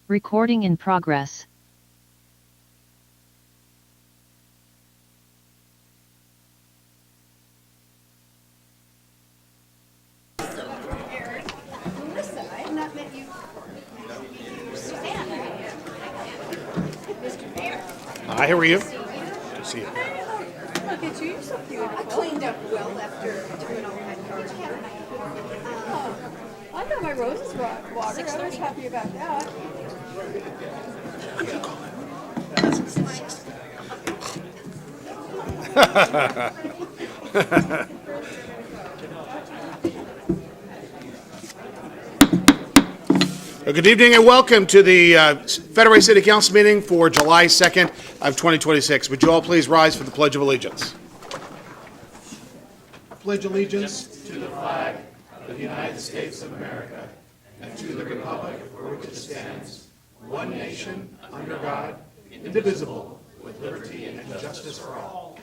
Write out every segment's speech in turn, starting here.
Recording in progress. Hi, how are you? Good to see you. Look at you, you're so beautiful. I cleaned up well after doing all my cards. I got my roses watered. I was happy about that. Good evening and welcome to the Federal City Council meeting for July 2nd of 2026. Would you all please rise for the Pledge of Allegiance? I pledge allegiance to the flag of the United States of America and to the republic for which it stands, one nation, under God, indivisible, with liberty and justice for all.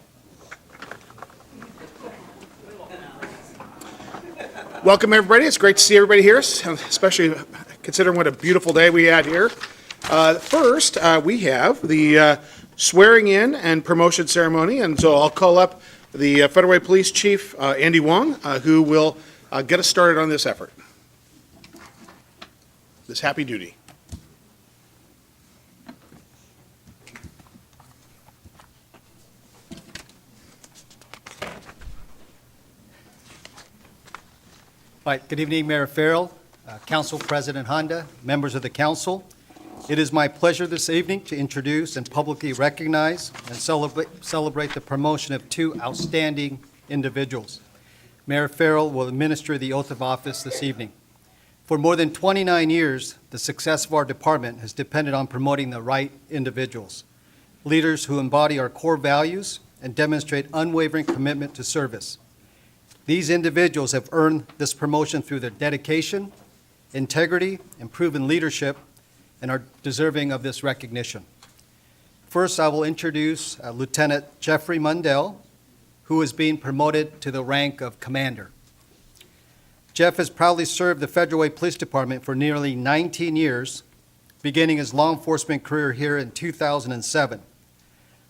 Welcome, everybody. It's great to see everybody here, especially considering what a beautiful day we had here. First, we have the swearing in and promotion ceremony, and so I'll call up the Federal Way Police Chief, Andy Wong, who will get us started on this effort, this happy duty. All right, good evening, Mayor Farrell, Council President Honda, members of the council. It is my pleasure this evening to introduce and publicly recognize and celebrate the promotion of two outstanding individuals. Mayor Farrell will administer the oath of office this evening. For more than 29 years, the success of our department has depended on promoting the right individuals, leaders who embody our core values and demonstrate unwavering commitment to service. These individuals have earned this promotion through their dedication, integrity, and proven leadership, and are deserving of this recognition. First, I will introduce Lieutenant Jeffrey Mundell, who is being promoted to the rank of Commander. Jeff has proudly served the Federal Way Police Department for nearly 19 years, beginning his law enforcement career here in 2007.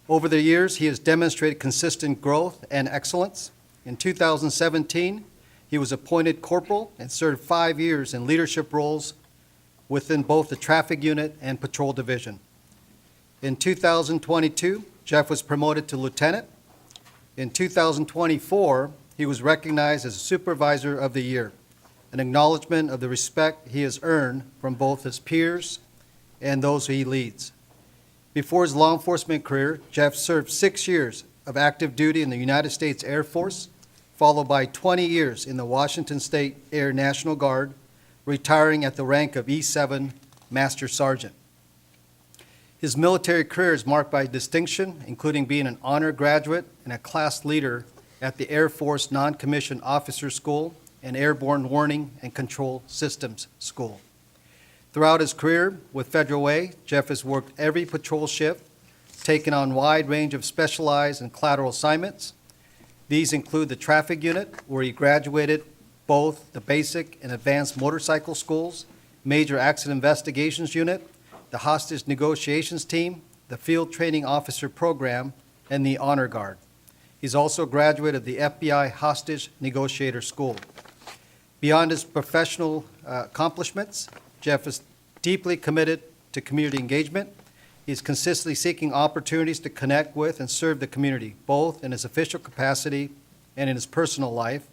Over the years, he has demonstrated consistent growth and excellence. In 2017, he was appointed corporal and served 5 years in leadership roles within both the traffic unit and patrol division. In 2022, Jeff was promoted to lieutenant. In 2024, he was recognized as Supervisor of the Year, an acknowledgement of the respect he has earned from both his peers and those he leads. Before his law enforcement career, Jeff served 6 years of active duty in the United States Air Force, followed by 20 years in the Washington State Air National Guard, retiring at the rank of E7 Master Sergeant. His military career is marked by distinction, including being an honor graduate and a class leader at the Air Force Non-Commissioned Officer School and Airborne Warning and Control Systems School. Throughout his career with Federal Way, Jeff has worked every patrol shift, taken on a wide range of specialized and collateral assignments. These include the traffic unit, where he graduated both the basic and advanced motorcycle schools, major accident investigations unit, the hostage negotiations team, the field training officer program, and the honor guard. He's also a graduate of the FBI hostage negotiator school. Beyond his professional accomplishments, Jeff is deeply committed to community engagement. He's consistently seeking opportunities to connect with and serve the community, both in his official capacity and in his personal life.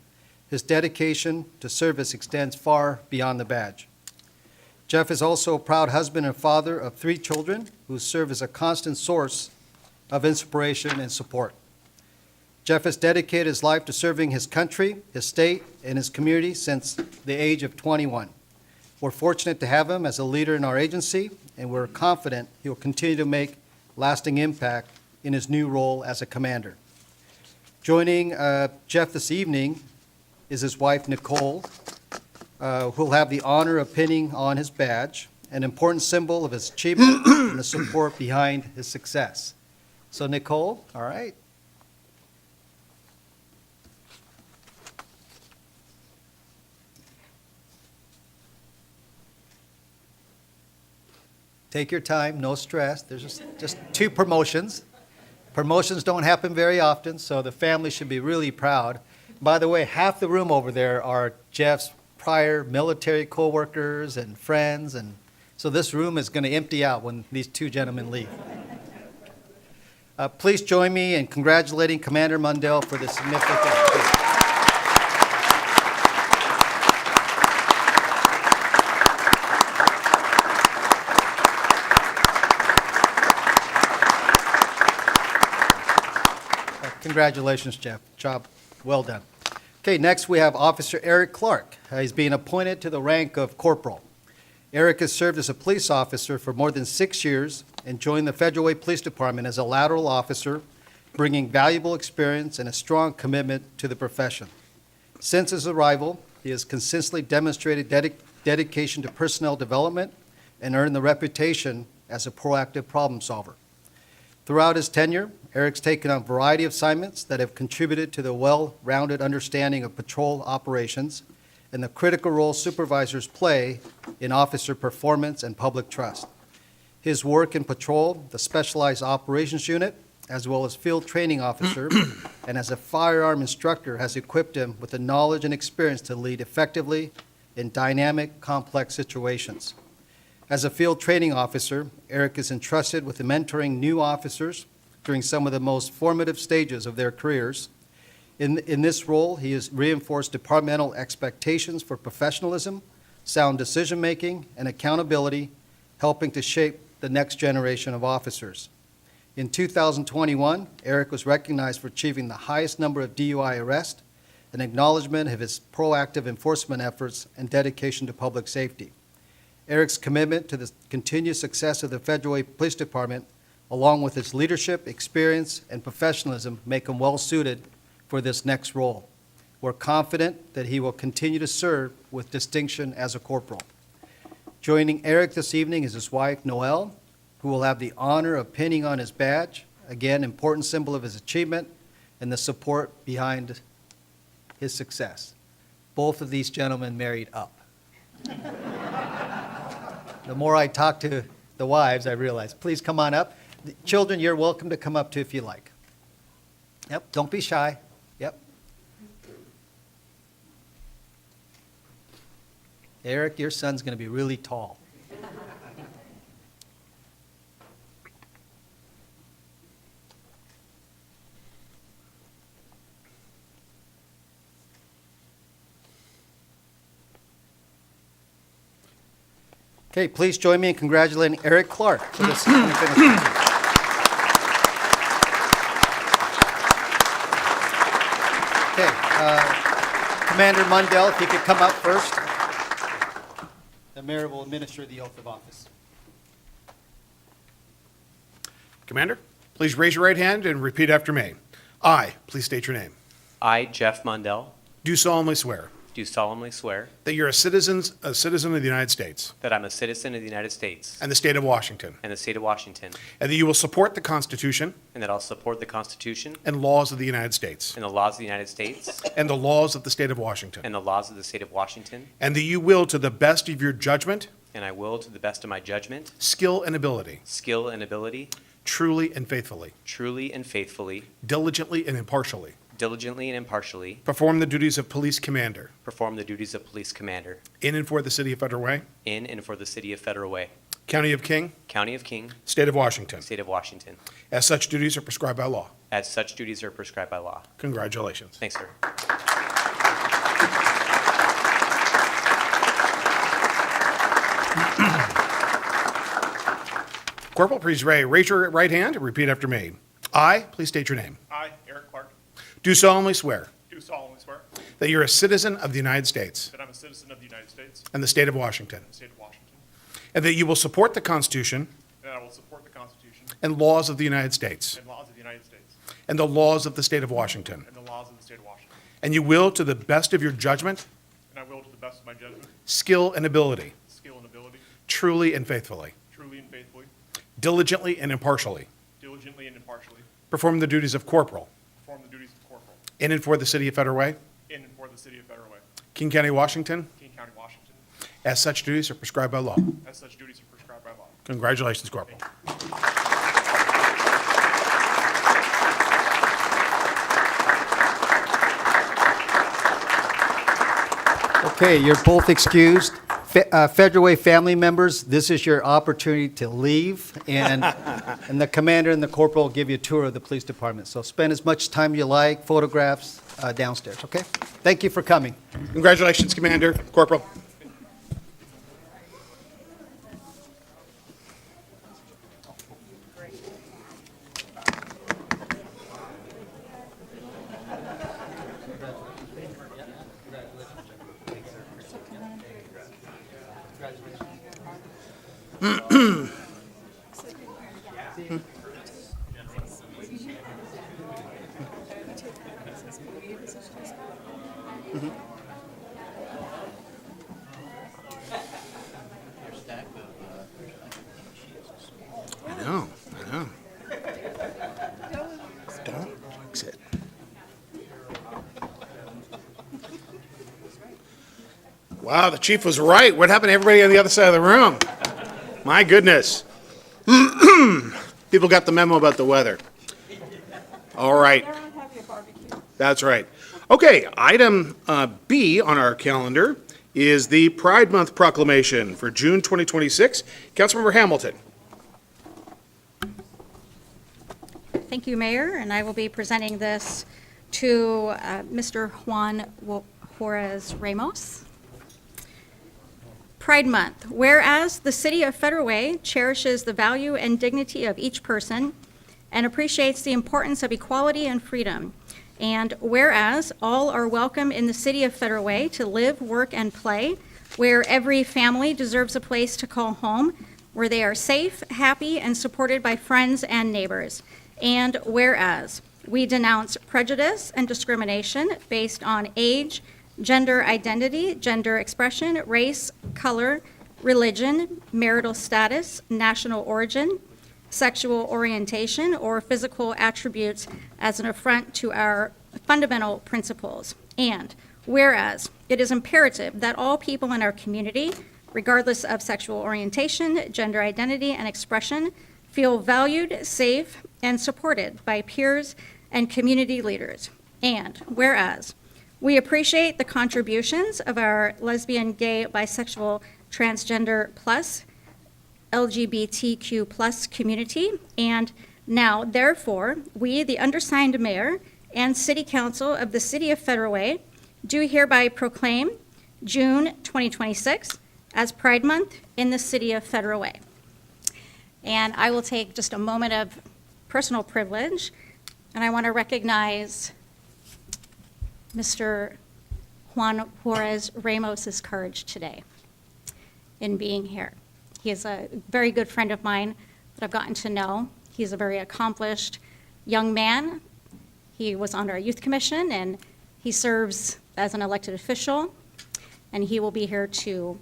His dedication to service extends far beyond the badge. Jeff is also a proud husband and father of 3 children who serve as a constant source of inspiration and support. Jeff has dedicated his life to serving his country, his state, and his community since the age of 21. We're fortunate to have him as a leader in our agency, and we're confident he will continue to make lasting impact in his new role as a commander. Joining Jeff this evening is his wife, Nicole, who'll have the honor of pinning on his badge, an important symbol of his achievement and the support behind his success. So, Nicole, all right. Take your time, no stress. There's just 2 promotions. Promotions don't happen very often, so the family should be really proud. By the way, half the room over there are Jeff's prior military coworkers and friends, and so this room is going to empty out when these 2 gentlemen leave. Please join me in congratulating Commander Mundell for this significant. Congratulations, Jeff. Job well done. Okay, next we have Officer Eric Clark. He's being appointed to the rank of corporal. Eric has served as a police officer for more than 6 years and joined the Federal Way Police Department as a lateral officer, bringing valuable experience and a strong commitment to the profession. Since his arrival, he has consistently demonstrated dedication to personnel development and earned the reputation as a proactive problem solver. Throughout his tenure, Eric's taken on a variety of assignments that have contributed to the well-rounded understanding of patrol operations and the critical role supervisors play in officer performance and public trust. His work in patrol, the Specialized Operations Unit, as well as field training officer, and as a firearm instructor has equipped him with the knowledge and experience to lead effectively in dynamic, complex situations. As a field training officer, Eric is entrusted with mentoring new officers during some of the most formative stages of their careers. In this role, he has reinforced departmental expectations for professionalism, sound decision-making, and accountability, helping to shape the next generation of officers. In 2021, Eric was recognized for achieving the highest number of DUI arrests, an acknowledgement of his proactive enforcement efforts and dedication to public safety. Eric's commitment to the continued success of the Federal Way Police Department, along with his leadership, experience, and professionalism, make him well-suited for this next role. We're confident that he will continue to serve with distinction as a corporal. Joining Eric this evening is his wife, Noelle, who will have the honor of pinning on his badge, again, important symbol of his achievement and the support behind his success. Both of these gentlemen married up. The more I talk to the wives, I realize, please come on up. The children, you're welcome to come up too if you like. Yep, don't be shy. Yep. Eric, your son's going to be really tall. Okay, please join me in congratulating Eric Clark for this. Okay, Commander Mundell, if you could come up first. The mayor will administer the oath of office. Commander, please raise your right hand and repeat after me. I, please state your name, I, Jeff Mundell, do solemnly swear do solemnly swear that you're a citizen of the United States that I'm a citizen of the United States and the state of Washington, and the state of Washington, and that you will support the Constitution and that I'll support the Constitution and laws of the United States and the laws of the United States and the laws of the state of Washington, and the laws of the state of Washington, and that you will, to the best of your judgment, and I will, to the best of my judgment, skill, and ability, skill, and ability, truly and faithfully, truly and faithfully, diligently and impartially, diligently and impartially, perform the duties of police commander perform the duties of police commander in and for the city of Federal Way, in and for the city of Federal Way, County of King, County of King, State of Washington, state of Washington, as such duties are prescribed by law. as such duties are prescribed by law. Congratulations. Thanks, sir. Corporal, please raise your right hand and repeat after me. I, please state your name, I, Eric Clark, do solemnly swear do solemnly swear that you're a citizen of the United States that I'm a citizen of the United States and the state of Washington, and the state of Washington, and that you will support the Constitution and that I will support the Constitution and laws of the United States and laws of the United States and the laws of the state of Washington, and the laws of the state of Washington, and you will, to the best of your judgment, and I will, to the best of my judgment, skill, and ability, skill, and ability, truly and faithfully, truly and faithfully, diligently and impartially, diligently and impartially, perform the duties of corporal perform the duties of corporal in and for the city of Federal Way, in and for the city of Federal Way, King County, Washington, King County, Washington, as such duties are prescribed by law. as such duties are prescribed by law. Congratulations, Corporal. Okay, you're both excused. Federal Way family members, this is your opportunity to leave, and the commander and the corporal will give you a tour of the police department. So spend as much time you like, photographs downstairs, okay? Thank you for coming. Congratulations, Commander, Corporal. I know. Don't fix it. Wow, the chief was right. What happened to everybody on the other side of the room? My goodness. People got the memo about the weather. All right. They're on having a barbecue. That's right. Okay, item B on our calendar is the Pride Month proclamation for June 2026. Councilmember Hamilton. Thank you, Mayor, and I will be presenting this to Mr. Juan Juarez Ramos. Pride Month. Whereas the City of Federal Way cherishes the value and dignity of each person and appreciates the importance of equality and freedom. And whereas all are welcome in the City of Federal Way to live, work, and play, where every family deserves a place to call home, where they are safe, happy, and supported by friends and neighbors. And whereas we denounce prejudice and discrimination based on age, gender identity, gender expression, race, color, religion, marital status, national origin, sexual orientation, or physical attributes as an affront to our fundamental principles. And whereas it is imperative that all people in our community, regardless of sexual orientation, gender identity, and expression, feel valued, safe, and supported by peers and community leaders. And whereas we appreciate the contributions of our lesbian, gay, bisexual, transgender plus, LGBTQ plus community, and now, therefore, we, the undersigned mayor and city council of the City of Federal Way, do hereby proclaim June 2026 as Pride Month in the City of Federal Way. And I will take just a moment of personal privilege, and I want to recognize Mr. Juan Juarez Ramos's courage today in being here. He is a very good friend of mine that I've gotten to know. He's a very accomplished young man. He was on our youth commission, and he serves as an elected official, and he will be here to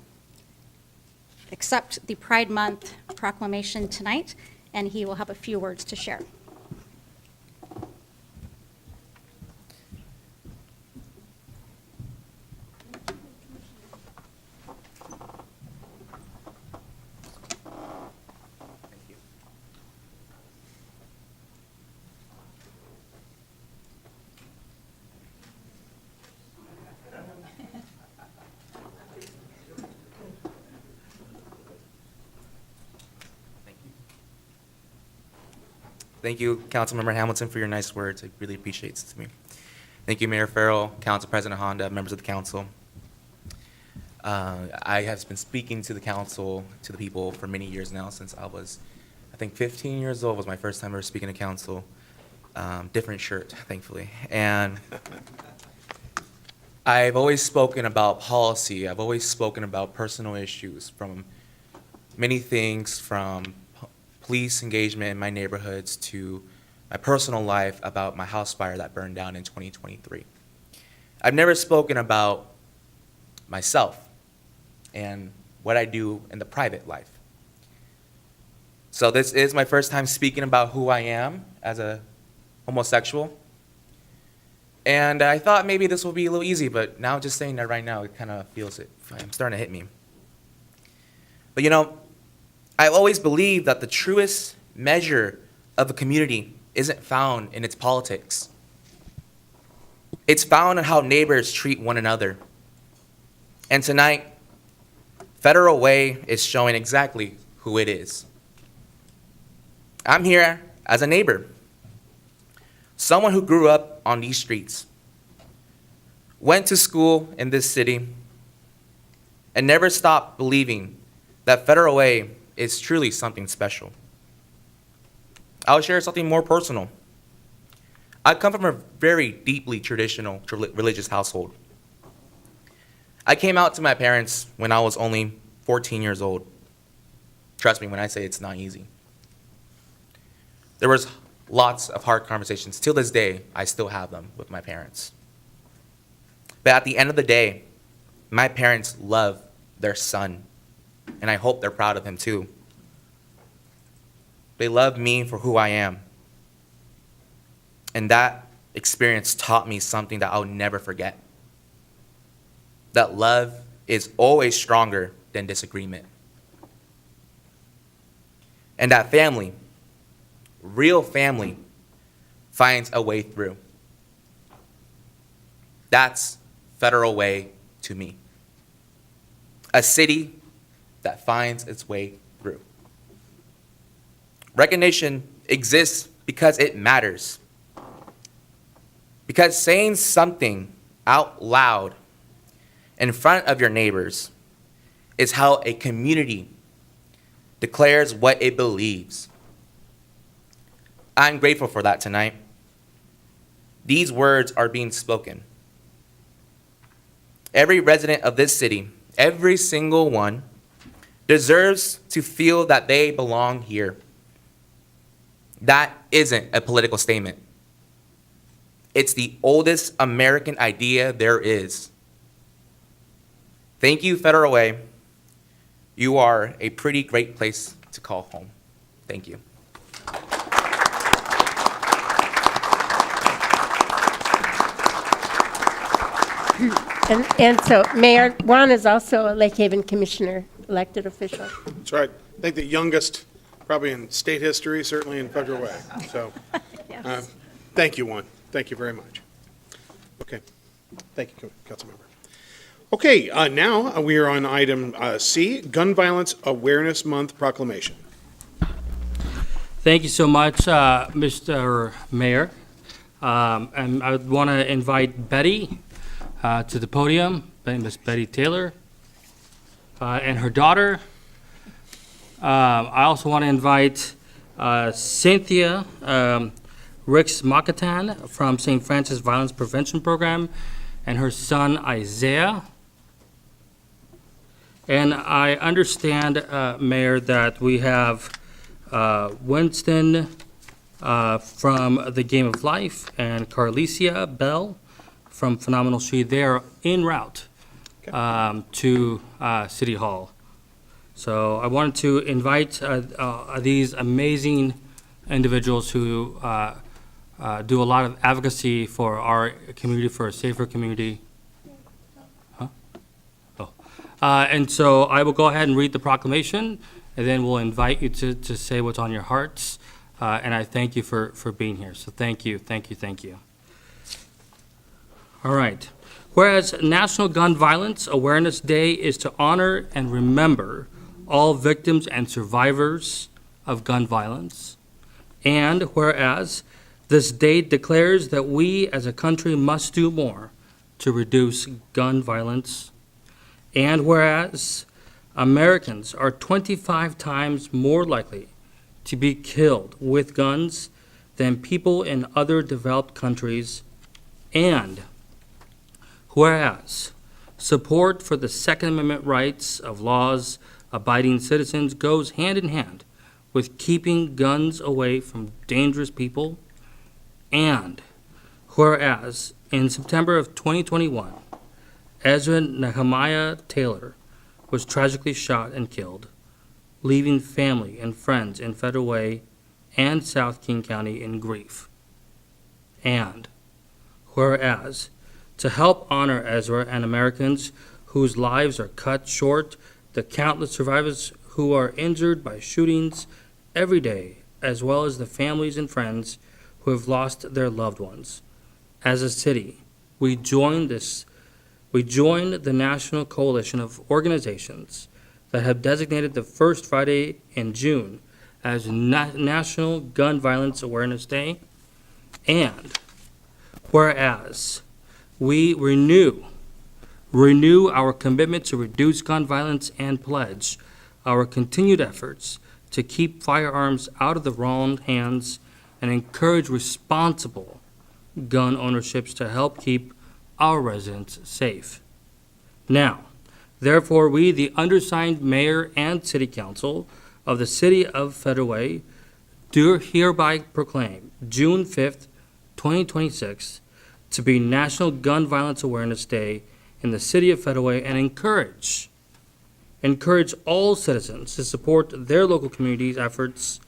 accept the Pride Month proclamation tonight, and he will have a few words to share. Thank you, Councilmember Hamilton, for your nice words. I really appreciate it to me. Thank you, Mayor Farrell, Council President Honda, members of the council. I have been speaking to the council, to the people for many years now, since I was, I think 15 years old was my first time ever speaking to council. Different shirt, thankfully. And I've always spoken about policy. I've always spoken about personal issues, from many things, from police engagement in my neighborhoods to my personal life, about my house fire that burned down in 2023. I've never spoken about myself and what I do in the private life. So this is my first time speaking about who I am as a homosexual. And I thought maybe this will be a little easy, but now just saying that right now, it kind of feels it. I'm starting to hit me. But you know, I've always believed that the truest measure of a community isn't found in its politics. It's found in how neighbors treat one another. And tonight, Federal Way is showing exactly who it is. I'm here as a neighbor, someone who grew up on these streets, went to school in this city, and never stopped believing that Federal Way is truly something special. I'll share something more personal. I come from a very deeply traditional religious household. I came out to my parents when I was only 14 years old. Trust me when I say it's not easy. There was lots of hard conversations. Till this day, I still have them with my parents. But at the end of the day, my parents love their son, and I hope they're proud of him too. They love me for who I am. And that experience taught me something that I'll never forget. That love is always stronger than disagreement. And that family, real family, finds a way through. That's Federal Way to me. A city that finds its way through. Recognition exists because it matters. Because saying something out loud in front of your neighbors is how a community declares what it believes. I'm grateful for that tonight. These words are being spoken. Every resident of this city, every single one, deserves to feel that they belong here. That isn't a political statement. It's the oldest American idea there is. Thank you, Federal Way. You are a pretty great place to call home. Thank you. And so Mayor Juan is also a Lake Haven Commissioner, elected official. That's right. I think the youngest, probably in state history, certainly in Federal Way. So, thank you, Juan. Thank you very much. Okay. Thank you, Councilmember. Okay, now we are on item C, Gun Violence Awareness Month Proclamation. Thank you so much, Mr. Mayor. And I would want to invite Betty to the podium, Miss Betty Taylor, and her daughter. I also want to invite Cynthia Ricks Makatan from St. Francis Violence Prevention Program, and her son Isaiah. And I understand, Mayor, that we have Winston from The Game of Life and Carlicia Bell from Phenomenal She. They are en route to City Hall. So I wanted to invite these amazing individuals who do a lot of advocacy for our community, for a safer community. And so I will go ahead and read the proclamation, and then we'll invite you to say what's on your hearts. And I thank you for being here. So thank you, thank you, thank you. All right. Whereas National Gun Violence Awareness Day is to honor and remember all victims and survivors of gun violence. And whereas this day declares that we as a country must do more to reduce gun violence. And whereas Americans are 25 times more likely to be killed with guns than people in other developed countries. And whereas support for the Second Amendment rights of laws-abiding citizens goes hand in hand with keeping guns away from dangerous people. And whereas in September of 2021, Ezra Nehemiah Taylor was tragically shot and killed, leaving family and friends in Federal Way and South King County in grief. And whereas, to help honor Ezra and Americans whose lives are cut short, the countless survivors who are injured by shootings every day, as well as the families and friends who have lost their loved ones. As a city, we join the National Coalition of Organizations that have designated the first Friday in June as National Gun Violence Awareness Day. And whereas we renew our commitment to reduce gun violence and pledge our continued efforts to keep firearms out of the wrong hands and encourage responsible gun ownerships to help keep our residents safe. Now, therefore, we, the undersigned mayor and city council of the city of Federal Way, do hereby proclaim June 5th, 2026 to be National Gun Violence Awareness Day in the city of Federal Way, and encourage all citizens to support their local community's efforts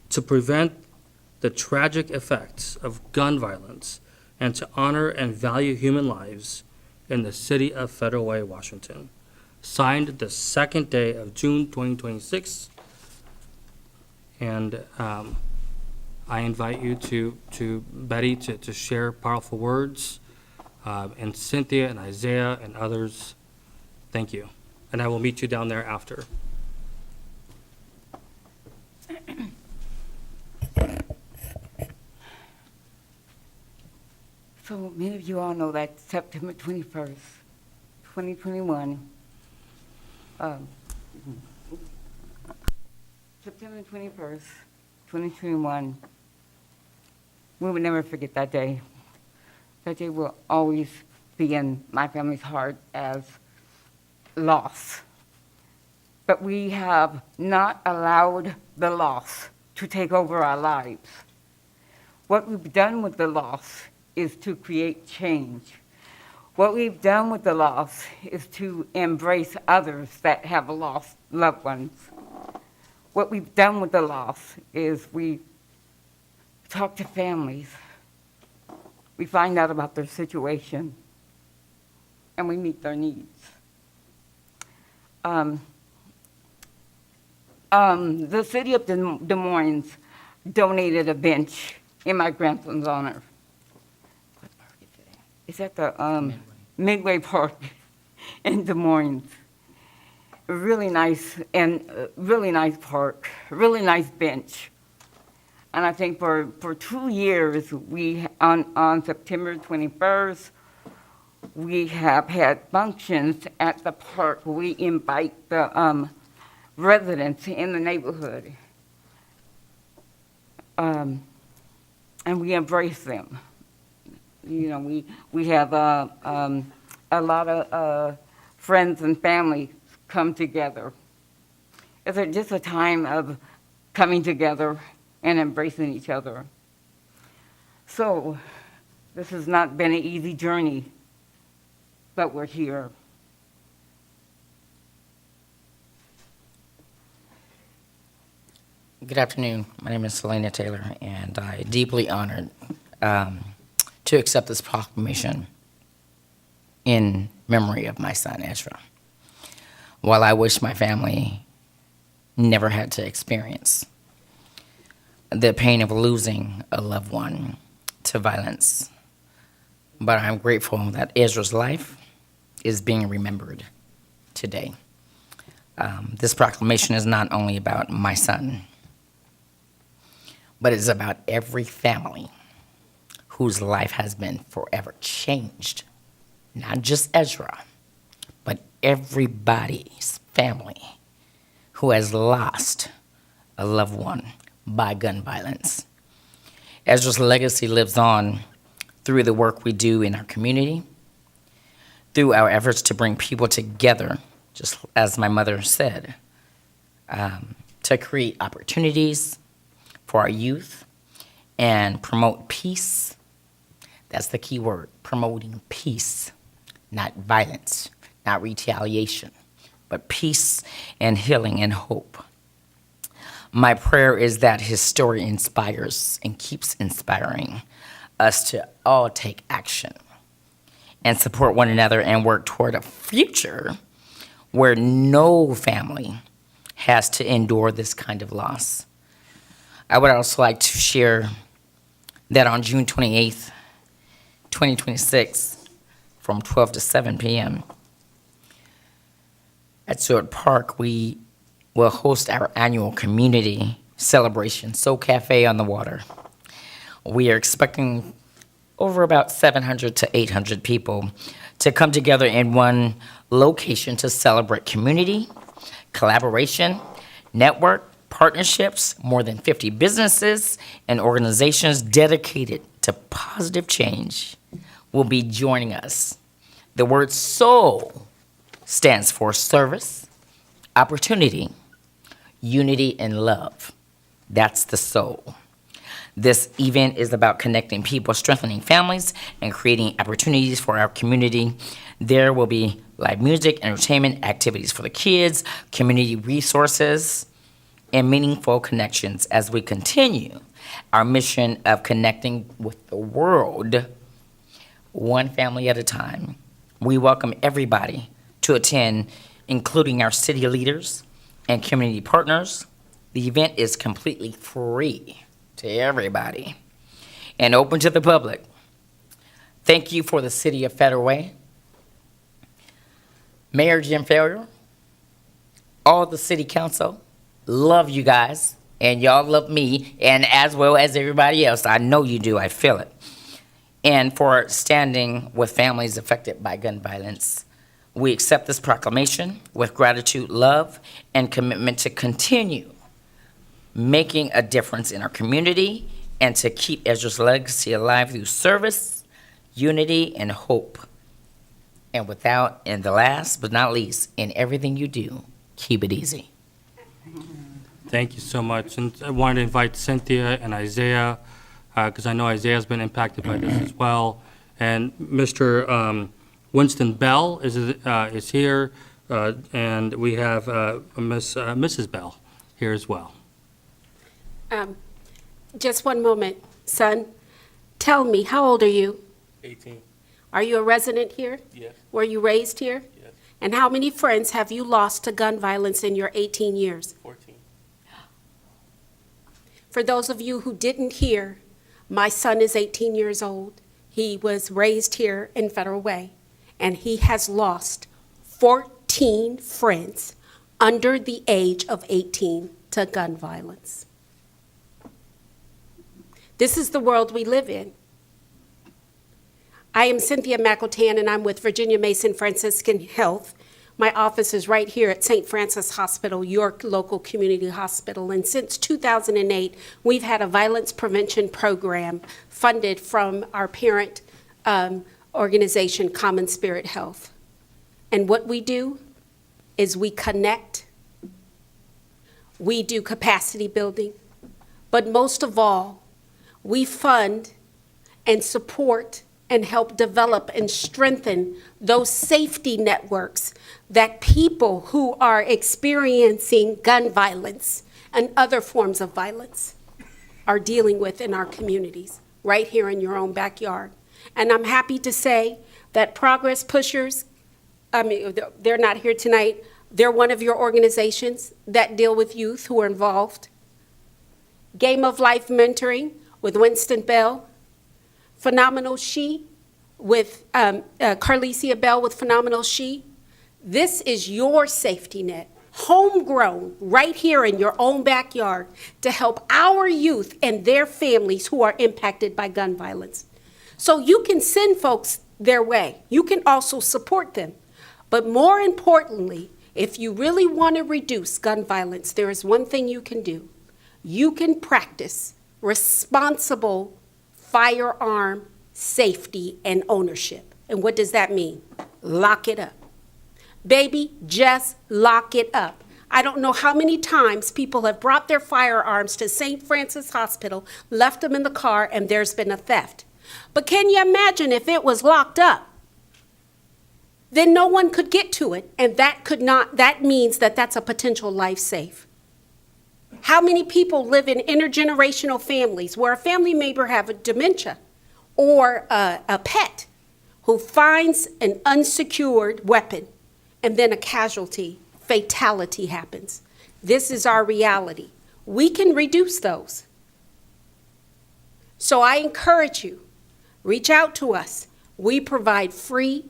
to prevent the tragic effects of gun violence and to honor and value human lives in the city of Federal Way, Washington. Signed the second day of June 2026. And I invite you to Betty to share powerful words, and Cynthia and Isaiah and others. Thank you. And I will meet you down there after. So many of you all know that September 21st, 2021, September 21st, 2021, we will never forget that day. That day will always be in my family's heart as loss. But we have not allowed the loss to take over our lives. What we've done with the loss is to create change. What we've done with the loss is to embrace others that have lost loved ones. What we've done with the loss is we talk to families. We find out about their situation, and we meet their needs. The city of Des Moines donated a bench in my grandson's honor. What park is it? It's at the Midway Park in Des Moines. Really nice park, really nice bench. And I think for 2 years, we on September 21st, we have had functions at the park. We invite the residents in the neighborhood, and we embrace them. You know, we have a lot of friends and family come together. It's just a time of coming together and embracing each other. So this has not been an easy journey, but we're here. Good afternoon. My name is Selena Taylor, and I'm deeply honored to accept this proclamation in memory of my son, Ezra. While I wish my family never had to experience the pain of losing a loved one to violence, but I'm grateful that Ezra's life is being remembered today. This proclamation is not only about my son, but it's about every family whose life has been forever changed. Not just Ezra, but everybody's family who has lost a loved one by gun violence. Ezra's legacy lives on through the work we do in our community, through our efforts to bring people together, just as my mother said, to create opportunities for our youth and promote peace. That's the key word, promoting peace, not violence, not retaliation, but peace and healing and hope. My prayer is that his story inspires and keeps inspiring us to all take action and support one another and work toward a future where no family has to endure this kind of loss. I would also like to share that on June 28th, 2026, from 12 to 7 p.m. at Seward Park, we will host our annual community celebration, Soul Cafe on the Water. We are expecting over about 700 to 800 people to come together in one location to celebrate community, collaboration, network, partnerships. More than 50 businesses and organizations dedicated to positive change will be joining us. The word soul stands for service, opportunity, unity, and love. That's the soul. This event is about connecting people, strengthening families, and creating opportunities for our community. There will be live music, entertainment, activities for the kids, community resources, and meaningful connections as we continue our mission of connecting with the world, one family at a time. We welcome everybody to attend, including our city leaders and community partners. The event is completely free to everybody and open to the public. Thank you for the City of Federal Way, Mayor Jim Ferrier, all the City Council. Love you guys, and y'all love me, and as well as everybody else. I know you do, I feel it. And for standing with families affected by gun violence, we accept this proclamation with gratitude, love, and commitment to continue making a difference in our community and to keep Ezra's legacy alive through service, unity, and hope. And the last but not least, in everything you do, keep it easy. Thank you so much. And I wanted to invite Cynthia and Isaiah, because I know Isaiah's been impacted by this as well. And Mr. Winston Bell is here, and we have Mrs. Bell here as well. Just one moment, son. Tell me, how old are you? 18. Are you a resident here? Yes. Were you raised here? Yes. And how many friends have you lost to gun violence in your 18 years? 14. For those of you who didn't hear, my son is 18 years old. He was raised here in Federal Way, and he has lost 14 friends under the age of 18 to gun violence. This is the world we live in. I am Cynthia McEltan, and I'm with Virginia Mason Franciscan Health. My office is right here at St. Francis Hospital, York Local Community Hospital. And since 2008, we've had a violence prevention program funded from our parent organization, Common Spirit Health. And what we do is we connect, we do capacity building, but most of all, we fund and support and help develop and strengthen those safety networks that people who are experiencing gun violence and other forms of violence are dealing with in our communities, right here in your own backyard. And I'm happy to say that Progress Pushers, they're not here tonight, they're one of your organizations that deal with youth who are involved. Game of Life Mentoring with Winston Bell, Phenomenal She with Carlicia Bell with Phenomenal She. This is your safety net, homegrown, right here in your own backyard, to help our youth and their families who are impacted by gun violence. So you can send folks their way. You can also support them. But more importantly, if you really want to reduce gun violence, there is one thing you can do. You can practice responsible firearm safety and ownership. And what does that mean? Lock it up. Baby, just lock it up. I don't know how many times people have brought their firearms to St. Francis Hospital, left them in the car, and there's been a theft. But can you imagine if it was locked up? Then no one could get to it, and that means that that's a potential life save. How many people live in intergenerational families where a family member have a dementia or a pet who finds an unsecured weapon and then a casualty, fatality happens? This is our reality. We can reduce those. So I encourage you, reach out to us. We provide free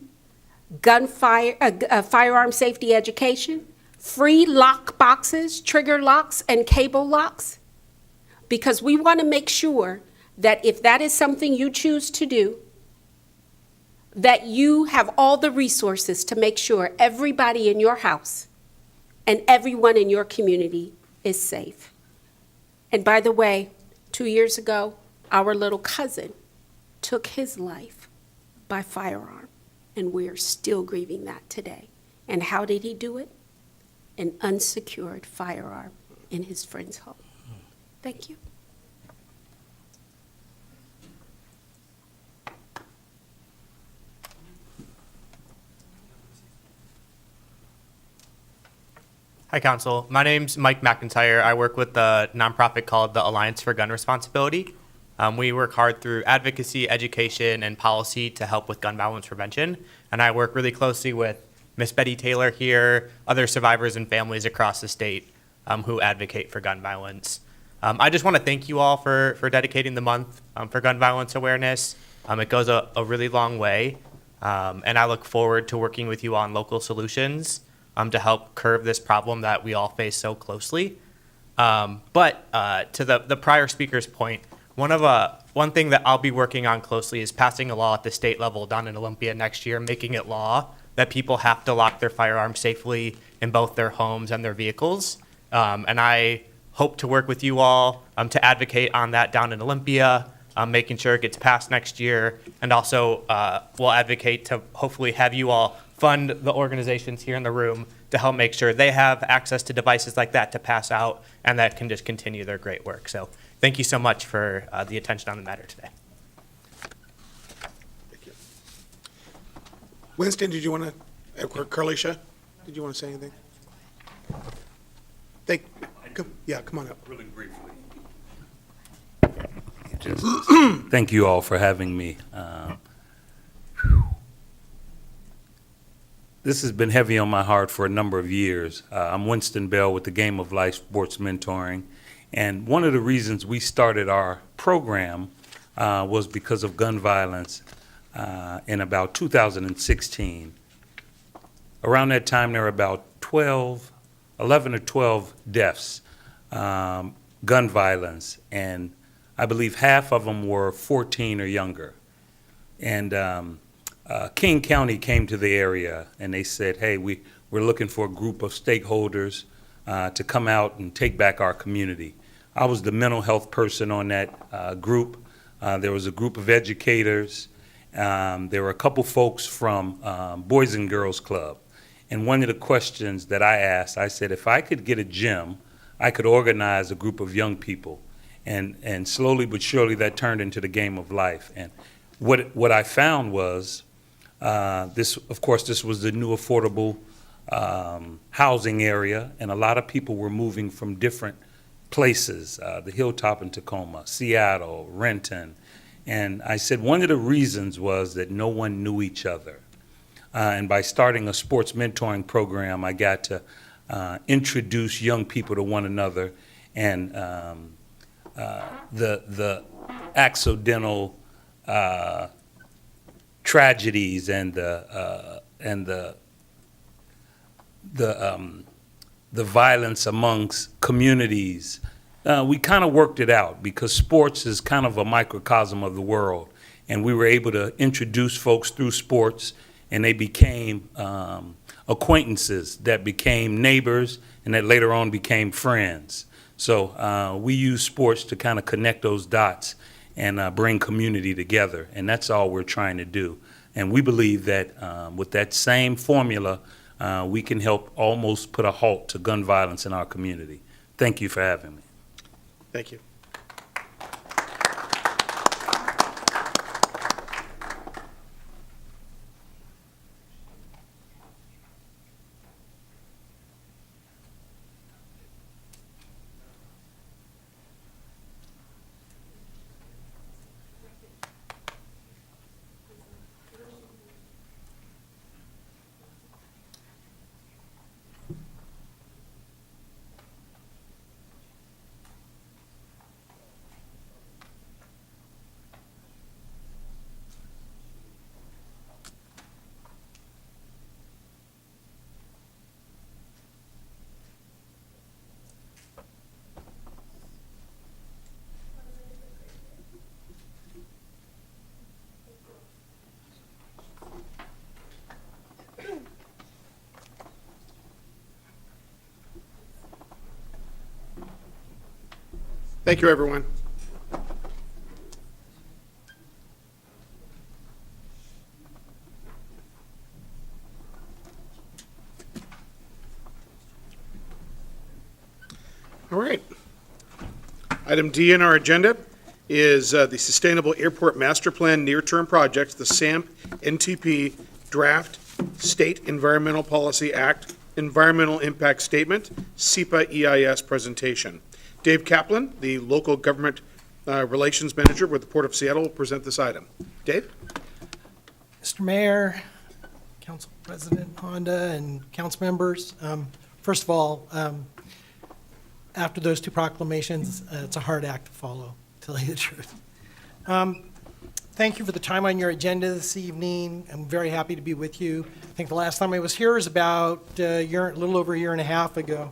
firearm safety education, free lock boxes, trigger locks, and cable locks, because we want to make sure that if that is something you choose to do, that you have all the resources to make sure everybody in your house and everyone in your community is safe. And by the way, 2 years ago, our little cousin took his life by firearm, and we are still grieving that today. And how did he do it? An unsecured firearm in his friend's home. Thank you. Hi, Council. My name's Mike McIntyre. I work with the nonprofit called the Alliance for Gun Responsibility. We work hard through advocacy, education, and policy to help with gun violence prevention. And I work really closely with Miss Betty Taylor here, other survivors and families across the state who advocate for gun violence. I just want to thank you all for dedicating the month for gun violence awareness. It goes a really long way. And I look forward to working with you on local solutions to help curb this problem that we all face so closely. But to the prior speaker's point, one thing that I'll be working on closely is passing a law at the state level down in Olympia next year, making it law that people have to lock their firearms safely in both their homes and their vehicles. And I hope to work with you all to advocate on that down in Olympia, making sure it gets passed next year. And also we'll advocate to hopefully have you all fund the organizations here in the room to help make sure they have access to devices like that to pass out and that can just continue their great work. So thank you so much for the attention on the matter today. Thank you. Winston, did you want to, Carlisha, did you want to say anything? Come on up. Really briefly. Thank you all for having me. This has been heavy on my heart for a number of years. I'm Winston Bell with the Game of Life Sports Mentoring, and one of the reasons we started our program was because of gun violence in about 2016. Around that time, there were about 11 or 12 deaths, gun violence, and I believe half of them were 14 or younger. And King County came to the area and they said, hey, we're looking for a group of stakeholders to come out and take back our community. I was the mental health person on that group. There was a group of educators. There were a couple folks from Boys and Girls Club. And one of the questions that I asked, I said, if I could get a gym, I could organize a group of young people. And slowly but surely that turned into the Game of Life. And what I found was, this was the new affordable housing area, and a lot of people were moving from different places, the Hilltop in Tacoma, Seattle, Renton. And I said one of the reasons was that no one knew each other. And by starting a sports mentoring program, I got to introduce young people to one another, and the accidental tragedies and the violence amongst communities, we kind of worked it out because sports is kind of a microcosm of the world, and we were able to introduce folks through sports, and they became acquaintances that became neighbors, and that later on became friends. So we use sports to kind of connect those dots and bring community together, and that's all we're trying to do. And we believe that with that same formula, we can help almost put a halt to gun violence in our community. Thank you for having me. Thank you. Thank you, everyone. All right. Item D in our agenda is the Sustainable Airport Master Plan Near-Term Projects, the SAMP NTP Draft State Environmental Policy Act Environmental Impact Statement, SEPA EIS presentation. Dave Kaplan, the Local Government Relations Manager with the Port of Seattle, will present this item. Dave? Mr. Mayor, Council President Honda, and council members, first of all, after those two proclamations, it's a hard act to follow, to tell you the truth. Thank you for the time on your agenda this evening. I'm very happy to be with you. I think the last time I was here was about a little over a year and a half ago.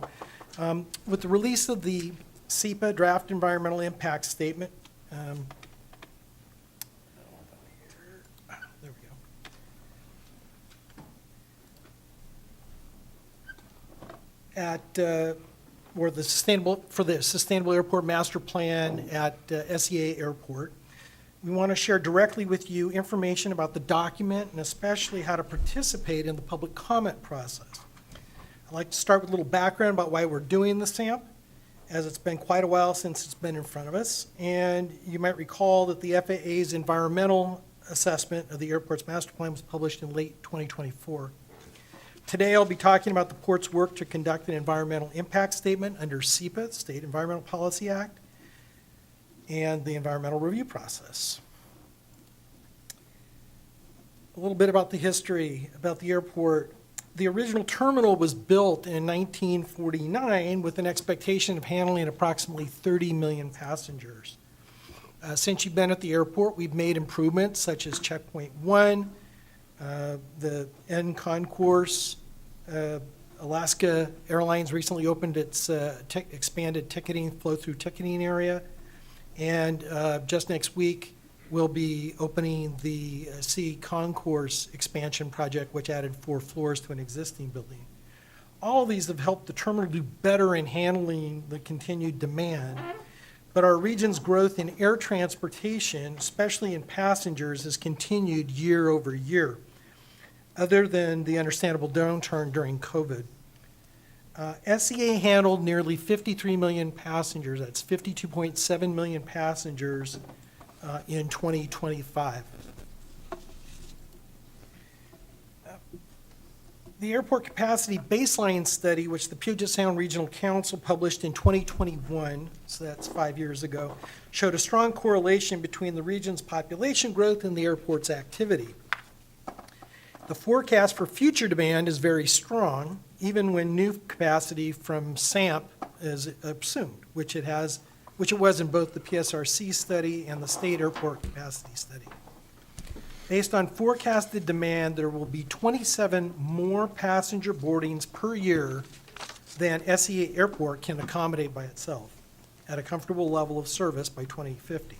With the release of the SEPA Draft Environmental Impact Statement, there we go. For the Sustainable Airport Master Plan at SEA Airport. We want to share directly with you information about the document and especially how to participate in the public comment process. I'd like to start with a little background about why we're doing the SAMP, as it's been quite a while since it's been in front of us. And you might recall that the FAA's environmental assessment of the airport's master plan was published in late 2024. Today, I'll be talking about the Port's work to conduct an environmental impact statement under SEPA, State Environmental Policy Act, and the environmental review process. A little bit about the history about the airport. The original terminal was built in 1949 with an expectation of handling approximately 30 million passengers. Since you've been at the airport, we've made improvements such as Checkpoint 1, the N Concourse. Alaska Airlines recently opened its expanded ticketing, flow-through ticketing area. And just next week, we'll be opening the C Concourse expansion project, which added 4 floors to an existing building. All of these have helped the terminal do better in handling the continued demand. But our region's growth in air transportation, especially in passengers, has continued year over year, other than the understandable downturn during COVID. SEA handled nearly 53 million passengers. That's 52.7 million passengers in 2025. The airport capacity baseline study, which the Puget Sound Regional Council published in 2021, so that's 5 years ago, showed a strong correlation between the region's population growth and the airport's activity. The forecast for future demand is very strong, even when new capacity from SAMP is assumed, which it was in both the PSRC study and the state airport capacity study. Based on forecasted demand, there will be 27 more passenger boardings per year than SEA Airport can accommodate by itself at a comfortable level of service by 2050.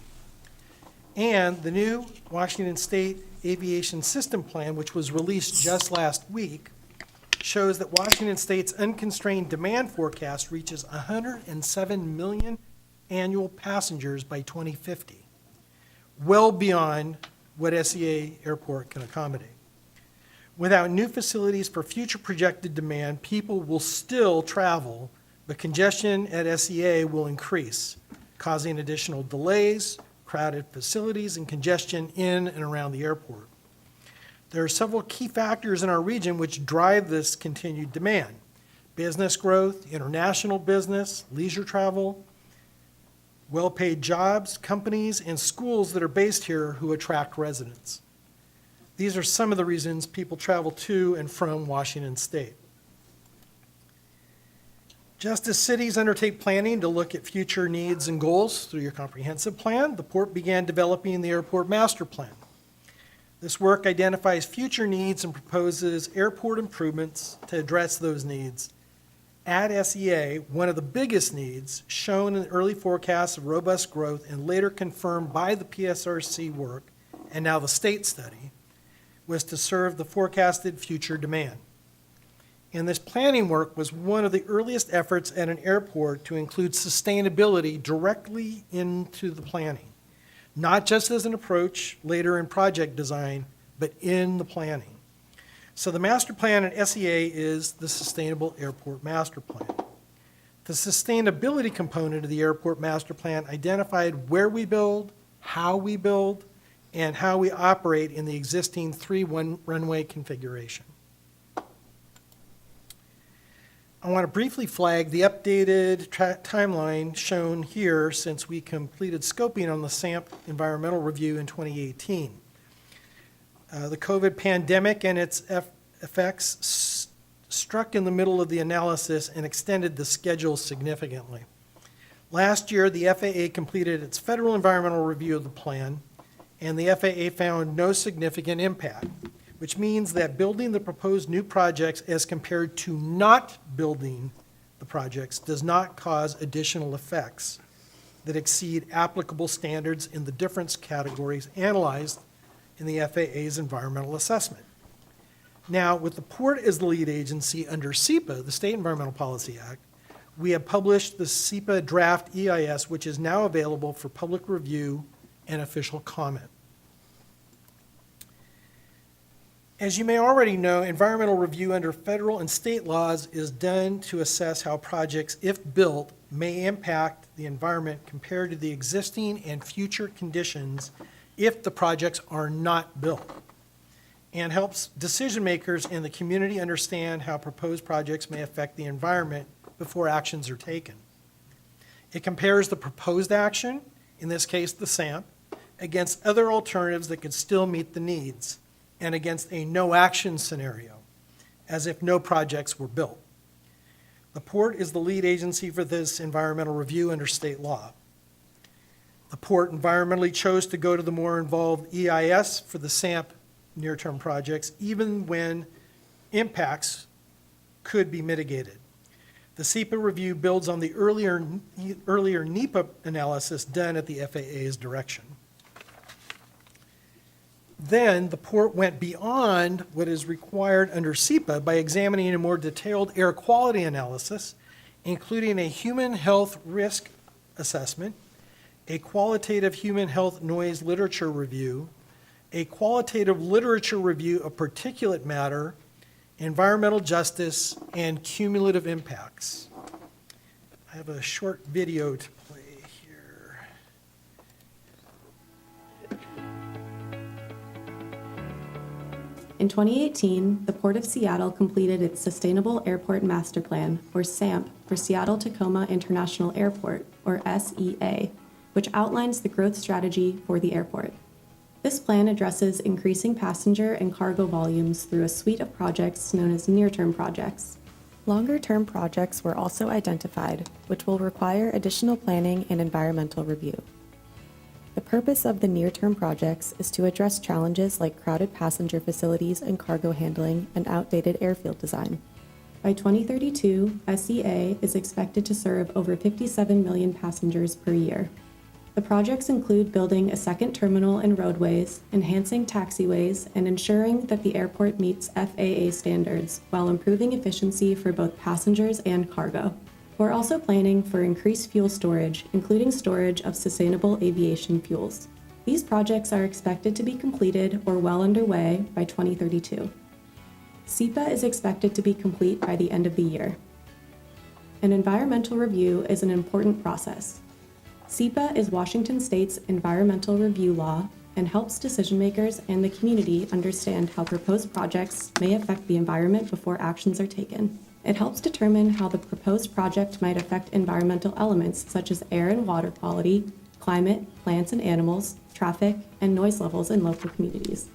And the new Washington State Aviation System Plan, which was released just last week, shows that Washington State's unconstrained demand forecast reaches 107 million annual passengers by 2050, well beyond what SEA Airport can accommodate. Without new facilities for future projected demand, people will still travel, but congestion at SEA will increase, causing additional delays, crowded facilities, and congestion in and around the airport. There are several key factors in our region which drive this continued demand: business growth, international business, leisure travel, well-paid jobs, companies, and schools that are based here who attract residents. These are some of the reasons people travel to and from Washington State. Just as cities undertake planning to look at future needs and goals through your comprehensive plan, the Port began developing the Airport Master Plan. This work identifies future needs and proposes airport improvements to address those needs. At SEA, one of the biggest needs, shown in the early forecasts of robust growth and later confirmed by the PSRC work and now the state study, was to serve the forecasted future demand. And this planning work was one of the earliest efforts at an airport to include sustainability directly into the planning, not just as an approach later in project design, but in the planning. So the master plan at SEA is the Sustainable Airport Master Plan. The sustainability component of the airport master plan identified where we build, how we build, and how we operate in the existing 3-runway configuration. I want to briefly flag the updated timeline shown here since we completed scoping on the SAMP environmental review in 2018. The COVID pandemic and its effects struck in the middle of the analysis and extended the schedule significantly. Last year, the FAA completed its federal environmental review of the plan, and the FAA found no significant impact, which means that building the proposed new projects as compared to not building the projects does not cause additional effects that exceed applicable standards in the difference categories analyzed in the FAA's environmental assessment. Now, with the port as the lead agency under SEPA, the State Environmental Policy Act, we have published the SEPA draft EIS, which is now available for public review and official comment. As you may already know, environmental review under federal and state laws is done to assess how projects, if built, may impact the environment compared to the existing and future conditions if the projects are not built, and helps decision makers and the community understand how proposed projects may affect the environment before actions are taken. It compares the proposed action, in this case the SAMP, against other alternatives that could still meet the needs, and against a no-action scenario, as if no projects were built. The Port is the lead agency for this environmental review under state law. The Port environmentally chose to go to the more involved EIS for the SAMP near-term projects, even when impacts could be mitigated. The SEPA review builds on the earlier NEPA analysis done at the FAA's direction. Then the Port went beyond what is required under SEPA by examining a more detailed air quality analysis, including a human health risk assessment, a qualitative human health noise literature review, a qualitative literature review of particulate matter, environmental justice, and cumulative impacts. I have a short video to play here. In 2018, the Port of Seattle completed its Sustainable Airport Master Plan, or SAMP, for Seattle-Tacoma International Airport, or SEA, which outlines the growth strategy for the airport. This plan addresses increasing passenger and cargo volumes through a suite of projects known as near-term projects. Longer-term projects were also identified, which will require additional planning and environmental review. The purpose of the near-term projects is to address challenges like crowded passenger facilities and cargo handling and outdated airfield design. By 2032, SEA is expected to serve over 57 million passengers per year. The projects include building a second terminal and roadways, enhancing taxiways, and ensuring that the airport meets FAA standards while improving efficiency for both passengers and cargo. We're also planning for increased fuel storage, including storage of sustainable aviation fuels. These projects are expected to be completed or well underway by 2032. SEPA is expected to be complete by the end of the year. An environmental review is an important process. SEPA is Washington State's environmental review law and helps decision makers and the community understand how proposed projects may affect the environment before actions are taken. It helps determine how the proposed project might affect environmental elements such as air and water quality, climate, plants and animals, traffic, and noise levels in local communities.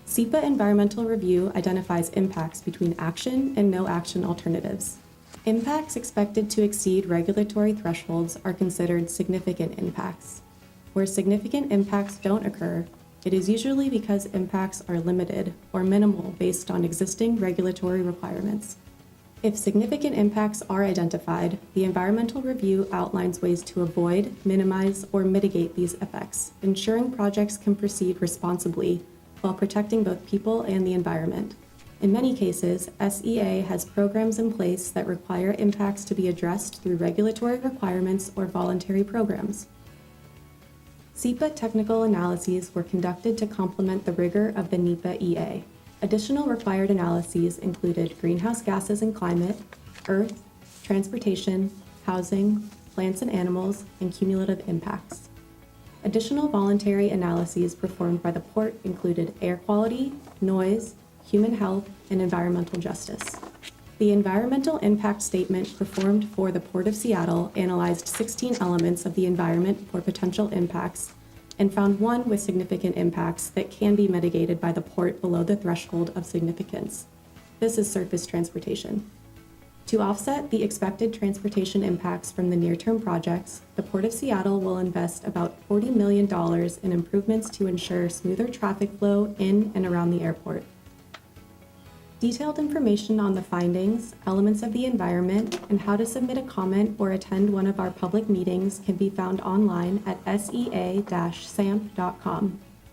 SEPA Environmental Review identifies impacts between action and no action alternatives. Impacts expected to exceed regulatory thresholds are considered significant impacts. Where significant impacts don't occur, it is usually because impacts are limited or minimal based on existing regulatory requirements. If significant impacts are identified, the environmental review outlines ways to avoid, minimize, or mitigate these effects, ensuring projects can proceed responsibly while protecting both people and the environment. In many cases, SEA has programs in place that require impacts to be addressed through regulatory requirements or voluntary programs. SEPA technical analyses were conducted to complement the rigor of the NEPA EA. Additional required analyses included greenhouse gases and climate, earth, transportation, housing, plants and animals, and cumulative impacts. Additional voluntary analyses performed by the port included air quality, noise, human health, and environmental justice. The environmental impact statement performed for the Port of Seattle analyzed 16 elements of the environment for potential impacts and found one with significant impacts that can be mitigated by the port below the threshold of significance. This is surface transportation. To offset the expected transportation impacts from the near-term projects, the Port of Seattle will invest about $40 million in improvements to ensure smoother traffic flow in and around the airport. Detailed information on the findings, elements of the environment, and how to submit a comment or attend one of our public meetings can be found online at sea-samp.com.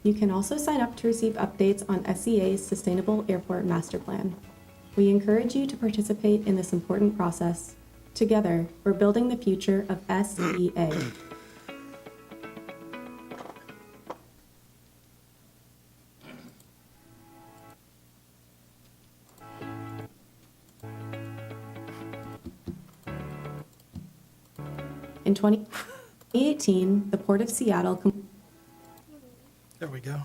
You can also sign up to receive updates on SEA's Sustainable Airport Master Plan. We encourage you to participate in this important process. Together, we're building the future of SEA. In 2018, the Port of Seattle. There we go.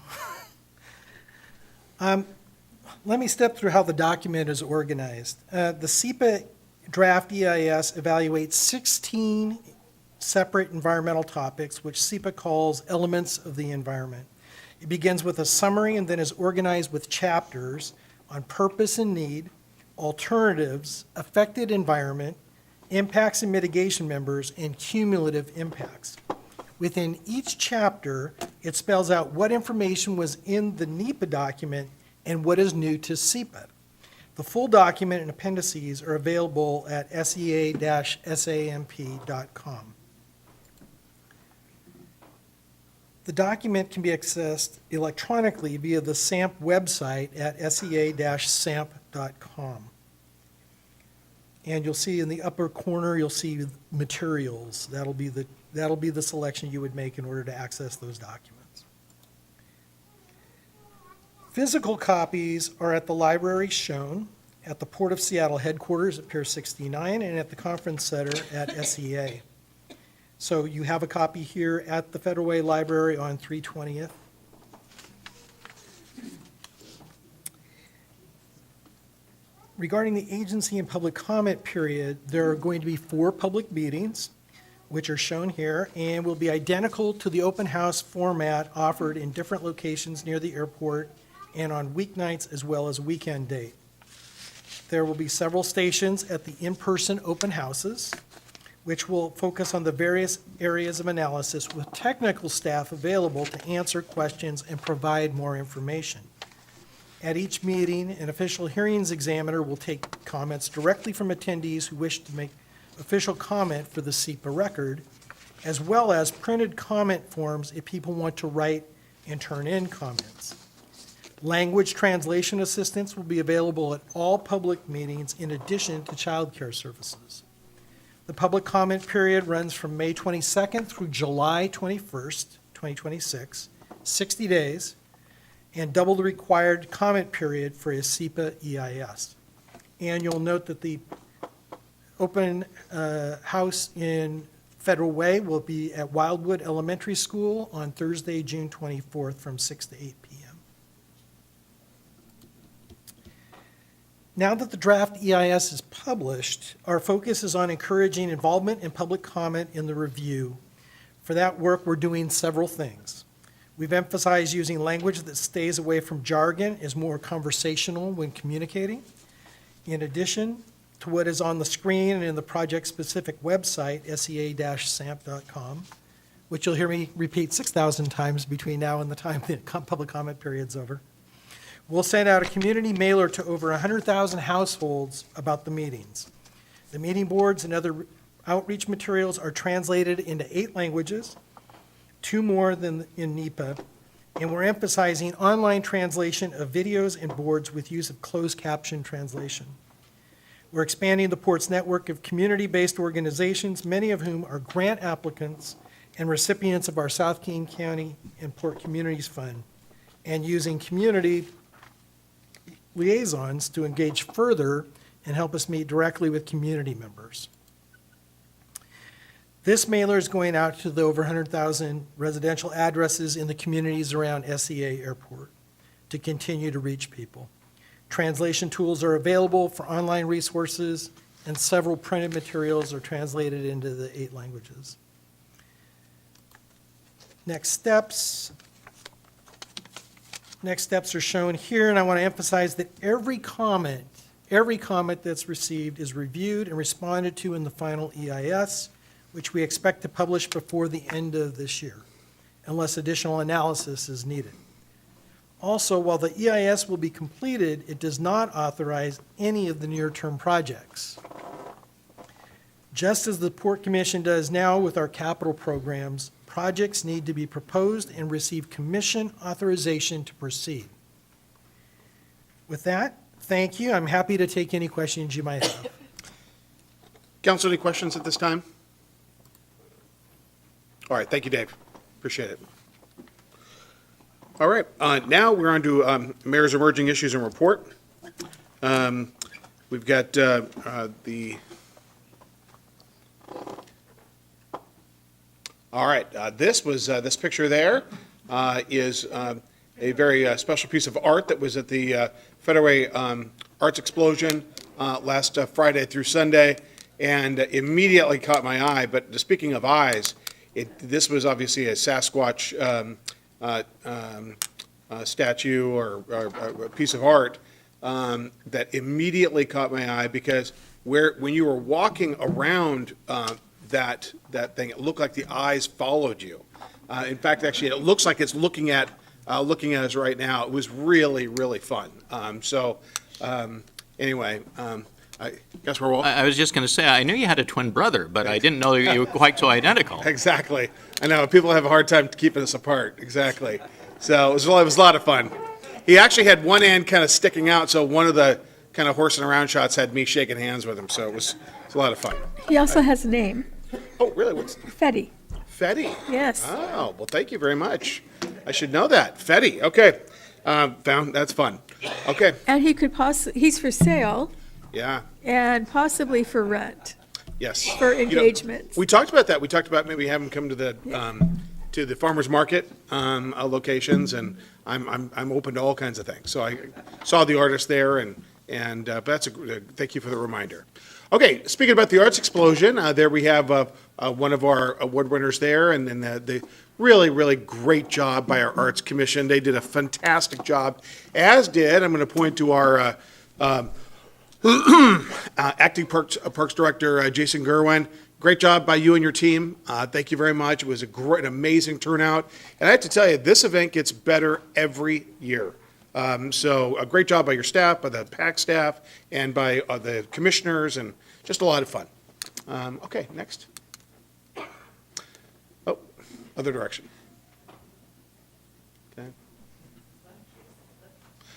Let me step through how the document is organized. The SEPA draft EIS evaluates 16 separate environmental topics, which SEPA calls elements of the environment. It begins with a summary and then is organized with chapters on purpose and need, alternatives, affected environment, impacts and mitigation members, and cumulative impacts. Within each chapter, it spells out what information was in the NEPA document and what is new to SEPA. The full document and appendices are available at sea-samp.com. The document can be accessed electronically via the SAMP website at sea-samp.com. And you'll see in the upper corner, you'll see materials. That'll be the selection you would make in order to access those documents. Physical copies are at the library shown at the Port of Seattle headquarters at Pier 69 and at the conference center at SEA. So you have a copy here at the Federal Way Library on 320th. Regarding the agency and public comment period, there are going to be 4 public meetings, which are shown here, and will be identical to the open house format offered in different locations near the airport and on weeknights as well as weekend date. There will be several stations at the in-person open houses, which will focus on the various areas of analysis with technical staff available to answer questions and provide more information. At each meeting, an official hearings examiner will take comments directly from attendees who wish to make official comment for the SEPA record, as well as printed comment forms if people want to write and turn in comments. Language translation assistance will be available at all public meetings in addition to childcare services. The public comment period runs from May 22nd through July 21st, 2026, 60 days, and double the required comment period for a SEPA EIS. And you'll note that the open house in Federal Way will be at Wildwood Elementary School on Thursday, June 24th from 6 to 8 p.m. Now that the draft EIS is published, our focus is on encouraging involvement and public comment in the review. For that work, we're doing several things. We've emphasized using language that stays away from jargon, is more conversational when communicating. In addition to what is on the screen and in the project-specific website, sea-samp.com, which you'll hear me repeat 6,000 times between now and the time the public comment period's over, we'll send out a community mailer to over 100,000 households about the meetings. The meeting boards and other outreach materials are translated into 8 languages, 2 more than in NEPA, and we're emphasizing online translation of videos and boards with use of closed caption translation. We're expanding the Port's network of community-based organizations, many of whom are grant applicants and recipients of our South King County and Port Communities Fund, and using community liaisons to engage further and help us meet directly with community members. This mailer is going out to the over 100,000 residential addresses in the communities around SEA Airport to continue to reach people. Translation tools are available for online resources, and several printed materials are translated into the 8 languages. Next steps are shown here, and I want to emphasize that every comment that's received is reviewed and responded to in the final EIS, which we expect to publish before the end of this year, unless additional analysis is needed. Also, while the EIS will be completed, it does not authorize any of the near-term projects. Just as the Port Commission does now with our capital programs, projects need to be proposed and receive commission authorization to proceed. With that, thank you. I'm happy to take any questions you might have. Council, any questions at this time? All right, thank you, Dave. Appreciate it. All right, now we're on to Mayor's Emerging Issues and Report. We've got all right, this picture there is a very special piece of art that was at the Federal Arts Explosion last Friday through Sunday, and immediately caught my eye. But speaking of eyes, this was obviously a Sasquatch statue or a piece of art that immediately caught my eye, because when you were walking around that thing, it looked like the eyes followed you. In fact, actually, it looks like it's looking at us right now. It was really, really fun. Anyway, I guess we're all. I was just going to say, I knew you had a twin brother, but I didn't know you were quite so identical. Exactly. I know, people have a hard time keeping us apart. Exactly. So it was a lot of fun. He actually had one end kind of sticking out, so one of the kind of horsing around shots had me shaking hands with him, so it was a lot of fun. He also has a name, Oh, really? What's Fetty. Fetty? Yes. Oh, well, thank you very much. I should know that. Fetty, okay. That's fun. Okay, And he could he's for sale yeah, and possibly for rent, yes. for You know, engagements. we talked about that. We talked about maybe having him come to the farmer's market locations, and I'm open to all kinds of things. So I saw the artist there, and but that's thank you for the reminder. Okay, speaking about the Arts Explosion, there we have one of our award winners there, and then the really, really great job by our Arts Commission. They did a fantastic job, as did, I'm going to point to our acting Parks Director, Jason Gerwin. Great job by you and your team. Thank you very much. It was an amazing turnout. And I have to tell you, this event gets better every year. So a great job by your staff, by the PAC staff, and by the commissioners, and just a lot of fun. Okay, next. Oh, other direction.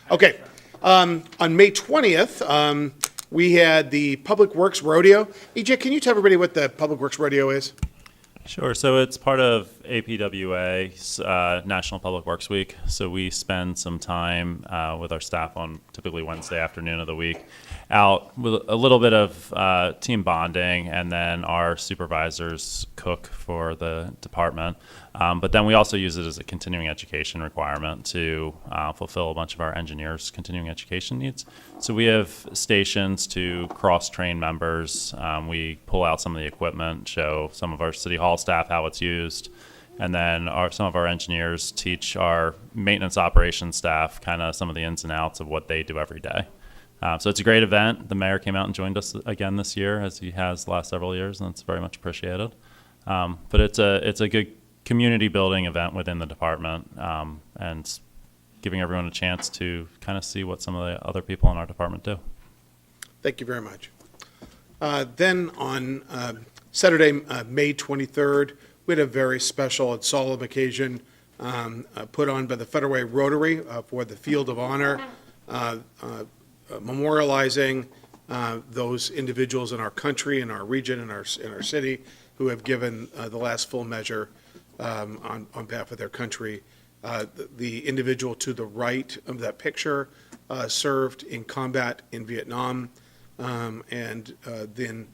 Okay. On May 20th, we had the Public Works Rodeo. EJ, can you tell everybody what the Public Works Rodeo is? Sure. So it's part of APWA's National Public Works Week. So we spend some time with our staff on typically Wednesday afternoon of the week out with a little bit of team bonding, and then our supervisors cook for the department. But then we also use it as a continuing education requirement to fulfill a bunch of our engineers' continuing education needs. So we have stations to cross-train members. We pull out some of the equipment, show some of our City Hall staff how it's used, and then some of our engineers teach our maintenance operations staff kind of some of the ins and outs of what they do every day. So it's a great event. The mayor came out and joined us again this year, as he has the last several years, and it's very much appreciated. But it's a good community building event within the department, and giving everyone a chance to kind of see what some of the other people in our department do. Thank you very much. Then on Saturday, May 23rd, we had a very special and solemn occasion put on by the Federal Way Rotary for the Field of Honor, memorializing those individuals in our country, in our region, in our city, who have given the last full measure on behalf of their country. The individual to the right of that picture served in combat in Vietnam, and then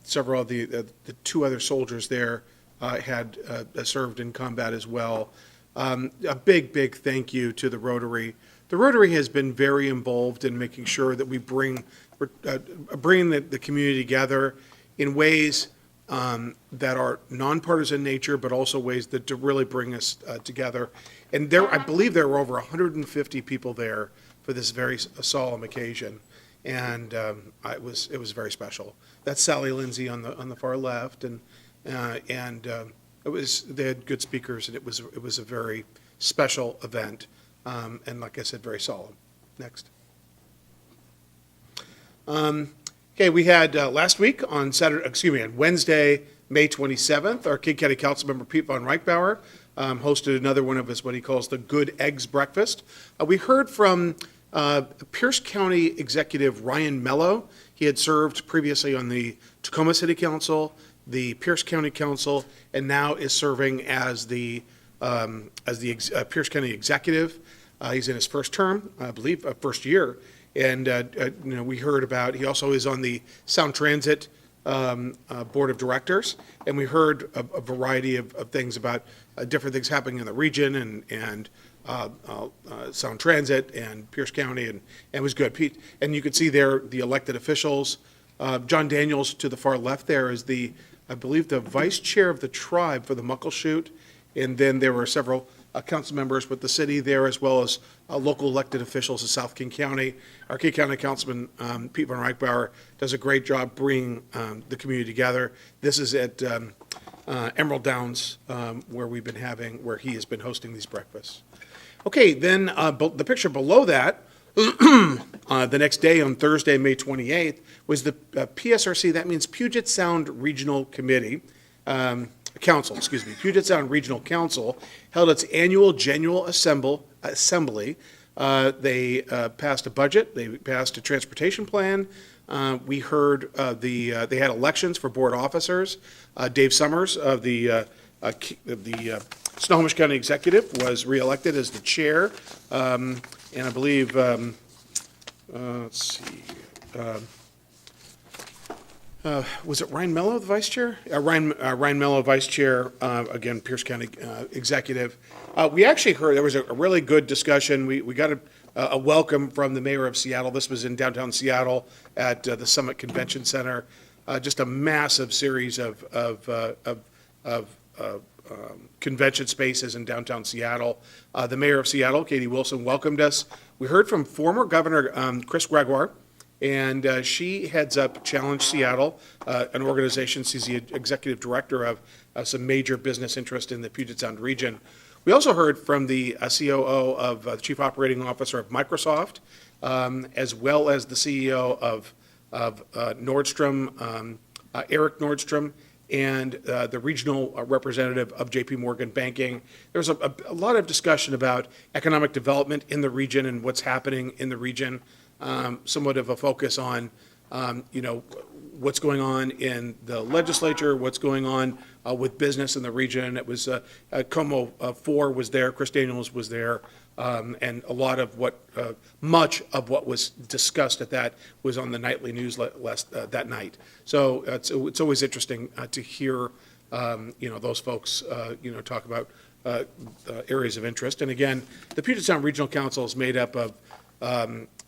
several of the two other soldiers there had served in combat as well. A big thank you to the Rotary. The Rotary has been very involved in making sure that we bring the community together in ways that are nonpartisan nature, but also ways that to really bring us together. And I believe there were over 150 people there for this very solemn occasion, and it was very special. That's Sally Lindsay on the far left, and they had good speakers, and it was a very special event, and like I said, very solemn. Next. Okay, we had last week on Wednesday, May 27th, our King County Councilmember Pete Von Reichbauer hosted another one of his, what he calls the Good Eggs Breakfast. We heard from Pierce County Executive Ryan Mello. He had served previously on the Tacoma City Council, the Pierce County Council, and now is serving as the Pierce County Executive. He's in his first term, I believe, first year. And we heard about, he also is on the Sound Transit Board of Directors, and we heard a variety of things about different things happening in the region and Sound Transit and Pierce County, and it was good. Pete, and you could see there the elected officials. John Daniels to the far left there is I believe, the vice chair of the tribe for the Muckleshoot, and then there were several council members with the city there, as well as local elected officials in South King County. Our King County Councilman Pete Von Reichbauer does a great job bringing the community together. This is at Emerald Downs, where he has been hosting these breakfasts. Okay, then the picture below that, the next day on Thursday, May 28th, was the PSRC, that means Puget Sound Regional Committee, Puget Sound Regional Council, held its annual general assembly. They passed a budget, they passed a transportation plan. We heard they had elections for board officers. Dave Summers of the Snohomish County Executive was reelected as the chair, and I believe, let's see, was it Ryan Mello, the vice chair? Ryan Mello, vice chair, again, Pierce County Executive. We actually heard there was a really good discussion. We got a welcome from the mayor of Seattle. This was in downtown Seattle at the Summit Convention Center. Just a massive series of convention spaces in downtown Seattle. The mayor of Seattle, Katie Wilson, welcomed us. We heard from former Governor Chris Gregoire, and she heads up Challenge Seattle, an organization. She's the executive director of some major business interest in the Puget Sound region. We also heard from the COO of the Chief Operating Officer of Microsoft, as well as the CEO of Nordstrom, Eric Nordstrom, and the regional representative of JP Morgan Banking. There was a lot of discussion about economic development in the region and what's happening in the region. Somewhat of a focus on, what's going on in the legislature, what's going on with business in the region. It was Como 4 was there, Chris Daniels was there, and a lot of much of what was discussed at that was on the nightly news that night. So it's always interesting to hear, those folks, talk about areas of interest. And again, the Puget Sound Regional Council is made up of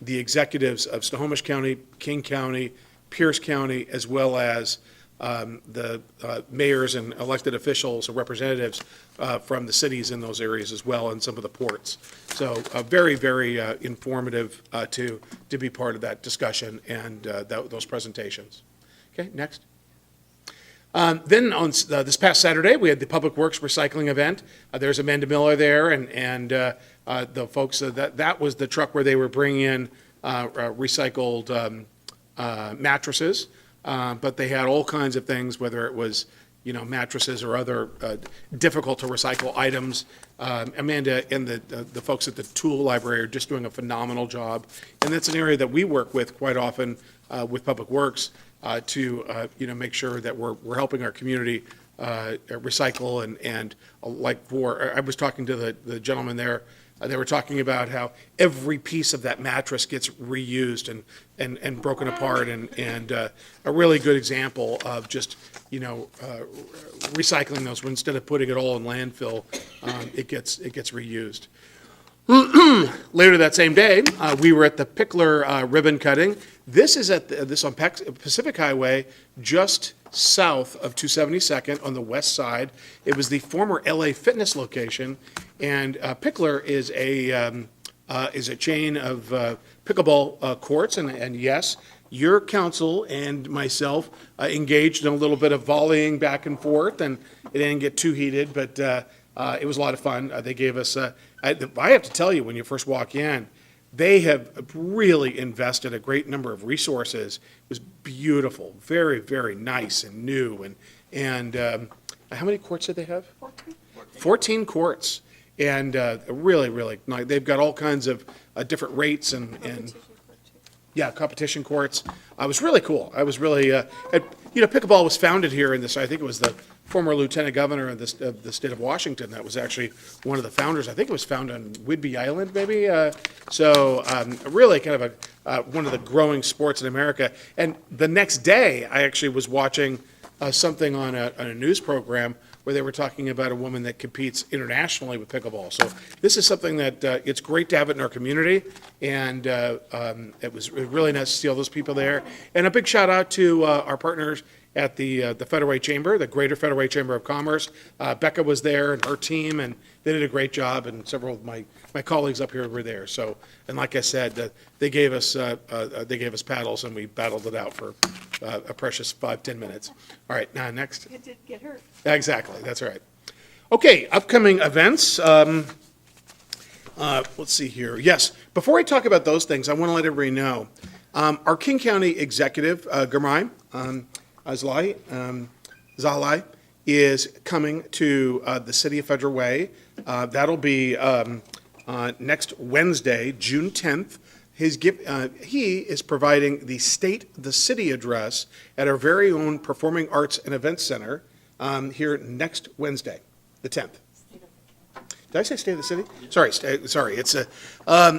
the executives of Snohomish County, King County, Pierce County, as well as the mayors and elected officials or representatives from the cities in those areas as well, and some of the ports. So very, very informative to be part of that discussion and those presentations. Okay, next. Then on this past Saturday, we had the Public Works Recycling event. There's Amanda Miller there, and the folks, that was the truck where they were bringing in recycled mattresses, but they had all kinds of things, whether it was mattresses or other difficult to recycle items. Amanda and the folks at the Tool Library are just doing a phenomenal job. And that's an area that we work with quite often with Public Works to make sure that we're helping our community recycle and I was talking to the gentleman there. They were talking about how every piece of that mattress gets reused and broken apart, and a really good example of just recycling those. Instead of putting it all in landfill, it gets reused. Later that same day, we were at the Pickler ribbon cutting. This is on Pacific Highway, just south of 272nd on the west side. It was the former LA Fitness location, and Pickler is a chain of pickleball courts, and yes, your council and myself engaged in a little bit of volleying back and forth, and it didn't get too heated, but it was a lot of fun. They gave us, I have to tell you, when you first walk in, they have really invested a great number of resources. It was beautiful, very, very nice and new. And how many courts did they have? 14 courts. And really, really nice. They've got all kinds of different rates and competition courts. It was really cool. I was really, pickleball was founded here in this, I think it was the former lieutenant governor of the state of Washington that was actually one of the founders. I think it was founded on Whidbey Island, maybe. Really kind of one of the growing sports in America. And the next day, I actually was watching something on a news program where they were talking about a woman that competes internationally with pickleball. So this is something that it's great to have it in our community, and it was really nice to see all those people there. And a big shout out to our partners at the Federal Way Chamber, the Greater Federal Way Chamber of Commerce. Becca was there and her team, and they did a great job, and several of my colleagues up here were there. So, and like I said, they gave us paddles, and we battled it out for a precious 5-10 minutes. All right, now next. It did get hurt. Exactly, that's right. Okay, upcoming events. Let's see here. Yes, before I talk about those things, I want to let everybody know, our King County Executive, Gurmai Zalai, is coming to the City of Federal Way. That'll be next Wednesday, June 10th. He is providing the State of the City address at our very own Performing Arts and Events Center here next Wednesday, the 10th. Did I say State of the City? Sorry. It's a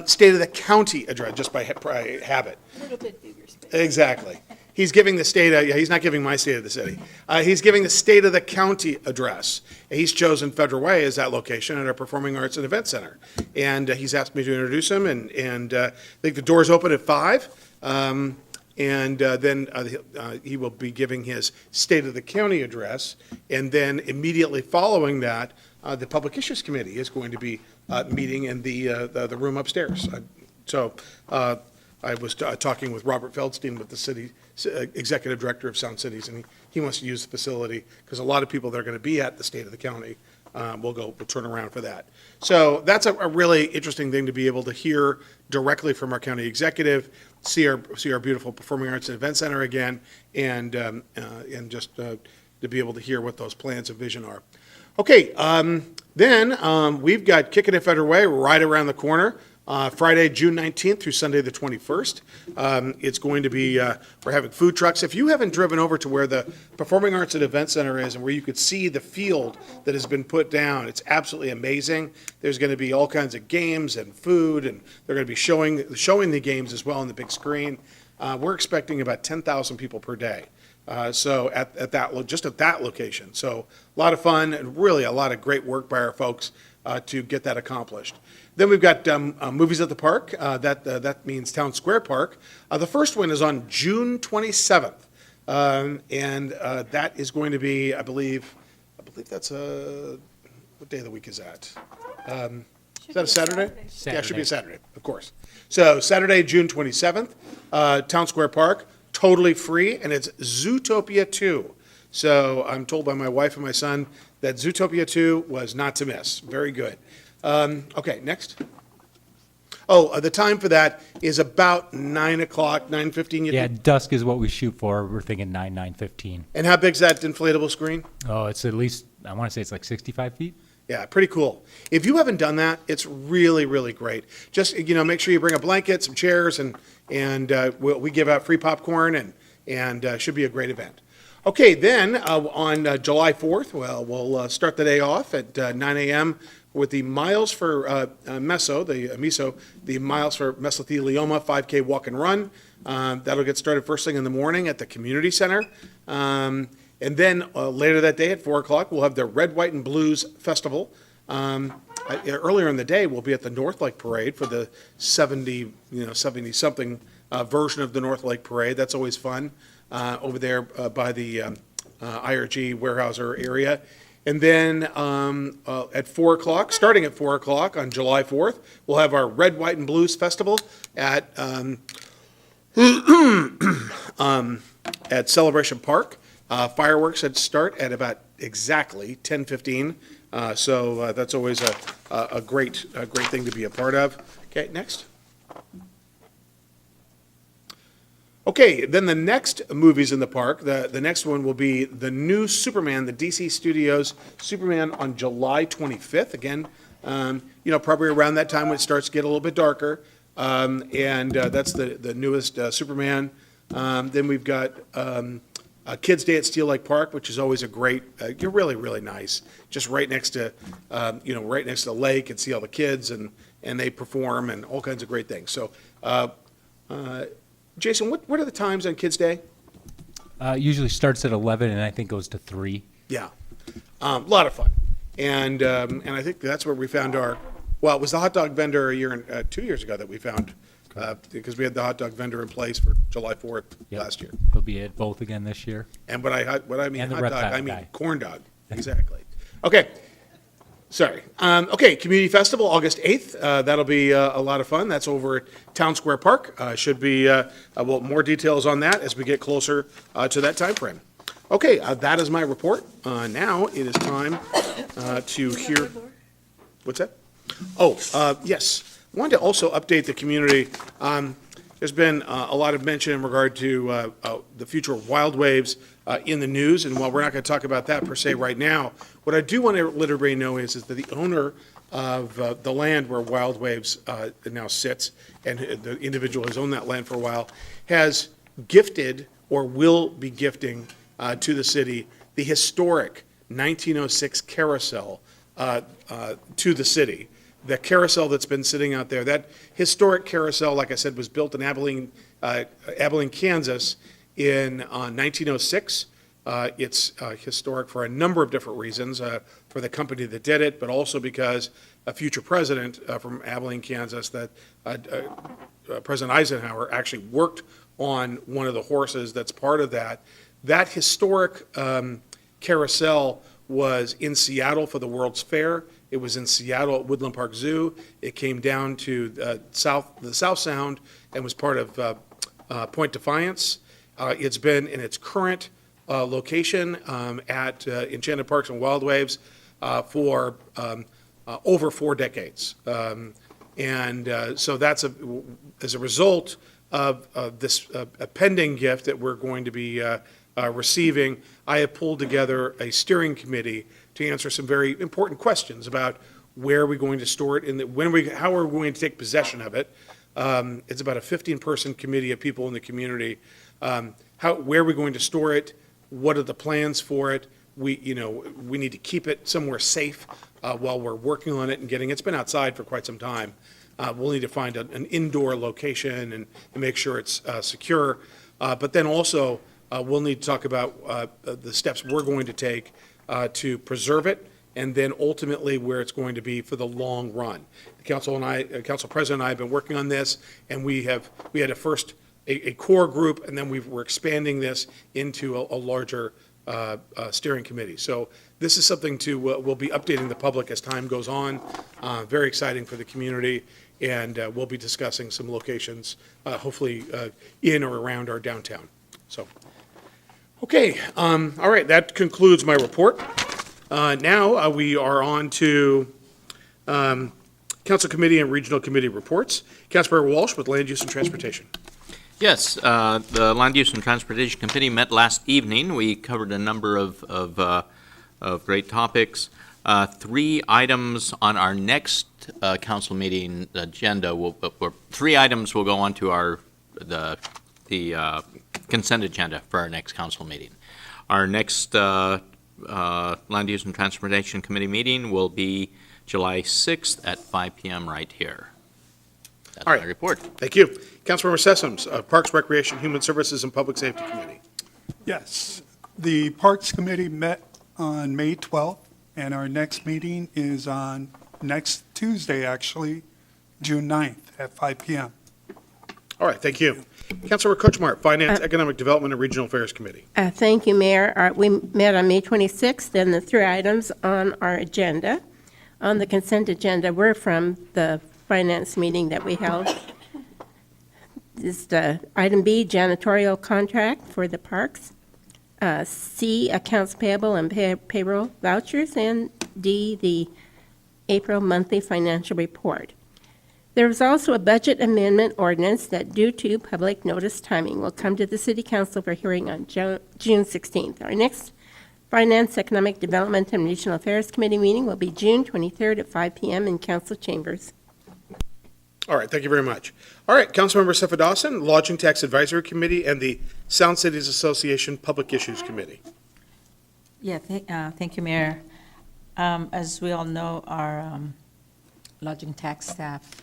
State of the County address, just by habit. A little bit bigger space. Exactly. He's giving the state, he's not giving my State of the City. He's giving the State of the County address. He's chosen Federal Way as that location at our Performing Arts and Event Center. And he's asked me to introduce him, and I think the doors open at 5. Then he will be giving his State of the County address. And then immediately following that, the Public Issues Committee is going to be meeting in the room upstairs. I was talking with Robert Feldstein, with the city executive director of Sound Cities, and he wants to use the facility because a lot of people that are going to be at the State of the County will turn around for that. So that's a really interesting thing to be able to hear directly from our county executive, see our beautiful Performing Arts and Event Center again, and just to be able to hear what those plans and vision are. Okay, then we've got Kickin' It Federal Way right around the corner. Friday, June 19th through Sunday, the 21st. It's going to be, we're having food trucks. If you haven't driven over to where the Performing Arts and Event Center is and where you could see the field that has been put down, it's absolutely amazing. There's going to be all kinds of games and food, and they're going to be showing the games as well on the big screen. We're expecting about 10,000 people per day. So at that location. So a lot of fun and really a lot of great work by our folks to get that accomplished. Then we've got Movies at the Park. That means Town Square Park. The first one is on June 27th. And that is going to be, I believe that's what day of the week is that? Is that a Saturday? Yeah, it should be a Saturday, of course. So Saturday, June 27th, Town Square Park, totally free, and it's Zootopia 2. So I'm told by my wife and my son that Zootopia 2 was not to miss. Very good. Okay, next. Oh, the time for that is about 9 o'clock, 9:15, you Yeah, think? dusk is what we shoot for. We're thinking 9:15. And how big's that inflatable screen? Oh, it's at least, I want to say it's like 65 feet. Yeah, pretty cool. If you haven't done that, it's really, really great. Just, make sure you bring a blanket, some chairs, and we give out free popcorn, and should be a great event. Okay, then on July 4th, we'll start the day off at 9 a.m. with the Miles for Meso, the Miles for Mesothelioma 5K walk and run. That'll get started first thing in the morning at the community center. And then later that day at 4 o'clock, we'll have the Red, White, and Blues Festival. Earlier in the day, we'll be at the North Lake Parade for the 70-something version of the North Lake Parade. That's always fun over there by the IRG Weyerhaeuser area. And then at 4 o'clock, starting at 4 o'clock on July 4th, we'll have our Red, White, and Blues Festival at at Celebration Park. Fireworks that start at about exactly 10:15. So that's always a great thing to be a part of. Okay, next. Okay, then the next movies in the park, the next one will be the new Superman, the DC Studios Superman on July 25th. Again, probably around that time when it starts to get a little bit darker. And that's the newest Superman. Then we've got Kids Day at Steel Lake Park, which is always a great, really, really nice. Just right next to, right next to the lake, and see all the kids, and they perform, and all kinds of great things. So, Jason, what are the times on Kids Day? Usually starts at 11 and I think goes to 3. Yeah, a lot of fun, and I think that's where we found our. Well, it was the hot dog vendor 2 years ago that we found. Because we had the hot dog vendor in place for July 4th last year. He'll be at both again this year. And what I mean And the hot dog, reptile I mean guy. corn dog. Exactly. Okay. Sorry. Okay, Community Festival, August 8th. That'll be a lot of fun. That's over at Town Square Park. Should be, more details on that as we get closer to that time frame. Okay, that is my report. Now it is time to hear. What's that? Oh, yes. Wanted to also update the community. There's been a lot of mention in regard to the future of wild waves in the news, and while we're not going to talk about that per se right now, what I do want to let everybody know is that the owner of the land where Wild Waves now sits, and the individual has owned that land for a while, has gifted or will be gifting to the city the historic 1906 carousel to the city. The carousel that's been sitting out there, that historic carousel, like I said, was built in Abilene, Kansas in 1906. It's historic for a number of different reasons, for the company that did it, but also because a future president from Abilene, Kansas, that President Eisenhower actually worked on one of the horses that's part of that. That historic carousel was in Seattle for the World's Fair. It was in Seattle at Woodland Park Zoo. It came down to the South Sound and was part of Point Defiance. It's been in its current location at Enchanted Parks and Wild Waves for over 4 decades. So that's as a result of this pending gift that we're going to be receiving, I have pulled together a steering committee to answer some very important questions about where are we going to store it, and how are we going to take possession of it. It's about a 15-person committee of people in the community. Where are we going to store it? What are the plans for it? We need to keep it somewhere safe while we're working on it and getting. It's been outside for quite some time. We'll need to find an indoor location and make sure it's secure. But then also, we'll need to talk about the steps we're going to take to preserve it, and then ultimately where it's going to be for the long run. The council president and I have been working on this, and we had a core group, and then we're expanding this into a larger steering committee. So this is something we'll be updating the public as time goes on. Very exciting for the community, and we'll be discussing some locations, hopefully in or around our downtown. So. Okay, all right, that concludes my report. Now we are on to Council Committee and Regional Committee reports. Councilmember Walsh with Land Use and Transportation. Yes, the Land Use and Transportation Committee met last evening. We covered a number of great topics. 3 items on our next council meeting agenda. Three items will go on to the consent agenda for our next council meeting. Our next Land Use and Transportation Committee meeting will be July 6th at 5 p.m. right here. That's All right. my report. Thank you. Councilmember Sessoms, Parks, Recreation, Human Services, and Public Safety Committee. Yes, the Parks Committee met on May 12th, and our next meeting is on next Tuesday, actually, June 9th at 5 p.m. All right, thank you. Councilmember Kuchmar, Finance, Economic Development, and Regional Affairs Committee. Thank you, Mayor. We met on May 26th, and the 3 items on our agenda, on the consent agenda, were from the finance meeting that we held. This is item B, janitorial contract for the parks. C, accounts payable and payroll vouchers, and D, the April monthly financial report. There is also a budget amendment ordinance that, due to public notice timing, will come to the City Council for hearing on June 16th. Our next Finance, Economic Development, and Regional Affairs Committee meeting will be June 23rd at 5 p.m. in council chambers. All right, thank you very much. All right, Councilmember Sefa Dawson, Lodging Tax Advisory Committee, and the Sound Cities Association Public Issues Committee. Yeah, thank you, Mayor. As we all know, our lodging tax staff,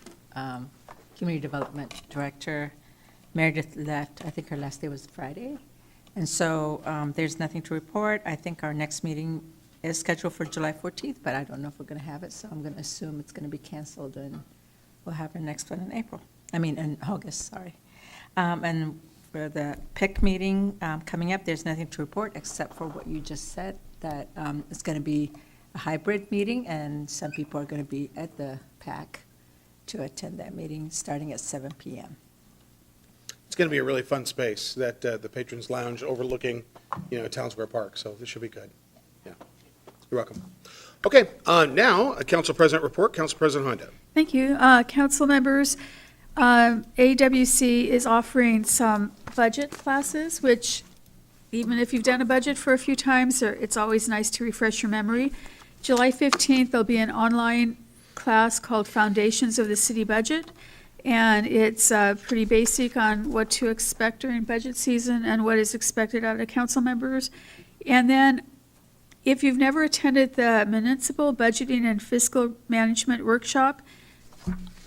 community development director, Meredith left. I think her last day was Friday. And so there's nothing to report. I think our next meeting is scheduled for July 14th, but I don't know if we're going to have it, so I'm going to assume it's going to be canceled, and we'll have our next one in August, sorry. And for the PIC meeting coming up, there's nothing to report except for what you just said, that it's going to be a hybrid meeting, and some people are going to be at the PAC to attend that meeting starting at 7 p.m. It's going to be a really fun space, that the Patrons Lounge overlooking, Town Square Park, so this should be good. Yeah, you're welcome. Okay, now, a Council President report. Council President Honda. Thank you. Council members, AWC is offering some budget classes, which even if you've done a budget for a few times, it's always nice to refresh your memory. July 15th, there'll be an online class called Foundations of the City Budget, and it's pretty basic on what to expect during budget season and what is expected out of council members. And then if you've never attended the Municipal Budgeting and Fiscal Management Workshop,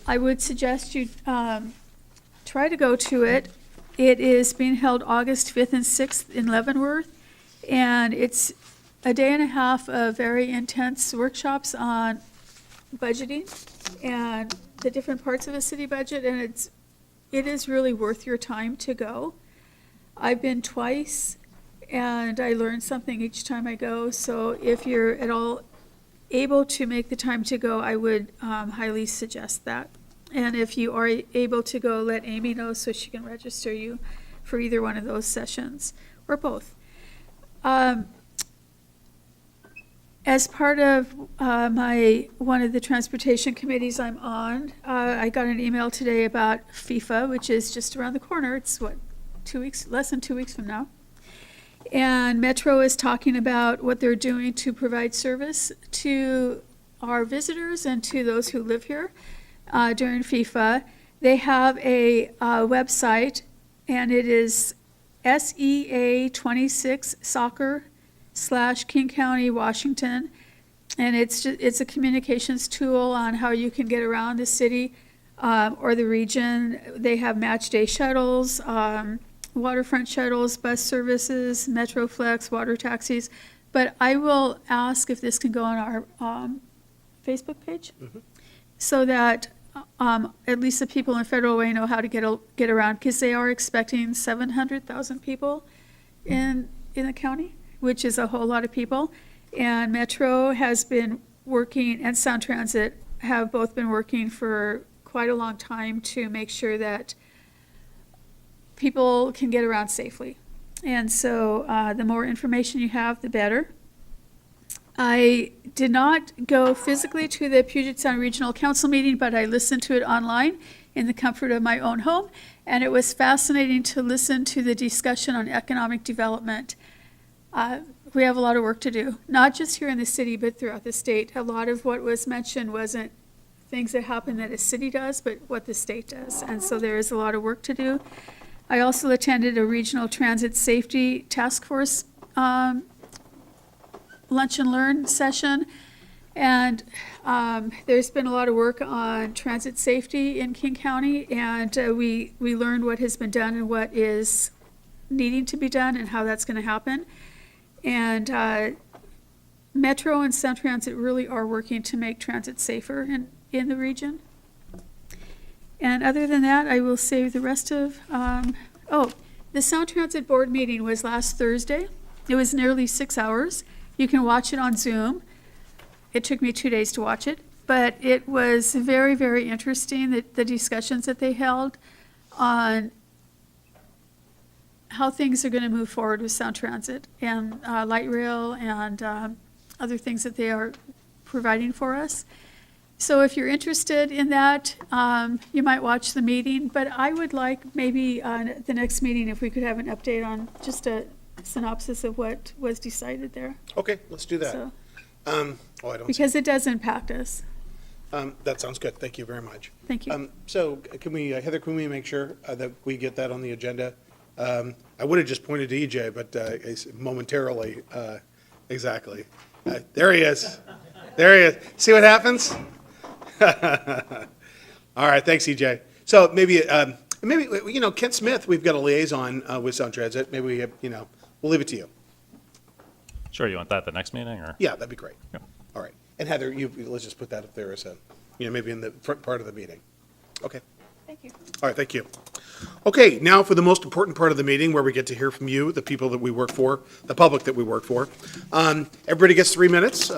I would suggest you try to go to it. It is being held August 5th and 6th in Leavenworth, and it's a day and a half of very intense workshops on budgeting and the different parts of a city budget, and it is really worth your time to go. I've been twice, and I learned something each time I go, so if you're at all able to make the time to go, I would highly suggest that. And if you are able to go, let Amy know so she can register you for either one of those sessions, or both. As part of one of the transportation committees I'm on, I got an email today about FIFA, which is just around the corner. It's what, 2 weeks, less than 2 weeks from now. And Metro is talking about what they're doing to provide service to our visitors and to those who live here during FIFA. They have a website, and it is SEA26 Soccer / King County, Washington, and it's a communications tool on how you can get around the city or the region. They have match day shuttles, waterfront shuttles, bus services, Metroflex, water taxis. But I will ask if this can go on our Facebook page, so that at least the people in Federal Way know how to get around, because they are expecting 700,000 people in the county, which is a whole lot of people. And Metro has been working, and Sound Transit have both been working for quite a long time to make sure that people can get around safely. And so the more information you have, the better. I did not go physically to the Puget Sound Regional Council meeting, but I listened to it online in the comfort of my own home, and it was fascinating to listen to the discussion on economic development. We have a lot of work to do, not just here in the city, but throughout the state. A lot of what was mentioned wasn't things that happen that a city does, but what the state does, and so there is a lot of work to do. I also attended a regional transit safety task force lunch and learn session. And there's been a lot of work on transit safety in King County, and we learned what has been done and what is needing to be done and how that's going to happen. And Metro and Sound Transit really are working to make transit safer in the region. And other than that, I will save the rest of, the Sound Transit Board meeting was last Thursday. It was nearly 6 hours. You can watch it on Zoom. It took me 2 days to watch it, but it was very, very interesting, the discussions that they held on how things are going to move forward with Sound Transit and light rail and other things that they are providing for us. So if you're interested in that, you might watch the meeting, but I would like maybe the next meeting if we could have an update on just a synopsis of what was decided there. Okay, let's do that. So, I don't because it does impact us. That sounds good. Thank you very much. Thank you. So can we, Heather, can we make sure that we get that on the agenda? I would have just pointed to EJ, but momentarily, exactly. There he is. There he is. See what happens? All right, thanks, EJ. So maybe, Kent Smith, we've got a liaison with Sound Transit. Maybe we, we'll leave it to you. Sure, you want that at the next meeting, or? Yeah, that'd be great. Yeah. All right. And Heather, let's just put that up there as a, maybe in the front part of the meeting. Okay. Thank you. All right, thank you. Okay, now for the most important part of the meeting where we get to hear from you, the people that we work for, the public that we work for. Everybody gets 3 minutes.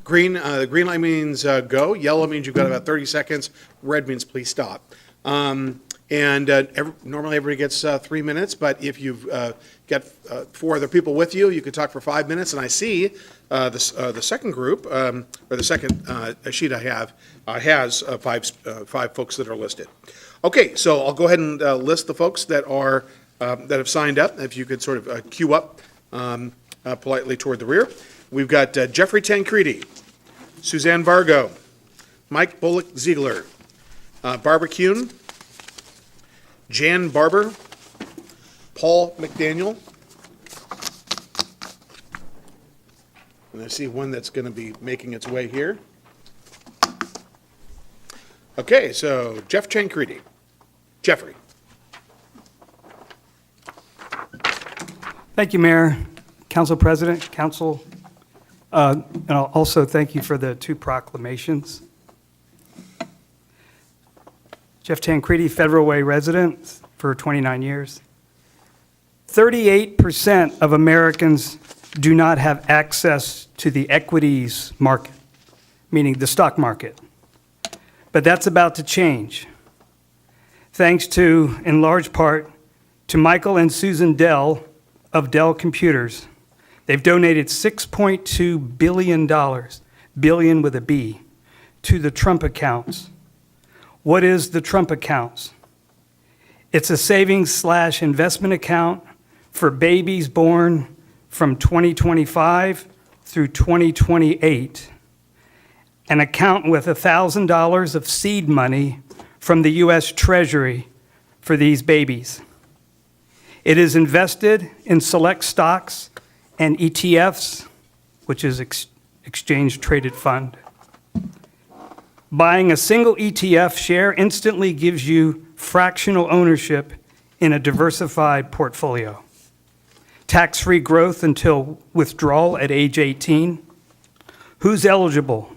Green light means go. Yellow means you've got about 30 seconds. Red means please stop. Normally everybody gets 3 minutes, but if you've got 4 other people with you, you can talk for 5 minutes. And I see the second group, or the second sheet I have, has 5 folks that are listed. Okay, so I'll go ahead and list the folks that are that have signed up. If you could sort of queue up politely toward the rear. We've got Jeffrey Tancredi, Suzanne Vargo, Mike Bullock Ziegler, Barbara Kuhn, Jan Barber, Paul McDaniel, and I see one that's going to be making its way here. Okay, so Jeff Tancredi. Jeffrey. Thank you, Mayor, Council President, Council, and I'll also thank you for the 2 proclamations. Jeff Tancredi, Federal Way resident for 29 years. 38% of Americans do not have access to the equities market, meaning the stock market. But that's about to change. Thanks to, in large part, to Michael and Susan Dell of Dell Computers. They've donated $6.2 billion, billion with a B, to the Trump accounts. What is the Trump accounts? It's a savings/investment account for babies born from 2025 through 2028. An account with $1,000 of seed money from the U.S. Treasury for these babies. It is invested in select stocks and ETFs, which is exchange traded fund. Buying a single ETF share instantly gives you fractional ownership in a diversified portfolio. Tax-free growth until withdrawal at age 18. Who's eligible?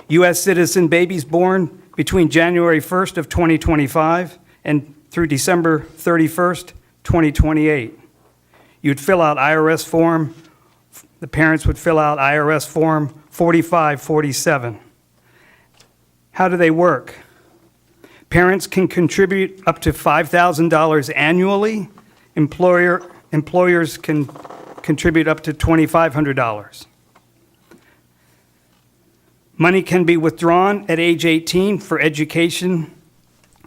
U.S. citizen babies born between January 1st of 2025 and through December 31st, 2028. You'd fill out IRS form, the parents would fill out IRS form 4547. How do they work? Parents can contribute up to $5,000 annually. Employers can contribute up to $2,500. Money can be withdrawn at age 18 for education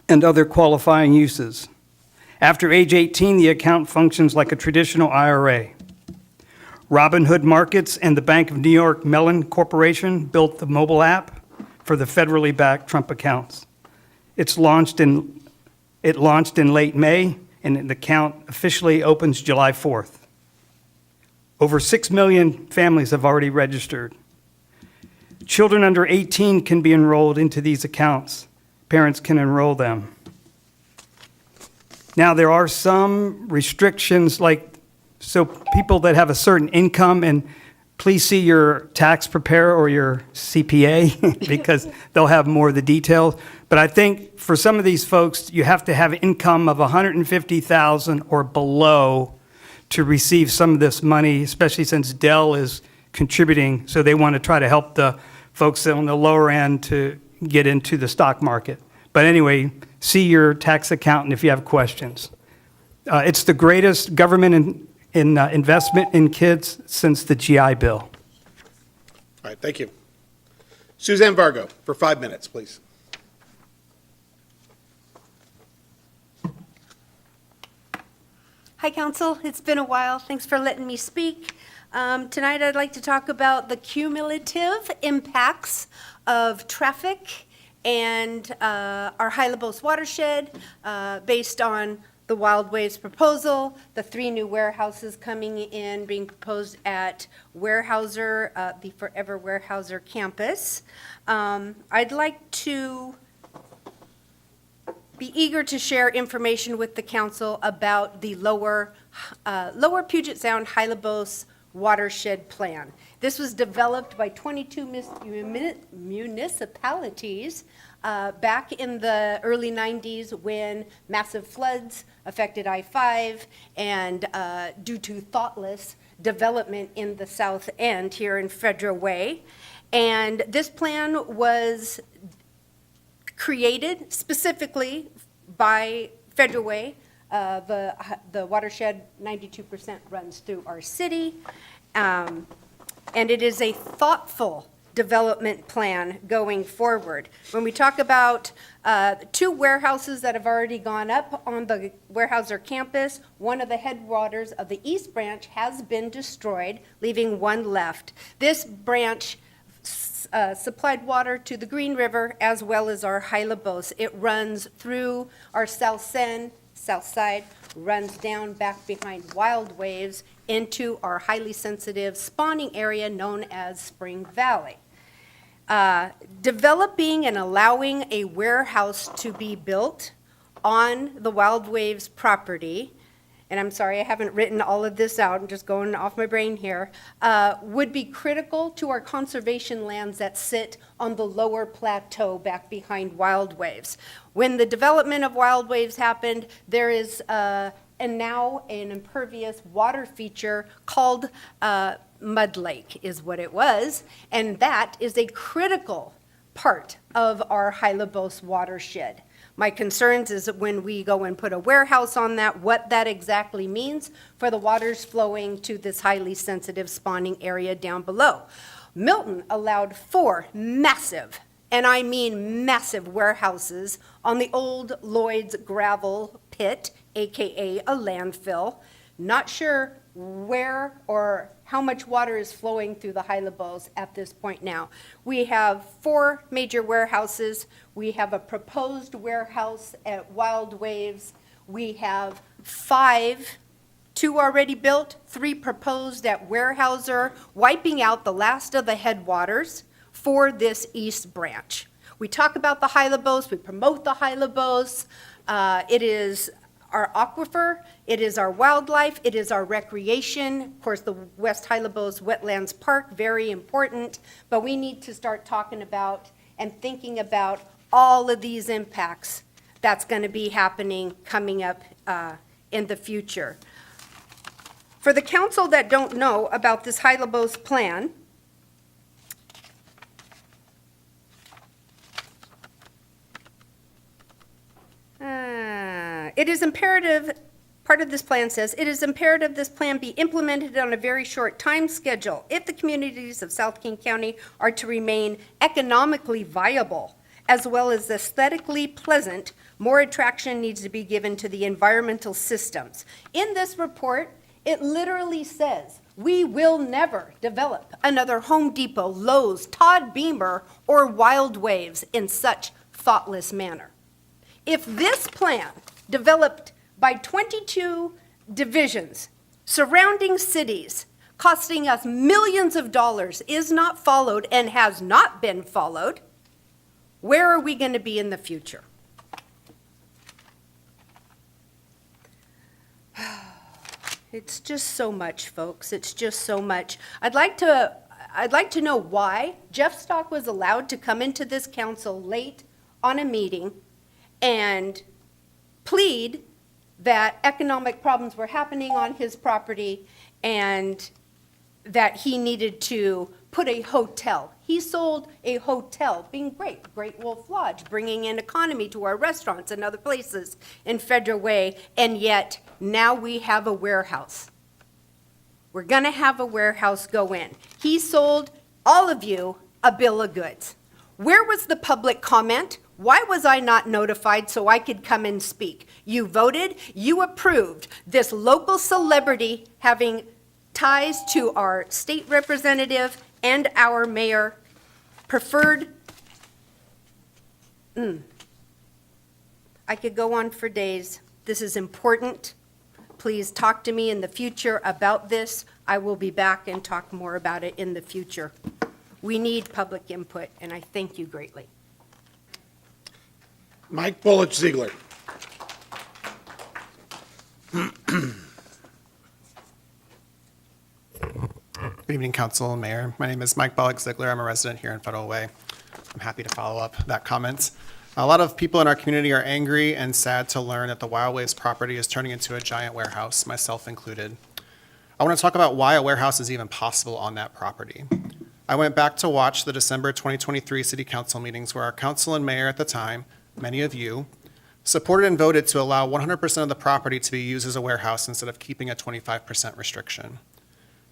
and other qualifying uses. After age 18, the account functions like a traditional IRA. Robinhood Markets and the Bank of New York Mellon Corporation built the mobile app for the federally backed Trump accounts. It launched in late May, and the account officially opens July 4th. Over 6 million families have already registered. Children under 18 can be enrolled into these accounts. Parents can enroll them. Now, there are some restrictions, so people that have a certain income, and please see your tax preparer or your CPA because they'll have more of the details. But I think for some of these folks, you have to have an income of $150,000 or below to receive some of this money, especially since Dell is contributing. So they want to try to help the folks on the lower end to get into the stock market. But anyway, see your tax accountant if you have questions. It's the greatest government investment in kids since the GI Bill. All right, thank you. Suzanne Vargo, for 5 minutes, please. Hi, Council. It's been a while. Thanks for letting me speak. Tonight, I'd like to talk about the cumulative impacts of traffic and our High LaBosse watershed based on the Wild Waves proposal, the 3 new warehouses coming in, being proposed at Weyerhaeuser, the Forever Weyerhaeuser campus. I'd like to be eager to share information with the council about the lower Puget Sound High LaBosse watershed plan. This was developed by 22 municipalities back in the early 90s when massive floods affected I-5 and due to thoughtless development in the south end here in Federal Way. And this plan was created specifically by Federal Way. The watershed, 92% runs through our city. And it is a thoughtful development plan going forward. When we talk about 2 warehouses that have already gone up on the Weyerhaeuser campus, one of the headwaters of the East Branch has been destroyed, leaving one left. This branch supplied water to the Green River as well as our High LaBosse. It runs through our south side, runs down back behind Wild Waves into our highly sensitive spawning area known as Spring Valley. Developing and allowing a warehouse to be built on the Wild Waves property, and I'm sorry I haven't written all of this out, I'm just going off my brain here, would be critical to our conservation lands that sit on the lower plateau back behind Wild Waves. When the development of Wild Waves happened, there is now an impervious water feature called Mud Lake is what it was, and that is a critical part of our High LaBosse watershed. My concerns is that when we go and put a warehouse on that, what that exactly means for the waters flowing to this highly sensitive spawning area down below. Milton allowed 4 massive, and I mean massive, warehouses on the old Lloyd's gravel pit, AKA a landfill. Not sure where or how much water is flowing through the High LaBosse at this point now. We have 4 major warehouses. We have a proposed warehouse at Wild Waves. We have 5, 2 already built, 3 proposed at Weyerhaeuser, wiping out the last of the headwaters for this East Branch. We talk about the High LaBosse, we promote the High LaBosse. It is our aquifer, it is our wildlife, it is our recreation. Of course, the West High LaBosse Wetlands Park, very important, but we need to start talking about and thinking about all of these impacts that's going to be happening coming up in the future. For the council that don't know about this High LaBosse plan, it is imperative part of this plan says, "It is imperative this plan be implemented on a very short time schedule if the communities of South King County are to remain economically viable, as well as aesthetically pleasant. More attraction needs to be given to the environmental systems." In this report, it literally says, we will never develop another Home Depot, Lowe's, Todd Beamer, or Wild Waves in such thoughtless manner. If this plan, developed by 22 divisions, surrounding cities, costing us millions of dollars, is not followed and has not been followed, where are we going to be in the future? It's just so much, folks. It's just so much. I'd like to know why Jeff Stock was allowed to come into this council late on a meeting and plead that economic problems were happening on his property and that he needed to put a hotel. He sold a hotel, being great, Great Wolf Lodge, bringing in economy to our restaurants and other places in Federal Way, and yet now we have a warehouse. We're going to have a warehouse go in. He sold all of you a bill of goods. Where was the public comment? Why was I not notified so I could come and speak? You voted, you approved this local celebrity having ties to our state representative and our mayor, preferred. I could go on for days. This is important. Please talk to me in the future about this. I will be back and talk more about it in the future. We need public input, and I thank you greatly. Mike Bullock Ziegler. Good evening, Council and Mayor. My name is Mike Bullock Ziegler. I'm a resident here in Federal Way. I'm happy to follow up that comment. A lot of people in our community are angry and sad to learn that the Wild Waves property is turning into a giant warehouse, myself included. I want to talk about why a warehouse is even possible on that property. I went back to watch the December 2023 City Council meetings where our council and mayor at the time, many of you, supported and voted to allow 100% of the property to be used as a warehouse instead of keeping a 25% restriction.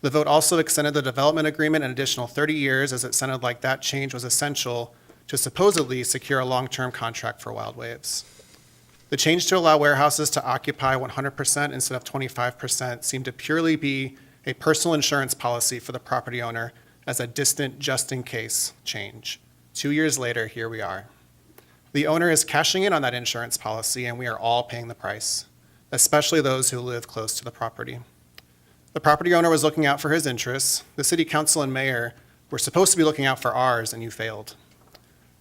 The vote also extended the development agreement an additional 30 years, as it sounded like that change was essential to supposedly secure a long-term contract for Wild Waves. The change to allow warehouses to occupy 100% instead of 25% seemed to purely be a personal insurance policy for the property owner as a distant just-in-case change. 2 years later, here we are. The owner is cashing in on that insurance policy, and we are all paying the price, especially those who live close to the property. The property owner was looking out for his interests. The city council and mayor were supposed to be looking out for ours, and you failed.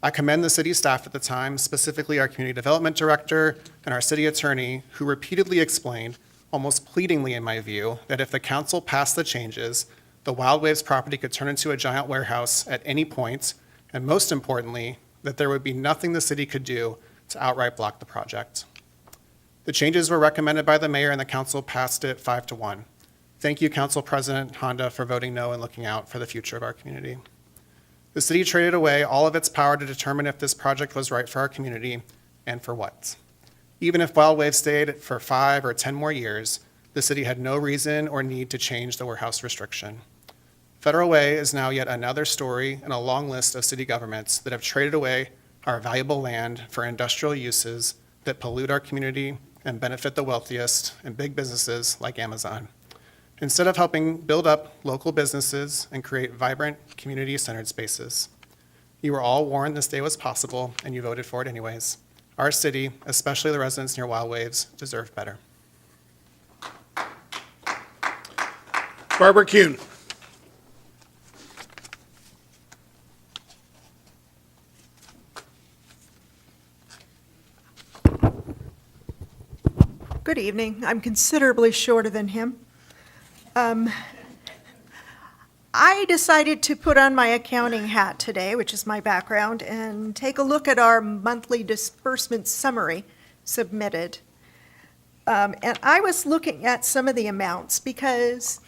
I commend the city staff at the time, specifically our community development director and our city attorney, who repeatedly explained, almost pleadingly in my view, that if the council passed the changes, the Wild Waves property could turn into a giant warehouse at any point, and most importantly, that there would be nothing the city could do to outright block the project. The changes were recommended by the mayor, and the council passed it 5-1. Thank you, Council President Honda, for voting no and looking out for the future of our community. The city traded away all of its power to determine if this project was right for our community and for what. Even if Wild Waves stayed for 5 or 10 more years, the city had no reason or need to change the warehouse restriction. Federal Way is now yet another story in a long list of city governments that have traded away our valuable land for industrial uses that pollute our community and benefit the wealthiest and big businesses like Amazon, instead of helping build up local businesses and create vibrant, community-centered spaces. You were all warned this day was possible, and you voted for it anyways. Our city, especially the residents near Wild Waves, deserve better. Barbara Kuhn. Good evening. I'm considerably shorter than him. I decided to put on my accounting hat today, which is my background, and take a look at our monthly disbursement summary submitted. And I was looking at some of the amounts because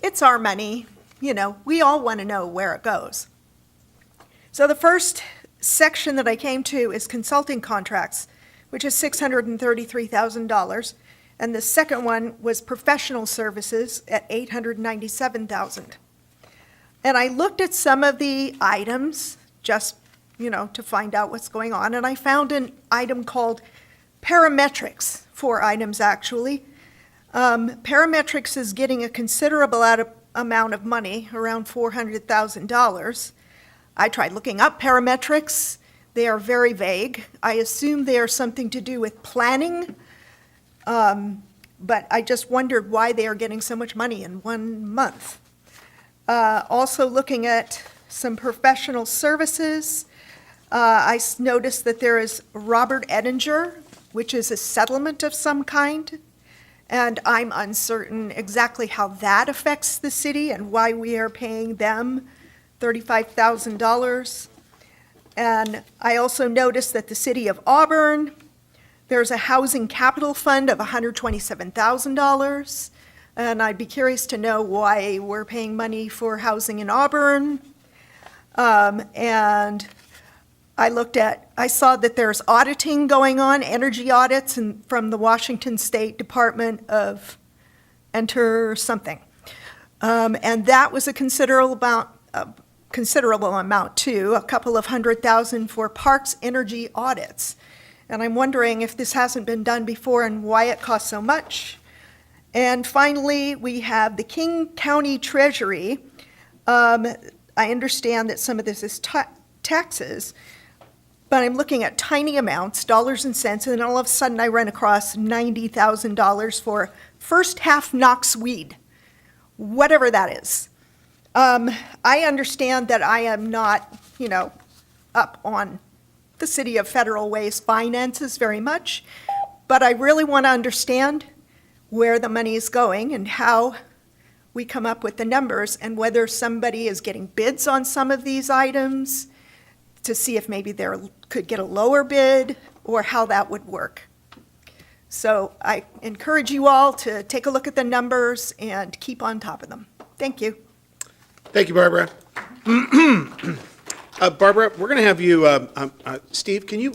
it's our money. You know, we all want to know where it goes. So the first section that I came to is consulting contracts, which is $633,000. And the second one was professional services at $897,000. And I looked at some of the items, just, to find out what's going on, and I found an item called parametrics, 4 items actually. Parametrics is getting a considerable amount of money, around $400,000. I tried looking up parametrics. They are very vague. I assume they are something to do with planning, but I just wondered why they are getting so much money in 1 month. Also looking at some professional services, I noticed that there is Robert Edinger, which is a settlement of some kind, and I'm uncertain exactly how that affects the city and why we are paying them $35,000. And I also noticed that the city of Auburn, there's a housing capital fund of $127,000. And I'd be curious to know why we're paying money for housing in Auburn. And I saw that there's auditing going on, energy audits from the Washington State Department of Enter something. And that was a considerable amount too, a couple of $100,000 for parks energy audits. And I'm wondering if this hasn't been done before and why it costs so much. And finally, we have the King County Treasury. I understand that some of this is taxes, but I'm looking at tiny amounts, dollars and cents, and then all of a sudden I run across $90,000 for first half Knox weed, whatever that is. I understand that I am not, up on the City of Federal Way's finances very much, but I really want to understand where the money is going and how we come up with the numbers and whether somebody is getting bids on some of these items to see if maybe they could get a lower bid or how that would work. So I encourage you all to take a look at the numbers and keep on top of them. Thank you. Thank you, Barbara. Barbara, we're going to have you, Steve, can you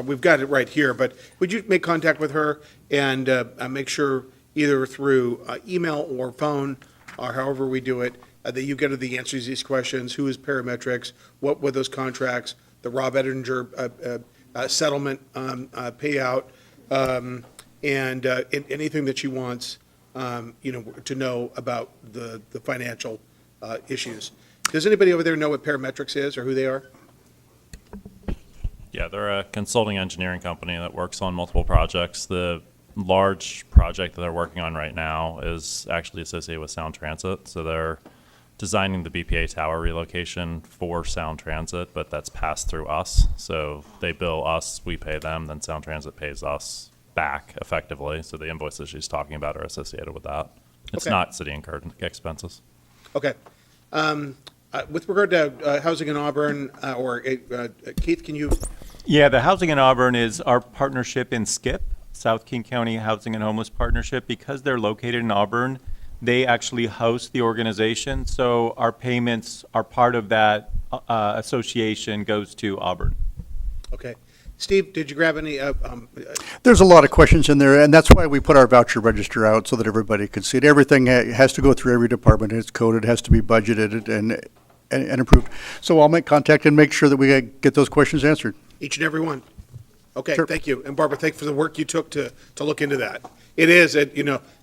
we've got it right here, but would you make contact with her and make sure either through email or phone, or however we do it, that you get her the answers to these questions? Who is Parametrics? What were those contracts? The Rob Edinger settlement payout, and anything that she wants, to know about the financial issues. Does anybody over there know what Parametrics is or who they are? Yeah, they're a consulting engineering company that works on multiple projects. The large project that they're working on right now is actually associated with Sound Transit. So they're designing the BPA tower relocation for Sound Transit, but that's passed through us. So they bill us, we pay them, then Sound Transit pays us back effectively. So the invoices she's talking about are associated with that. It's Okay. not city incurred expenses. Okay. With regard to housing in Auburn, Keith, can you? Yeah, the Housing in Auburn is our partnership in SKIP, South King County Housing and Homeless Partnership. Because they're located in Auburn, they actually host the organization. So our payments are part of that association goes to Auburn. Okay. Steve, did you grab any? There's a lot of questions in there, and that's why we put our voucher register out so that everybody can see it. Everything has to go through every department. It's coded, has to be budgeted and approved. So I'll make contact and make sure that we get those questions answered. Each and every one. Okay, Sure. Thank you. And Barbara, thank you for the work you took to look into that. It is,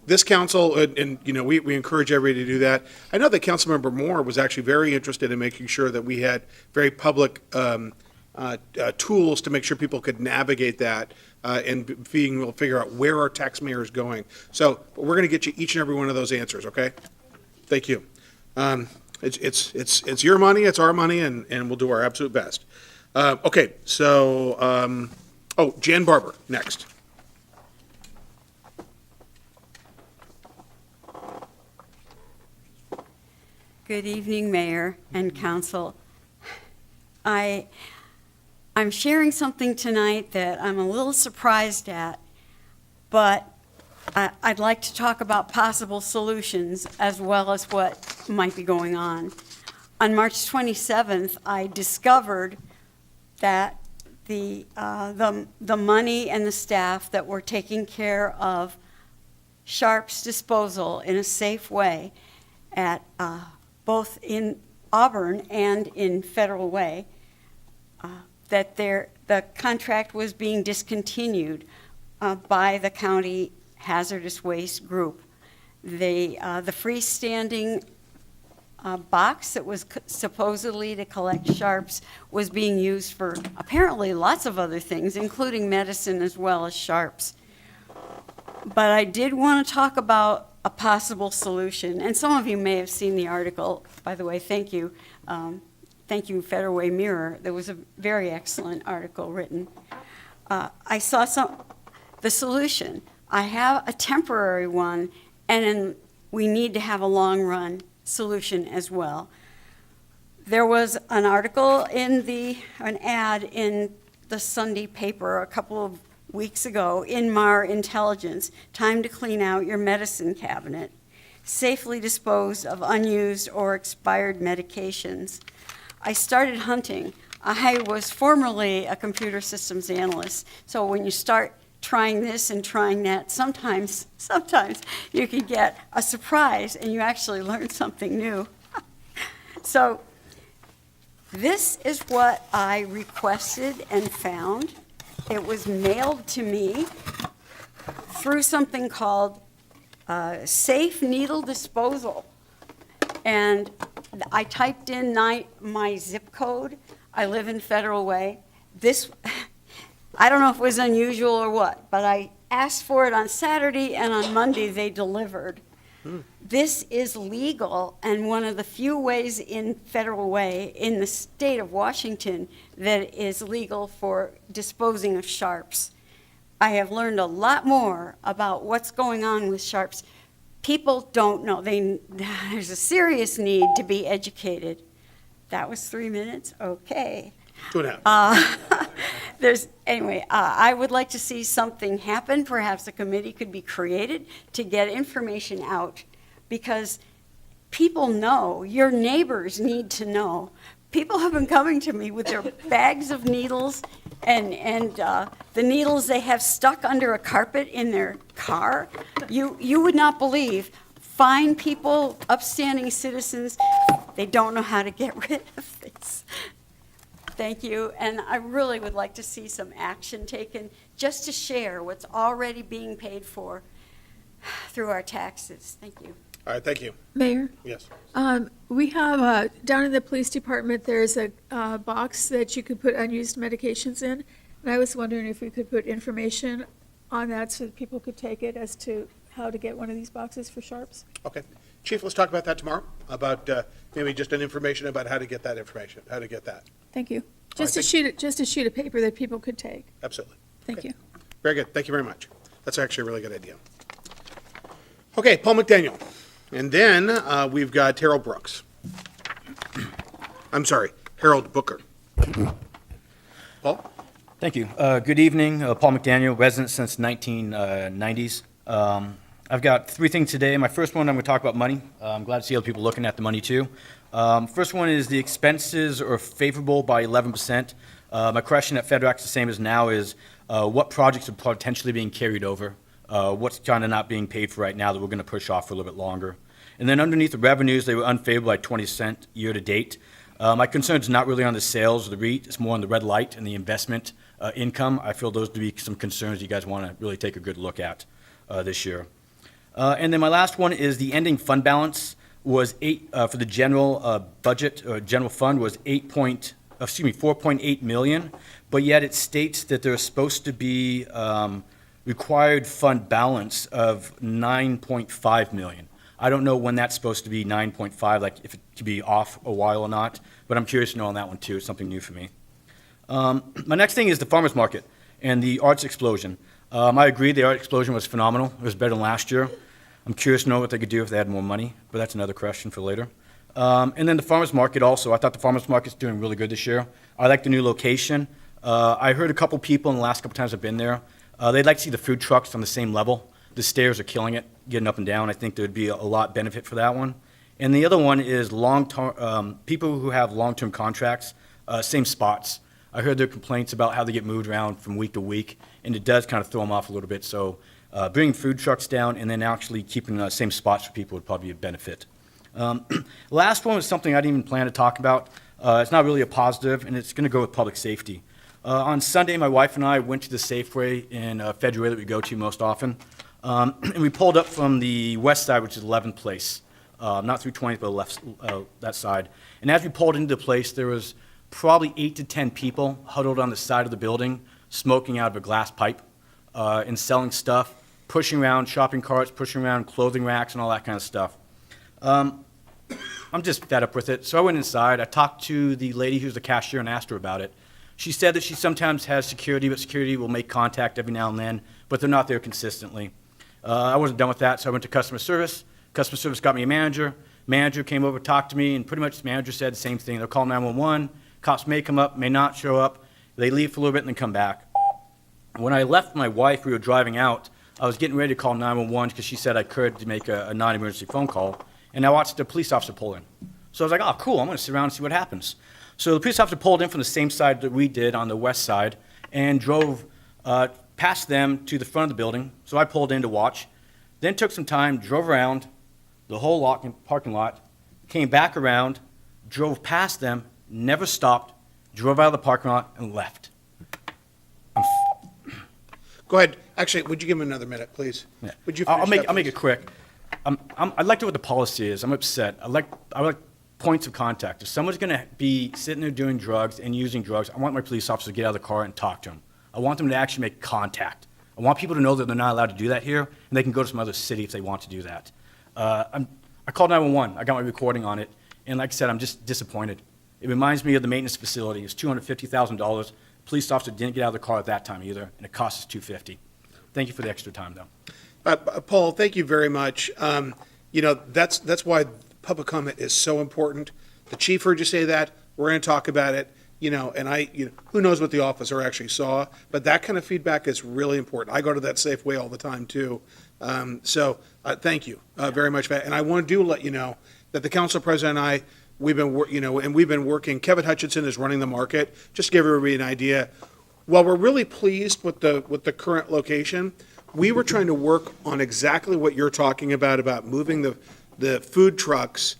this council, and we encourage everybody to do that. I know that Councilmember Moore was actually very interested in making sure that we had very public tools to make sure people could navigate that and being able to figure out where our taxpayer is going. So we're going to get you each and every one of those answers, okay? Thank you. It's your money, it's our money, and we'll do our absolute best. Okay, so, Jan Barber, next. Good evening, Mayor and Council. I'm sharing something tonight that I'm a little surprised at, but I'd like to talk about possible solutions as well as what might be going on. On March 27th, I discovered that the money and the staff that were taking care of Sharps disposal in a safe way at both in Auburn and in Federal Way, that the contract was being discontinued by the county hazardous waste group. The freestanding box that was supposedly to collect sharps was being used for apparently lots of other things, including medicine as well as sharps. But I did want to talk about a possible solution, and some of you may have seen the article. By the way, thank you. Thank you, Federal Way Mirror. There was a very excellent article written. I saw the solution. I have a temporary one, and then we need to have a long-run solution as well. There was an article an ad in the Sunday paper a couple of weeks ago, Inmar Intelligence, time to clean out your medicine cabinet, safely dispose of unused or expired medications. I started hunting. I was formerly a computer systems analyst, so when you start trying this and trying that, sometimes you can get a surprise and you actually learn something new. So this is what I requested and found. It was mailed to me through something called Safe Needle Disposal. And I typed in my zip code. I live in Federal Way. This, I don't know if it was unusual or what, but I asked for it on Saturday, and on Monday they delivered. This is legal, and one of the few ways in Federal Way in the state of Washington that is legal for disposing of sharps. I have learned a lot more about what's going on with sharps. People don't know. There's a serious need to be educated. That was 3 minutes? Okay. 2.5. I would like to see something happen. Perhaps a committee could be created to get information out, because people know, your neighbors need to know. People have been coming to me with their bags of needles and the needles they have stuck under a carpet in their car. You would not believe. Fine people, upstanding citizens, they don't know how to get rid of this. Thank you, and I really would like to see some action taken just to share what's already being paid for through our taxes. Thank you. All right, thank you. Mayor? Yes. We have, down in the police department, there's a box that you could put unused medications in, and I was wondering if we could put information on that so that people could take it as to how to get one of these boxes for sharps. Okay. Chief, let's talk about that tomorrow, about maybe just an information about how to get that information, how to get that. Thank you. Just a sheet of paper that people could take. Absolutely. Thank you. Very good. Thank you very much. That's actually a really good idea. Okay, Paul McDaniel. And then we've got Harold Brooks. I'm sorry, Harold Booker. Paul? Thank you. Good evening. Paul McDaniel, resident since 1990s. I've got 3 things today. My first one, I'm going to talk about money. I'm glad to see other people looking at the money too. First one is the expenses are favorable by 11%. My question at FedRAC's the same as now is what projects are potentially being carried over? What's kind of not being paid for right now that we're going to push off for a little bit longer? And then underneath the revenues, they were unfavorable by 20% year to date. My concern is not really on the sales of the REIT. It's more on the red light and the investment income. I feel those to be some concerns you guys want to really take a good look at this year. And then my last one is the ending fund balance was for the general budget, general fund was 4.8 million, but yet it states that there's supposed to be required fund balance of 9.5 million. I don't know when that's supposed to be 9.5, like if it could be off a while or not, but I'm curious to know on that one too. It's something new for me. My next thing is the farmer's market and the arts explosion. I agree the art explosion was phenomenal. It was better than last year. I'm curious to know what they could do if they had more money, but that's another question for later. And then the farmer's market also. I thought the farmer's market's doing really good this year. I like the new location. I heard a couple people in the last couple times I've been there. They'd like to see the food trucks on the same level. The stairs are killing it, getting up and down. I think there'd be a lot benefit for that one. And the other one is long-term people who have long-term contracts, same spots. I heard their complaints about how they get moved around from week to week, and it does kind of throw them off a little bit. So bringing food trucks down and then actually keeping the same spots for people would probably be a benefit. Last one was something I didn't even plan to talk about. It's not really a positive, and it's going to go with public safety. On Sunday, my wife and I went to the Safeway in February that we go to most often, and we pulled up from the west side, which is 11th Place, not through 20th, but left that side. And as we pulled into the place, there was probably 8 to 10 people huddled on the side of the building, smoking out of a glass pipe, and selling stuff, pushing around shopping carts, pushing around clothing racks, and all that kind of stuff. I'm just fed up with it. So I went inside. I talked to the lady who's the cashier and asked her about it. She said that she sometimes has security, but security will make contact every now and then, but they're not there consistently. I wasn't done with that, so I went to customer service. Customer service got me a manager. Manager came over, talked to me, and pretty much the manager said the same thing. They'll call 911. Cops may come up, may not show up. They leave for a little bit and then come back. When I left my wife, we were driving out. I was getting ready to call 911 because she said I could to make a non-emergency phone call. And I watched the police officer pull in. So I was like, oh, cool, I'm going to sit around and see what happens. So the police officer pulled in from the same side that we did on the west side and drove past them to the front of the building. So I pulled in to watch. Then took some time, drove around the whole parking lot, came back around, drove past them, never stopped, drove out of the parking lot, and left. Go ahead. Actually, would you give him another minute, please? Yeah. Would you I'll finish make that, it quick. I'd like to know what the policy is. I'm upset. I like points of contact. If someone's going to be sitting there doing drugs and using drugs, I want my police officer to get out of the car and talk to them. I want them to actually make contact. I want people to know that they're not allowed to do that here, and they can go to some other city if they want to do that. I called 911. I got my recording on it, and like I said, I'm just disappointed. It reminds me of the maintenance facility. It's $250,000. Police officer didn't get out of the car at that time either, and it cost us $250. Thank you for the extra time, though. Paul, thank you very much. That's why public comment is so important. The chief heard you say that. We're going to talk about it. And who knows what the officer actually saw, but that kind of feedback is really important. I go to that Safeway all the time too. Thank you very much for that. And I want to let you know that the council president and I, we've been working. Kevin Hutchinson is running the market. Just to give everybody an idea, while we're really pleased with the current location, we were trying to work on exactly what you're talking about moving the food trucks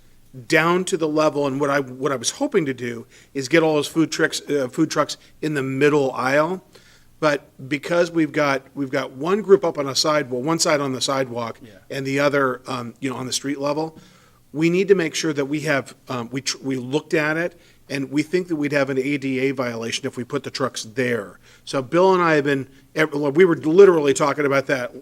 down to the level, and what I was hoping to do is get all those food trucks in the middle aisle. But because we've got one group up on a sidewalk, one side on the sidewalk, and the other on the street level, we need to make sure that we have we looked at it, and we think that we'd have an ADA violation if we put the trucks there. So Bill and I have been, we were literally talking about that,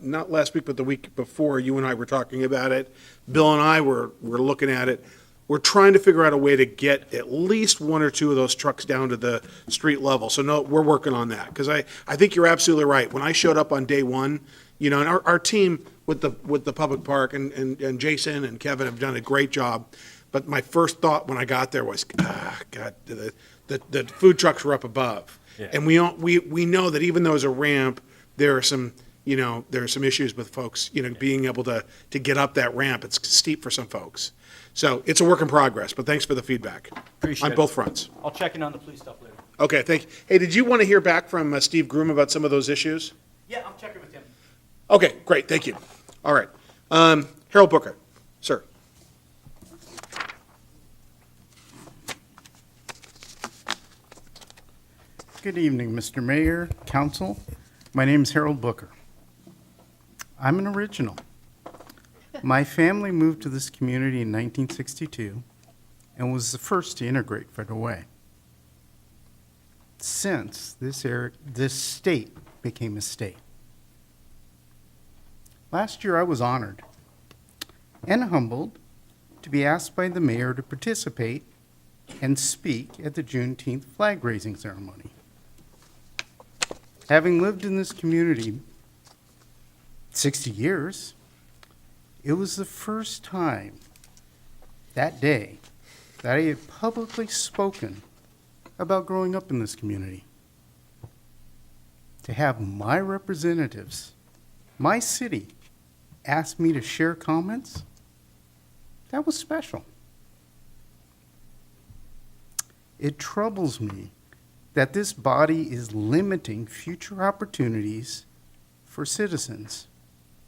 not last week, but the week before, you and I were talking about it. Bill and I were looking at it. We're trying to figure out a way to get at least one or two of those trucks down to the street level. So no, we're working on that, because I think you're absolutely right. When I showed up on day one, and our team with the public park and Jason and Kevin have done a great job. But my first thought when I got there was, God, the food trucks were up above. Yeah. And we know that even though it's a ramp, there are some issues with folks, being able to get up that ramp. It's steep for some folks. So it's a work in progress, but thanks for the feedback. Appreciate on it. both fronts. I'll check in on the police stuff later. Okay, thank you. Hey, did you want to hear back from Steve Groom about some of those issues? Yeah, I'm checking with him. Okay, great, thank you. All right. Harold Booker, sir. Good evening, Mr. Mayor, Council. My name is Harold Booker. I'm an original. My family moved to this community in 1962 and was the first to integrate Federal Way. Since this state became a state. Last year, I was honored and humbled to be asked by the mayor to participate and speak at the Juneteenth flag raising ceremony. Having lived in this community 60 years, it was the first time that day that I had publicly spoken about growing up in this community. To have my representatives, my city, ask me to share comments, that was special. It troubles me that this body is limiting future opportunities for citizens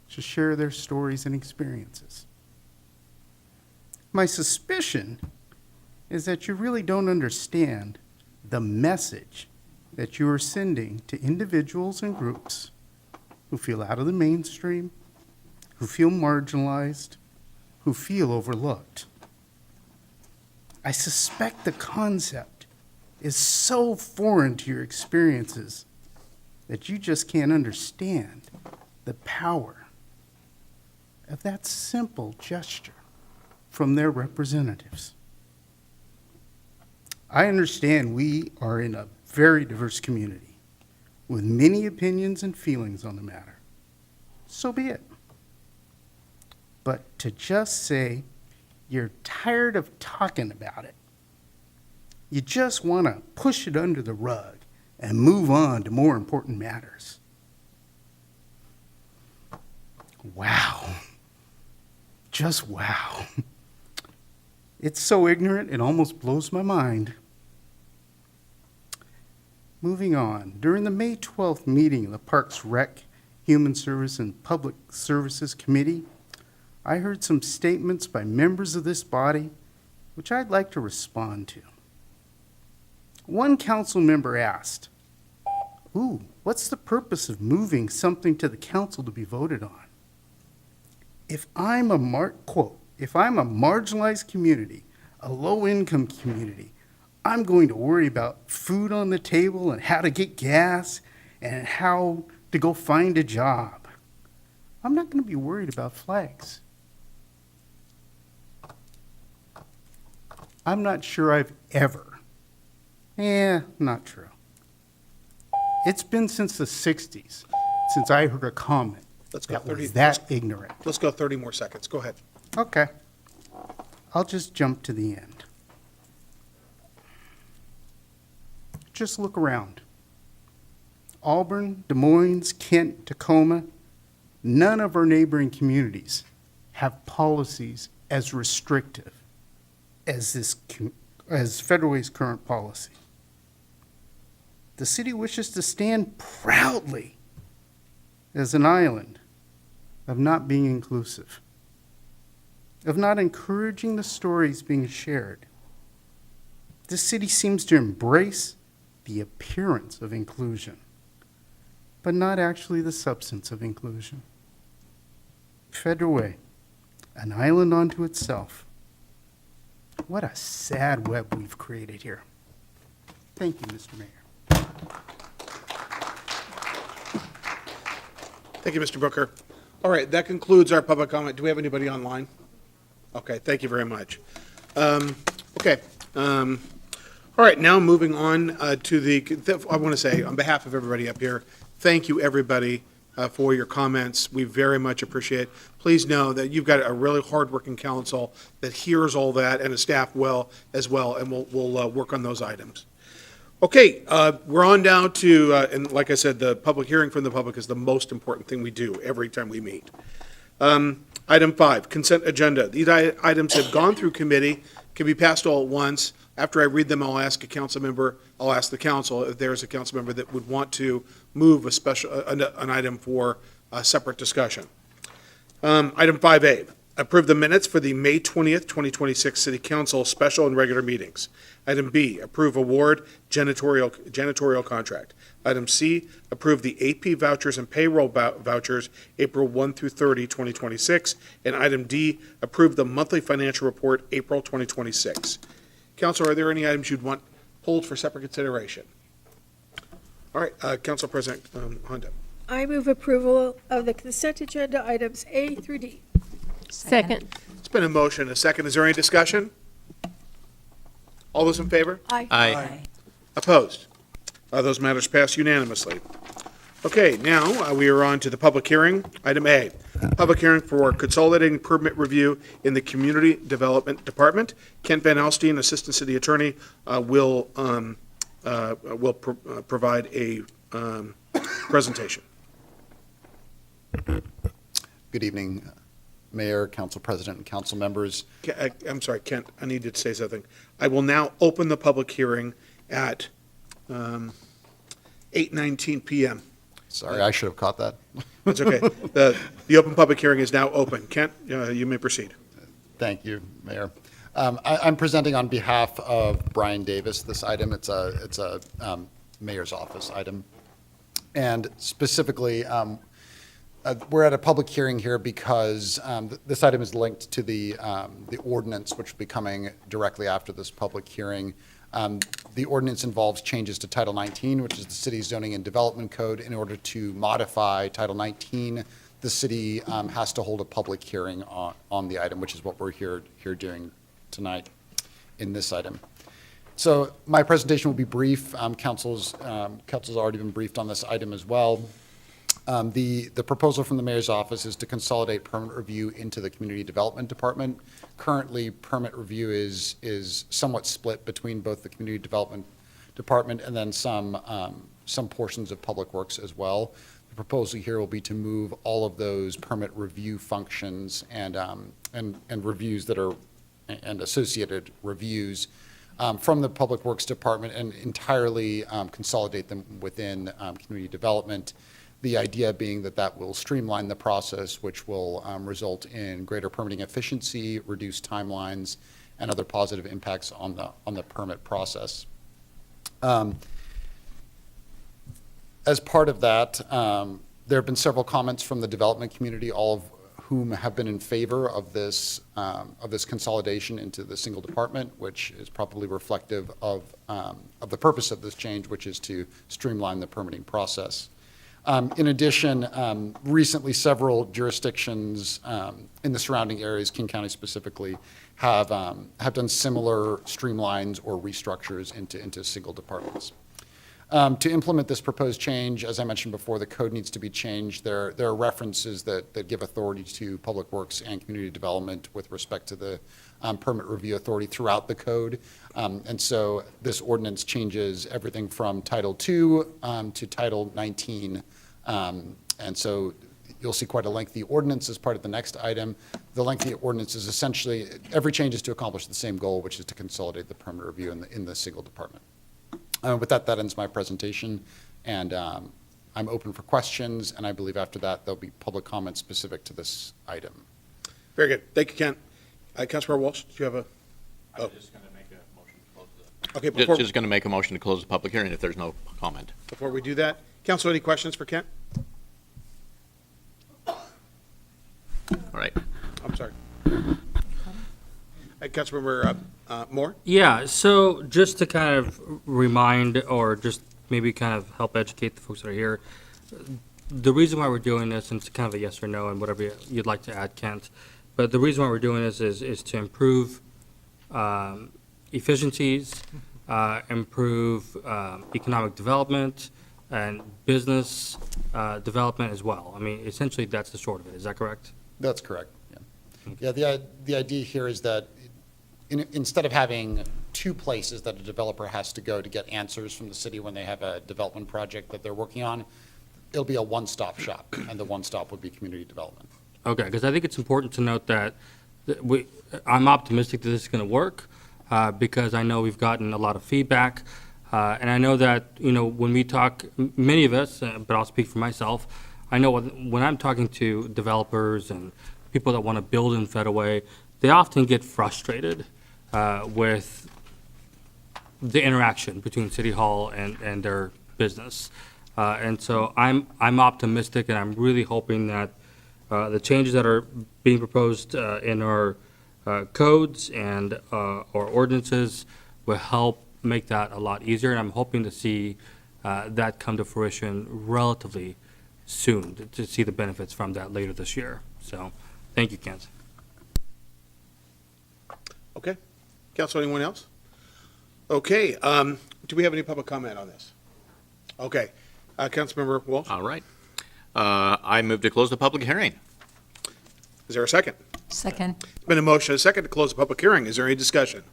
to share their stories and experiences. My suspicion is that you really don't understand the message that you are sending to individuals and groups who feel out of the mainstream, who feel marginalized, who feel overlooked. I suspect the concept is so foreign to your experiences that you just can't understand the power of that simple gesture from their representatives. I understand we are in a very diverse community with many opinions and feelings on the matter. So be it. But to just say you're tired of talking about it, you just want to push it under the rug and move on to more important matters. Wow. Just wow. It's so ignorant, it almost blows my mind. Moving on, during the May 12th meeting of the Parks Rec, Human Service and Public Services Committee, I heard some statements by members of this body which I'd like to respond to. One council member asked, what's the purpose of moving something to the council to be voted on? If I'm a marginalized community, a low-income community, I'm going to worry about food on the table and how to get gas and how to go find a job. I'm not going to be worried about flags. I'm not sure I've ever. Not true. It's been since the 60s since I heard a comment Let's go that 30 was that ignorant. Let's go 30 more seconds. Go ahead. Okay. I'll just jump to the end. Just look around. Auburn, Des Moines, Kent, Tacoma, none of our neighboring communities have policies as restrictive as Federal Way's current policy. The city wishes to stand proudly as an island of not being inclusive, of not encouraging the stories being shared. This city seems to embrace the appearance of inclusion, but not actually the substance of inclusion. Federal Way, an island unto itself. What a sad web we've created here. Thank you, Mr. Mayor. Thank you, Mr. Booker. All right, that concludes our public comment. Do we have anybody online? Okay, thank you very much. All right, now moving on to I want to say, on behalf of everybody up here, thank you, everybody, for your comments. We very much appreciate it. Please know that you've got a really hardworking council that hears all that, and a staff as well, and we'll work on those items. Okay, we're on down to, and like I said, the public hearing from the public is the most important thing we do every time we meet. Item 5, consent agenda. These items have gone through committee, can be passed all at once. After I read them, I'll ask the council if there's a council member that would want to move an item for a separate discussion. Item 5A, approve the minutes for the May 20th, 2026 City Council special and regular meetings. Item B, approve award janitorial contract. Item C, approve the AP vouchers and payroll vouchers April 1 through 30, 2026. And item D, approve the monthly financial report April 2026. Council, are there any items you'd want pulled for separate consideration? All right, Council President Honda. I move approval of the consent agenda items A through D. Second. It's been a motion, a second. Is there any discussion? All those in favor? Aye. Aye. Opposed? Those matters pass unanimously. Okay, now we are on to the public hearing. Item A, public hearing for consolidating permit review in the Community Development Department. Kent Van Alstine, Assistant City Attorney, will provide a presentation. Good evening, Mayor, Council President, and council members. I'm sorry, Kent, I needed to say something. I will now open the public hearing at 8:19 PM. Sorry, I should have caught that. That's okay. The open public hearing is now open. Kent, you may proceed. Thank you, Mayor. I'm presenting on behalf of Brian Davis, this item. It's a mayor's office item. And specifically, we're at a public hearing here because this item is linked to the ordinance, which will be coming directly after this public hearing. The ordinance involves changes to Title 19, which is the city's zoning and development code. In order to modify Title 19, the city has to hold a public hearing on the item, which is what we're here doing tonight in this item. So my presentation will be brief. Council's already been briefed on this item as well. The proposal from the mayor's office is to consolidate permit review into the community development department. Currently, permit review is somewhat split between both the community development department and then some portions of public works as well. The proposal here will be to move all of those permit review functions and reviews that are and associated reviews from the Public Works Department and entirely consolidate them within community development. The idea being that will streamline the process, which will result in greater permitting efficiency, reduced timelines, and other positive impacts on the permit process. As part of that, there have been several comments from the development community, all of whom have been in favor of this consolidation into the single department, which is probably reflective of the purpose of this change, which is to streamline the permitting process. In addition, recently several jurisdictions in the surrounding areas, King County specifically, have done similar streamlines or restructures into single departments. To implement this proposed change, as I mentioned before, the code needs to be changed. There are references that give authority to Public Works and Community Development with respect to the permit review authority throughout the code. And so this ordinance changes everything from Title II to Title 19. And so you'll see quite a lengthy ordinance as part of the next item. The lengthy ordinance is essentially, every change is to accomplish the same goal, which is to consolidate the permit review in the single department. With that ends my presentation, and I'm open for questions, and I believe after that, there'll be public comments specific to this item. Very good. Thank you, Kent. Councilmember Walsh, do you have a? I'm just going to make a motion to close the. Okay, before, Just going to make a motion to close the public hearing if there's no comment. before we do that, Council, any questions for Kent? All right. I'm sorry. Councilmember Moore? Yeah, so just to kind of remind, or just maybe kind of help educate the folks that are here, the reason why we're doing this, and it's kind of a yes or no, and whatever you'd like to add, Kent, but the reason why we're doing this is to improve efficiencies, improve economic development, and business development as well. I mean, essentially, that's the short of it. Is that correct? That's correct, yeah. Yeah, the idea here is that instead of having two places that a developer has to go to get answers from the city when they have a development project that they're working on, it'll be a one-stop shop, and the one-stop would be community development. Okay, because I think it's important to note that I'm optimistic that this is going to work because I know we've gotten a lot of feedback. And I know that, when we talk, many of us, but I'll speak for myself, I know when I'm talking to developers and people that want to build in Federal Way, they often get frustrated with the interaction between City Hall and their business. And so I'm optimistic, and I'm really hoping that the changes that are being proposed in our codes and our ordinances will help make that a lot easier, and I'm hoping to see that come to fruition relatively soon, to see the benefits from that later this year. So, thank you, Kent. Okay. Council, anyone else? Okay. Do we have any public comment on this? Okay. Councilmember Walsh? All right. I move to close the public hearing. Is there a second? Second. It's been a motion, and a second to close the public hearing. Is there any discussion?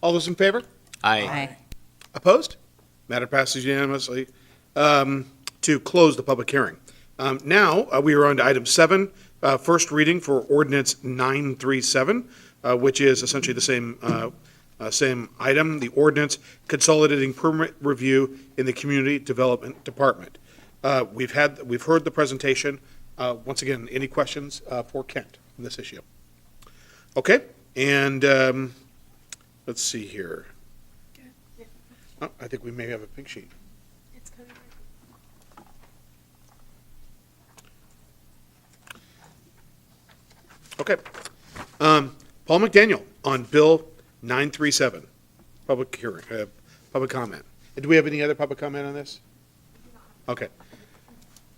All those in favor? Aye. Opposed? Matter passes unanimously to close the public hearing. Now, we are on to item 7, first reading for ordinance 937, which is essentially the same Same item, the ordinance consolidating permit review in the Community Development Department. We've heard the presentation. Once again, any questions for Kent on this issue? Okay, and let's see here. Oh, I think we may have a pink sheet. Okay. Paul McDaniel on Bill 937, public hearing, public comment. Do we have any other public comment on this? Okay.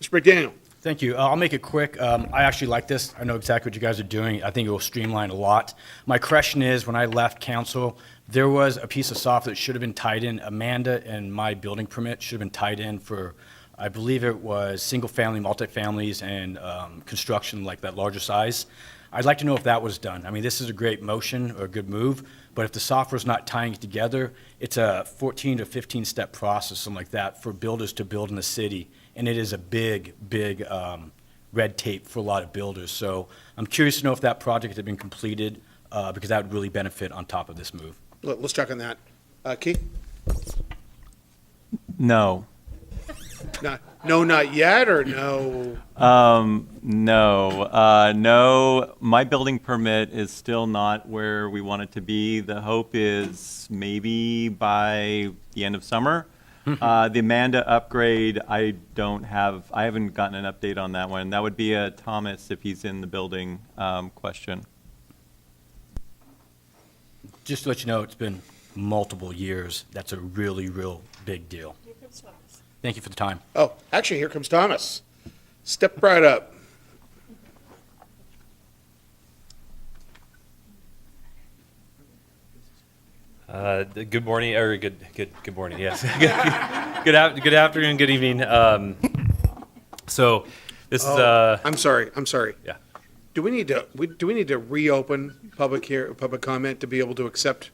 Mr. McDaniel. Thank you. I'll make it quick. I actually like this. I know exactly what you guys are doing. I think it will streamline a lot. My question is, when I left council, there was a piece of software that should have been tied in. Amanda and my building permit should have been tied in for, I believe it was single-family, multifamilies, and construction like that larger size. I'd like to know if that was done. I mean, this is a great motion or a good move, but if the software's not tying it together, it's a 14 to 15-step process, something like that, for builders to build in the city. And it is a big, big red tape for a lot of builders. So I'm curious to know if that project had been completed, because that would really benefit on top of this move. Let's check on that. Keith? No. No, not yet, or no? No. My building permit is still not where we want it to be. The hope is maybe by the end of summer. The Amanda upgrade, I haven't gotten an update on that one. That would be a Thomas, if he's in the building, question. Just to let you know, it's been multiple years. That's a really, real big deal. Thank you for the time. Oh, actually, here comes Thomas. Step right up. Good morning, or good morning, yes. Good afternoon, good evening. So this is, I'm sorry. Yeah. Do we need to reopen public comment to be able to accept,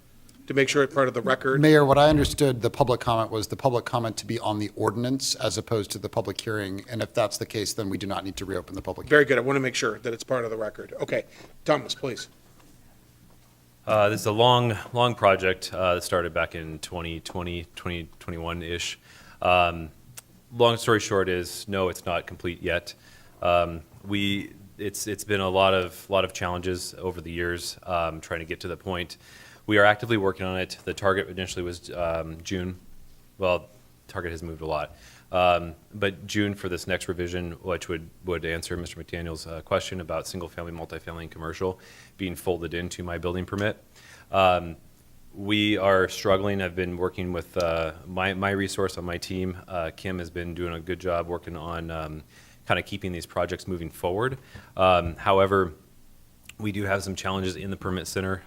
to make sure it's part of the record? Mayor, what I understood, the public comment was the public comment to be on the ordinance as opposed to the public hearing, and if that's the case, then we do not need to reopen the public hearing. Very good. I want to make sure that it's part of the record. Okay. Thomas, please. this is a long project that started back in 2020, 2021-ish. Long story short is, no, it's not complete yet. It's been a lot of challenges over the years trying to get to the point. We are actively working on it. The target initially was June. Well, target has moved a lot. But June for this next revision, which would answer Mr. McDaniel's question about single-family, multifamily, and commercial being folded into my building permit. We are struggling. I've been working with my resource on my team. Kim has been doing a good job working on kind of keeping these projects moving forward. However, we do have some challenges in the permit center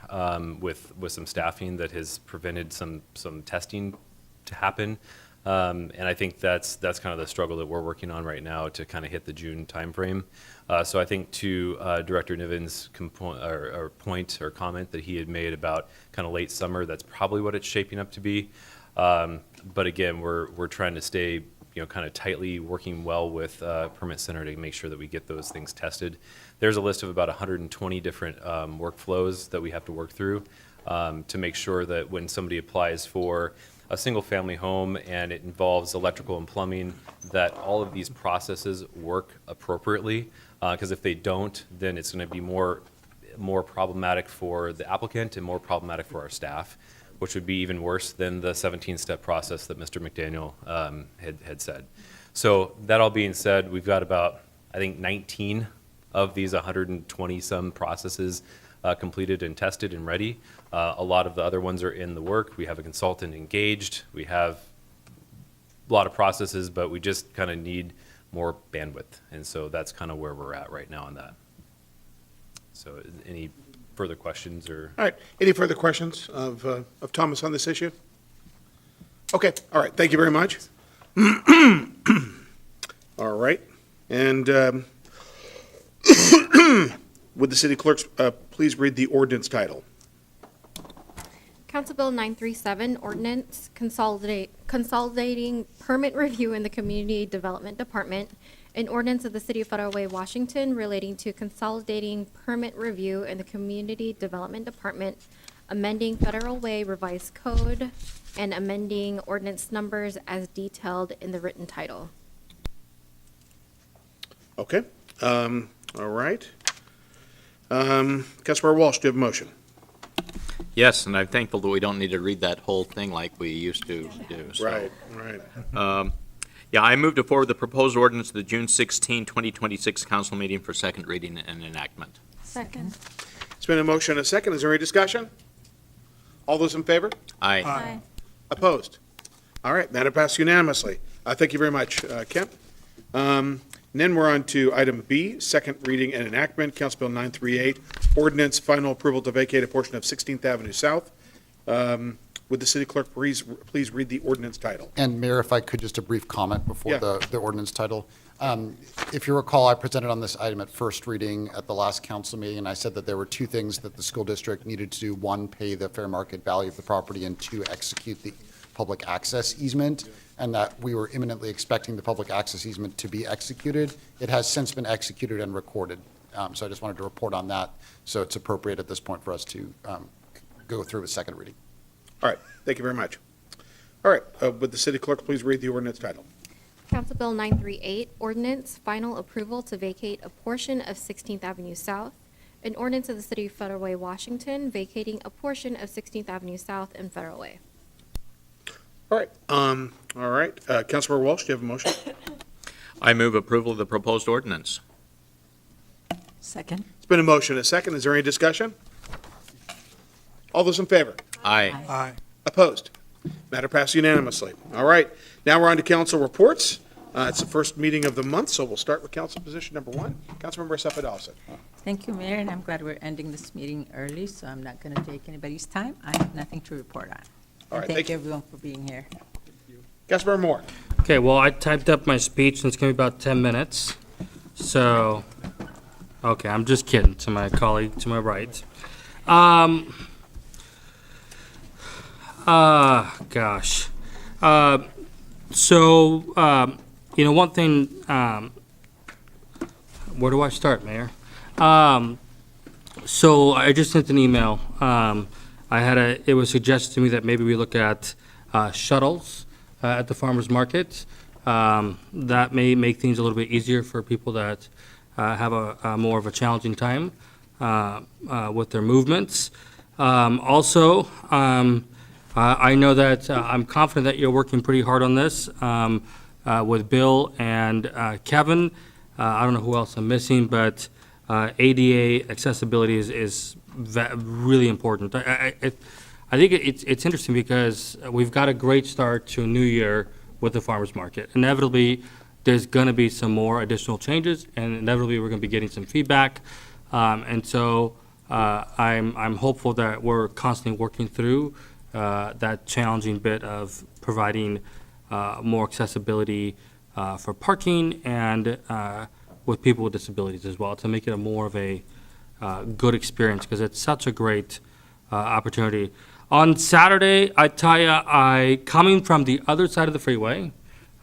with some staffing that has prevented some testing to happen. And I think that's kind of the struggle that we're working on right now to kind of hit the June timeframe. So I think to Director Niven's point or comment that he had made about kind of late summer, that's probably what it's shaping up to be. But again, we're trying to stay kind of tightly working well with Permit Center to make sure that we get those things tested. There's a list of about 120 different workflows that we have to work through to make sure that when somebody applies for a single-family home and it involves electrical and plumbing, that all of these processes work appropriately. Because if they don't, then it's going to be more problematic for the applicant and more problematic for our staff, which would be even worse than the 17-step process that Mr. McDaniel had said. So that all being said, we've got about, I think, 19 of these 120-some processes completed and tested and ready. A lot of the other ones are in the work. We have a consultant engaged. We have a lot of processes, but we just kind of need more bandwidth. And so that's kind of where we're at right now on that. So any further questions or? All right. Any further questions of Thomas on this issue? Okay. All right. Thank you very much. All right. And would the city clerks please read the ordinance title? Council Bill 937, ordinance consolidating permit review in the Community Development Department, an ordinance of the City of Federal Way, Washington, relating to consolidating permit review in the Community Development Department, amending Federal Way Revised Code, and amending ordinance numbers as detailed in the written title. Okay, all right. Councilmember Walsh, do you have a motion? Yes, and I'm thankful that we don't need to read that whole thing like we used to do. so. Right. Yeah, I move to forward the proposed ordinance to the June 16, 2026 council meeting for second reading and enactment. Second. It's been a motion and a second. Is there any discussion? All those in favor? Aye. Aye. Opposed? All right, matter passed unanimously. Thank you very much, Kemp. And then we're on to item B, second reading and enactment, Council Bill 938, ordinance final approval to vacate a portion of 16th Avenue South. Would the city clerk please read the ordinance title? And Mayor, if I could, just a brief comment before Yeah. the ordinance title. If you recall, I presented on this item at first reading at the last council meeting, and I said that there were two things that the school district needed to do. One, pay the fair market value of the property, and two, execute the public access easement, and that we were imminently expecting the public access easement to be executed. It has since been executed and recorded. So I just wanted to report on that, so it's appropriate at this point for us to go through a second reading. All right, thank you very much. All right, would the city clerk please read the ordinance title? Council Bill 938, ordinance final approval to vacate a portion of 16th Avenue South. An ordinance of the City of Federal Way, Washington, vacating a portion of 16th Avenue South and Federal Way. All right, Councilmember Walsh, do you have a motion? I move approval of the proposed ordinance. Second. It's been a motion and a second. Is there any discussion? All those in favor? Aye. Aye. Opposed? Matter passed unanimously. All right, now we're on to council reports. It's the first meeting of the month, so we'll start with council position number one. Councilmember Assefa Dawson. Thank you, Mayor, and I'm glad we're ending this meeting early, so I'm not going to take anybody's time. I have nothing to report on. All right, And thank you. everyone for being here. Councilmember Moore. Okay, well, I typed up my speech, and it's going to be about 10 minutes. So, okay, I'm just kidding to my colleague to my right. Gosh. One thing, where do I start, Mayor? So I just sent an email. It was suggested to me that maybe we look at shuttles at the farmer's market. That may make things a little bit easier for people that have a more of a challenging time with their movements. I know that I'm confident that you're working pretty hard on this with Bill and Kevin. I don't know who else I'm missing, but ADA accessibility is really important. I think it's interesting because we've got a great start to a new year with the farmers market. Inevitably, there's going to be some more additional changes, and inevitably we're going to be getting some feedback. I'm hopeful that we're constantly working through that challenging bit of providing more accessibility for parking and with people with disabilities as well, to make it a more of a good experience, because it's such a great opportunity. On Saturday, I tell you, coming from the other side of the freeway,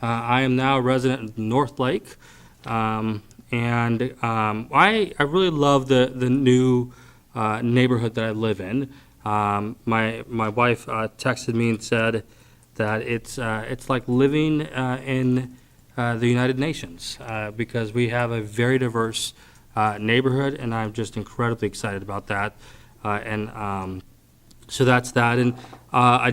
I am now a resident of North Lake, I really love the new neighborhood that I live in. My wife texted me and said that it's like living in the United Nations, because we have a very diverse neighborhood, and I'm just incredibly excited about that. So that's that. And I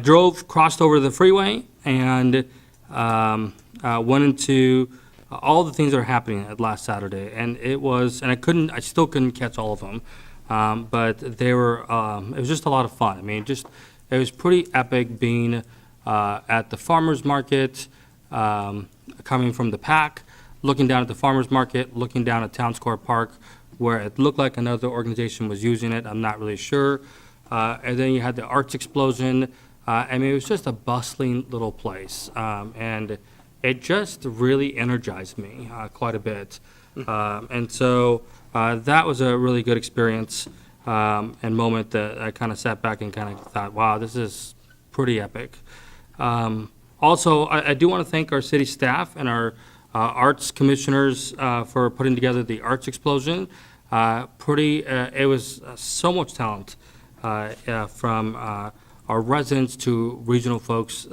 crossed over the freeway, and went into all the things that are happening at last Saturday. And I still couldn't catch all of them. But it was just a lot of fun. I mean, it was pretty epic being at the farmer's market, coming from the PAC, looking down at the farmer's market, looking down at Town Square Park, where it looked like another organization was using it. I'm not really sure. And then you had the arts explosion. It was just a bustling little place. And it just really energized me quite a bit. That was a really good experience and moment that I kind of sat back and kind of thought, wow, this is pretty epic. I do want to thank our city staff and our arts commissioners for putting together the arts explosion. It was so much talent from our residents to regional folks,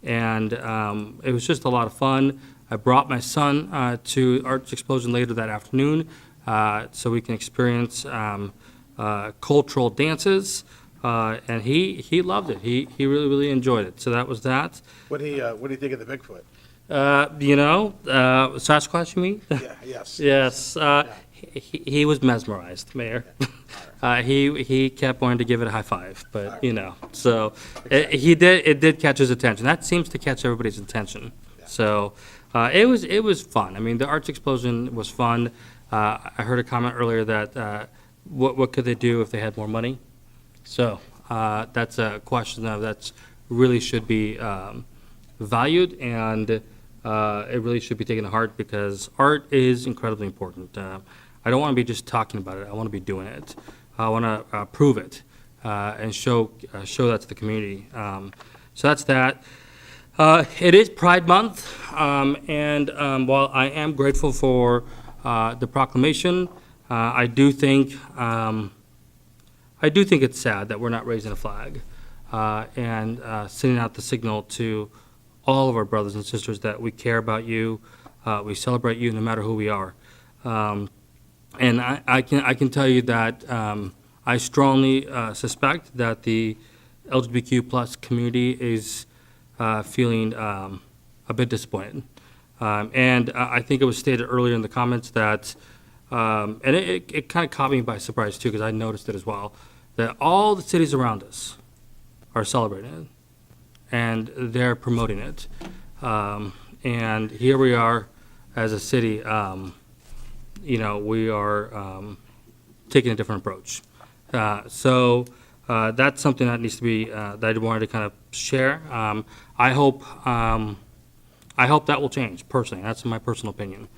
and it was just a lot of fun. I brought my son to Arts Explosion later that afternoon so we can experience cultural dances, and he loved it. He really, really enjoyed it. So that was that. What do you think of the Bigfoot? Sasquatch, you mean? Yeah, yes. Yes. He was mesmerized, Mayor. He kept wanting to give it a high five, but, so it did catch his attention. That seems to catch everybody's attention. So it was fun. I mean, the Arts Explosion was fun. I heard a comment earlier that what could they do if they had more money? So that's a question that really should be valued, and it really should be taken to heart because art is incredibly important. I don't want to be just talking about it. I want to be doing it. I want to prove it and show that to the community. So that's that. It is Pride Month, and while I am grateful for the proclamation, I do think it's sad that we're not raising a flag and sending out the signal to all of our brothers and sisters that we care about you, we celebrate you no matter who we are. And I can tell you that I strongly suspect that the LGBTQ plus community is feeling a bit disappointed. And I think it was stated earlier in the comments that, and it kind of caught me by surprise too, because I noticed it as well, that all the cities around us are celebrating it and they're promoting it. And here we are as a city, we are taking a different approach. So that's something that needs to be, that I wanted to kind of share. I hope that will change personally. That's my personal opinion.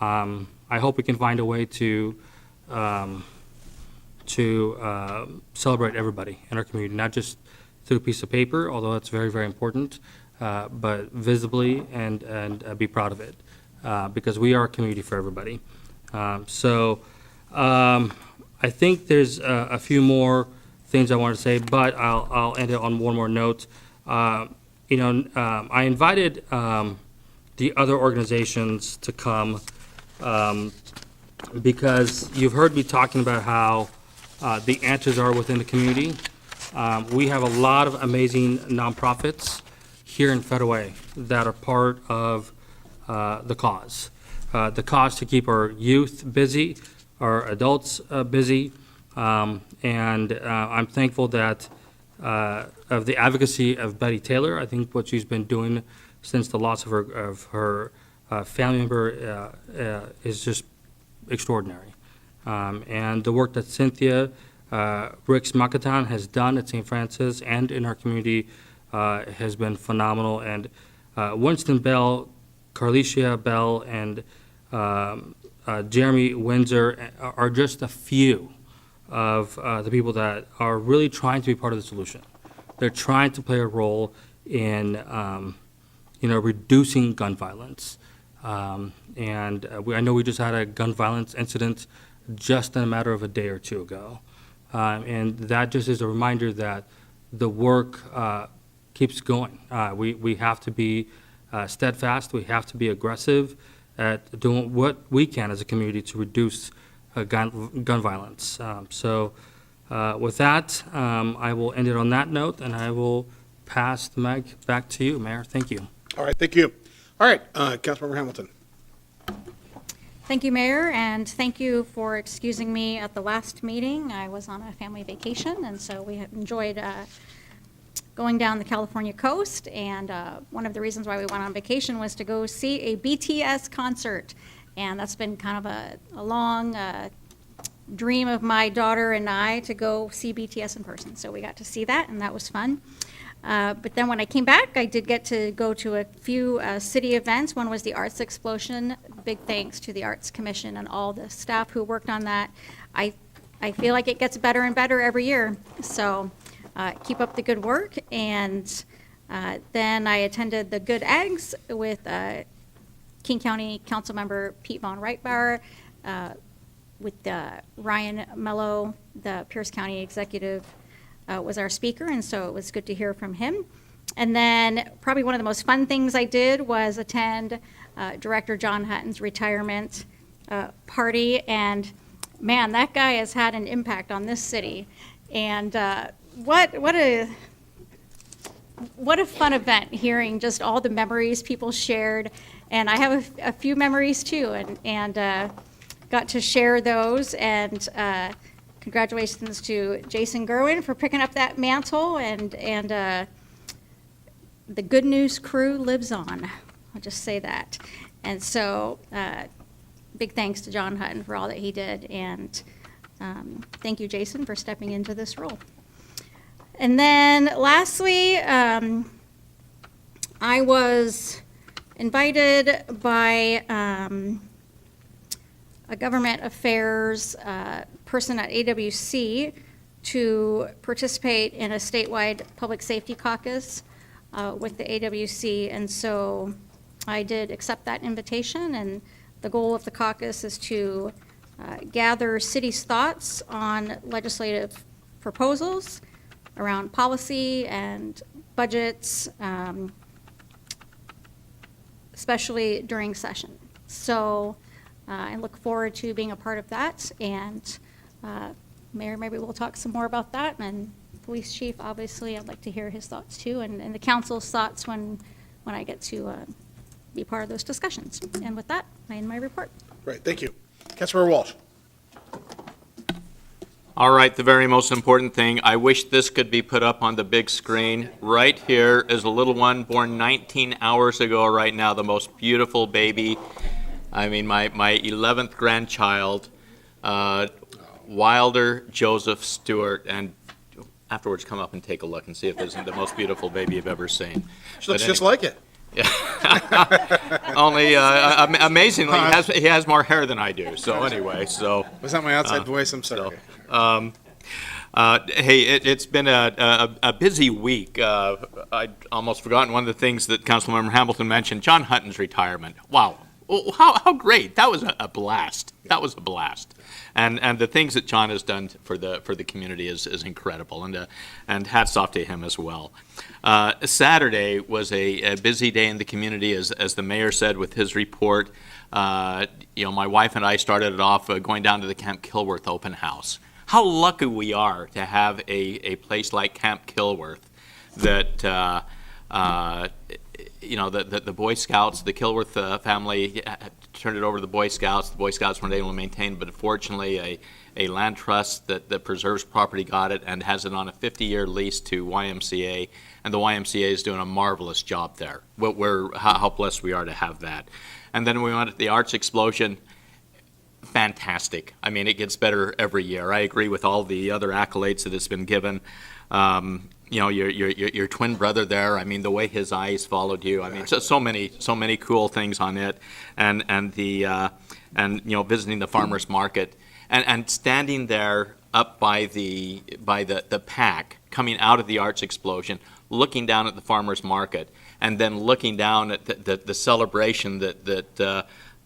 I hope we can find a way to celebrate everybody in our community, not just through a piece of paper, although that's very, very important, but visibly and be proud of it, because we are a community for everybody. I think there's a few more things I want to say, but I'll end it on one more note. I invited the other organizations to come because you've heard me talking about how the answers are within the community. We have a lot of amazing nonprofits here in Federal Way that are part of the cause to keep our youth busy, our adults busy, and I'm thankful that of the advocacy of Betty Taylor. I think what she's been doing since the loss of her family member is just extraordinary. And the work that Cynthia Ricks Makatan has done at St. Francis and in our community has been phenomenal. And Winston Bell, Carlicia Bell, and Jeremy Windsor are just a few of the people that are really trying to be part of the solution. They're trying to play a role in, reducing gun violence. I know we just had a gun violence incident just in a matter of a day or two ago. And that just is a reminder that the work keeps going. We have to be steadfast. We have to be aggressive at doing what we can as a community to reduce gun violence. With that, I will end it on that note, and I will pass the mic back to you, Mayor. Thank you. All right, thank you. All right, Councilmember Hamilton. Thank you, Mayor, and thank you for excusing me at the last meeting. I was on a family vacation, and so we enjoyed going down the California coast, and one of the reasons why we went on vacation was to go see a BTS concert, and that's been kind of a long dream of my daughter and I to go see BTS in person, so we got to see that, and that was fun. But then when I came back, I did get to go to a few city events. One was the Arts Explosion. Big thanks to the Arts Commission and all the staff who worked on that. I feel like it gets better and better every year, so keep up the good work. And then I attended the Good Eggs with King County Councilmember Pete Von Reitbauer, with Ryan Mello, the Pierce County Executive was our speaker, and so it was good to hear from him. And then probably one of the most fun things I did was attend Director John Hutton's retirement party. And man, that guy has had an impact on this city. And what a fun event, hearing just all the memories people shared. And I have a few memories too, and got to share those. And congratulations to Jason Gerwin for picking up that mantle, and the Good News crew lives on. I'll just say that. And so, big thanks to John Hutton for all that he did, and thank you, Jason, for stepping into this role. And then lastly, I was invited by a government affairs person at AWC to participate in a statewide public safety caucus with the AWC, and so I did accept that invitation, and the goal of the caucus is to gather city's thoughts on legislative proposals around policy and budgets, especially during session. So I look forward to being a part of that, and Mayor, maybe we'll talk some more about that, and Police Chief, obviously, I'd like to hear his thoughts too, and the council's thoughts when I get to be part of those discussions. And with that, I end my report. Great, thank you. Councilmember Walsh. All right, the very most important thing, I wish this could be put up on the big screen. Right here is a little one born 19 hours ago right now, the most beautiful baby. I mean, my 11th grandchild, Wilder Joseph Stewart, and afterwards come up and take a look and see if this isn't the most beautiful baby you've ever seen. She looks just like it. Only, amazingly, he has more hair than I do, so anyway, so. Was that my outside voice? I'm sorry. Hey, it's been a busy week. I'd almost forgotten one of the things that Councilmember Hamilton mentioned, John Hutton's retirement. Wow, how great. That was a blast. That was a blast. And the things that John has done for the community is incredible, and hats off to him as well. Saturday was a busy day in the community, as the mayor said with his report. My wife and I started it off going down to the Camp Kilworth open house. How lucky we are to have a place like Camp Kilworth that the Boy Scouts, the Kilworth family turned it over to the Boy Scouts. The Boy Scouts weren't able to maintain, but fortunately a land trust that preserves property got it and has it on a 50-year lease to YMCA, and the YMCA is doing a marvelous job there. How blessed we are to have that. And then we went to the Arts Explosion. Fantastic. I mean, it gets better every year. I agree with all the other accolades that it's been given. Your twin brother there, I mean, the way his eyes followed you, I mean, so many cool things on it, and visiting the farmers market, and standing there up by the pack coming out of the Arts Explosion, looking down at the farmers market, and then looking down at the celebration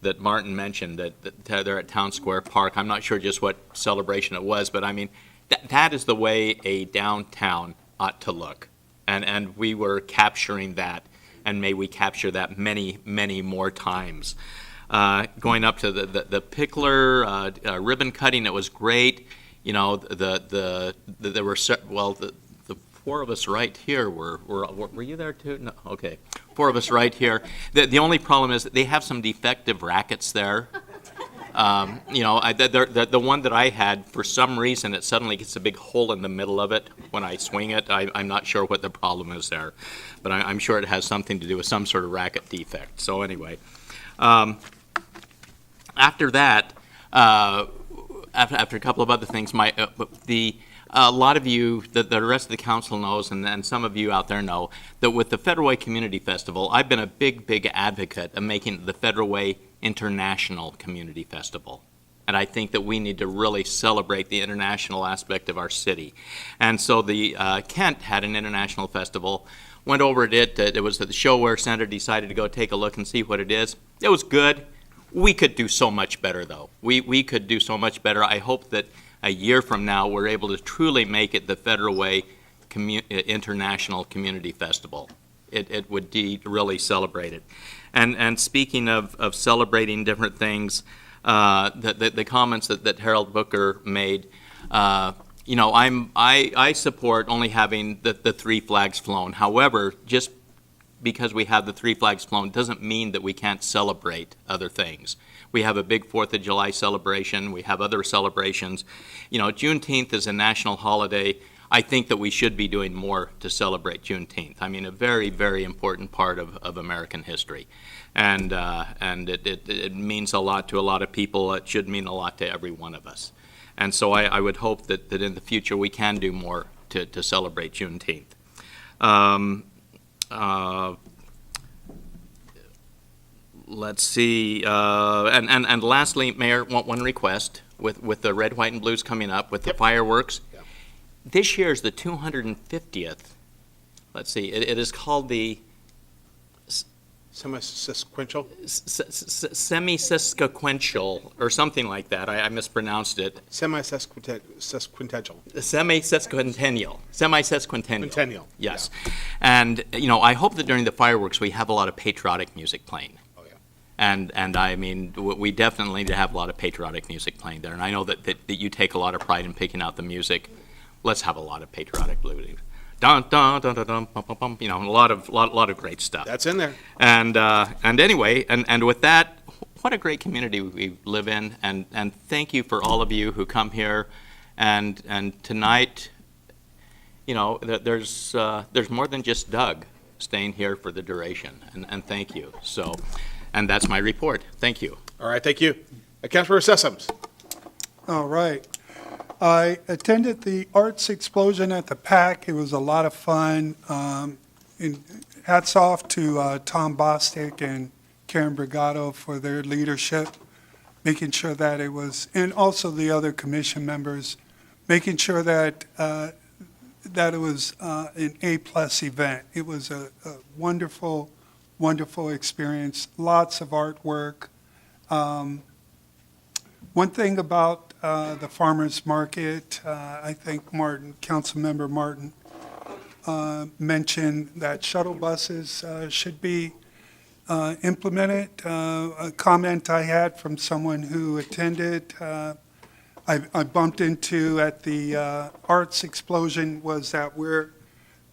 that Martin mentioned, that they're at Town Square Park. I'm not sure just what celebration it was, but I mean, that is the way a downtown ought to look. And we were capturing that, and may we capture that many, many more times. Going up to the Pickler ribbon cutting, it was great. There were the four of us right here were you there too? No, okay. Four of us right here. The only problem is that they have some defective rackets there. The one that I had, for some reason, it suddenly gets a big hole in the middle of it when I swing it. I'm not sure what the problem is there, but I'm sure it has something to do with some sort of racket defect. So anyway, after that, after a couple of other things, a lot of you, the rest of the council knows, and some of you out there know, that with the Federal Way Community Festival, I've been a big advocate of making the Federal Way International Community Festival. And I think that we need to really celebrate the international aspect of our city. And so the Kent had an international festival, went over at it. It was at the Showware Center, decided to go take a look and see what it is. It was good. We could do so much better, though. We could do so much better. I hope that a year from now, we're able to truly make it the Federal Way International Community Festival. It would really celebrate it. And speaking of celebrating different things, the comments that Harold Booker made, you know, I support only having the three flags flown. However, just because we have the three flags flown doesn't mean that we can't celebrate other things. We have a big 4th of July celebration. We have other celebrations. You know, Juneteenth is a national holiday. I think that we should be doing more to celebrate Juneteenth. I mean, a very, very important part of American history. And it means a lot to a lot of people. It should mean a lot to every one of us. And so I would hope that in the future we can do more to celebrate Juneteenth. Let's see, and lastly, Mayor, one request, with the Red, White, and Blues coming up, with the fireworks. This year is the 250th, let's see, it is called the Semi-sequential? Semi-sesquiquential, or something like that, I mispronounced it. Semi-sesquintennial. Semi-sesquicentennial. Semi-sesquicentennial. Quintennial. Yes. And, you know, I hope that during the fireworks we have a lot of patriotic music playing. Oh, yeah. And I mean, we definitely need to have a lot of patriotic music playing there. And I know that you take a lot of pride in picking out the music. Let's have a lot of patriotic music. Dun, dun, dun, dun, dun, bum, bum, bum, you know, a lot of great stuff. That's in there. And anyway, and with that, what a great community we live in, and thank you for all of you who come here, and tonight, you know, there's more than just Doug staying here for the duration, and thank you. So, and that's my report. Thank you. All right, thank you. Councilmember Sessoms. All right. I attended the Arts Explosion at the PAC. It was a lot of fun. And hats off to Tom Bostic and Karen Brigado for their leadership, making sure that it was, and also the other commission members, making sure that that it was an A-plus event. It was a wonderful, wonderful experience. Lots of artwork. One thing about the farmers market, I think Councilmember Martin mentioned that shuttle buses should be implemented. A comment I had from someone who attended, I bumped into at the Arts Explosion, was that where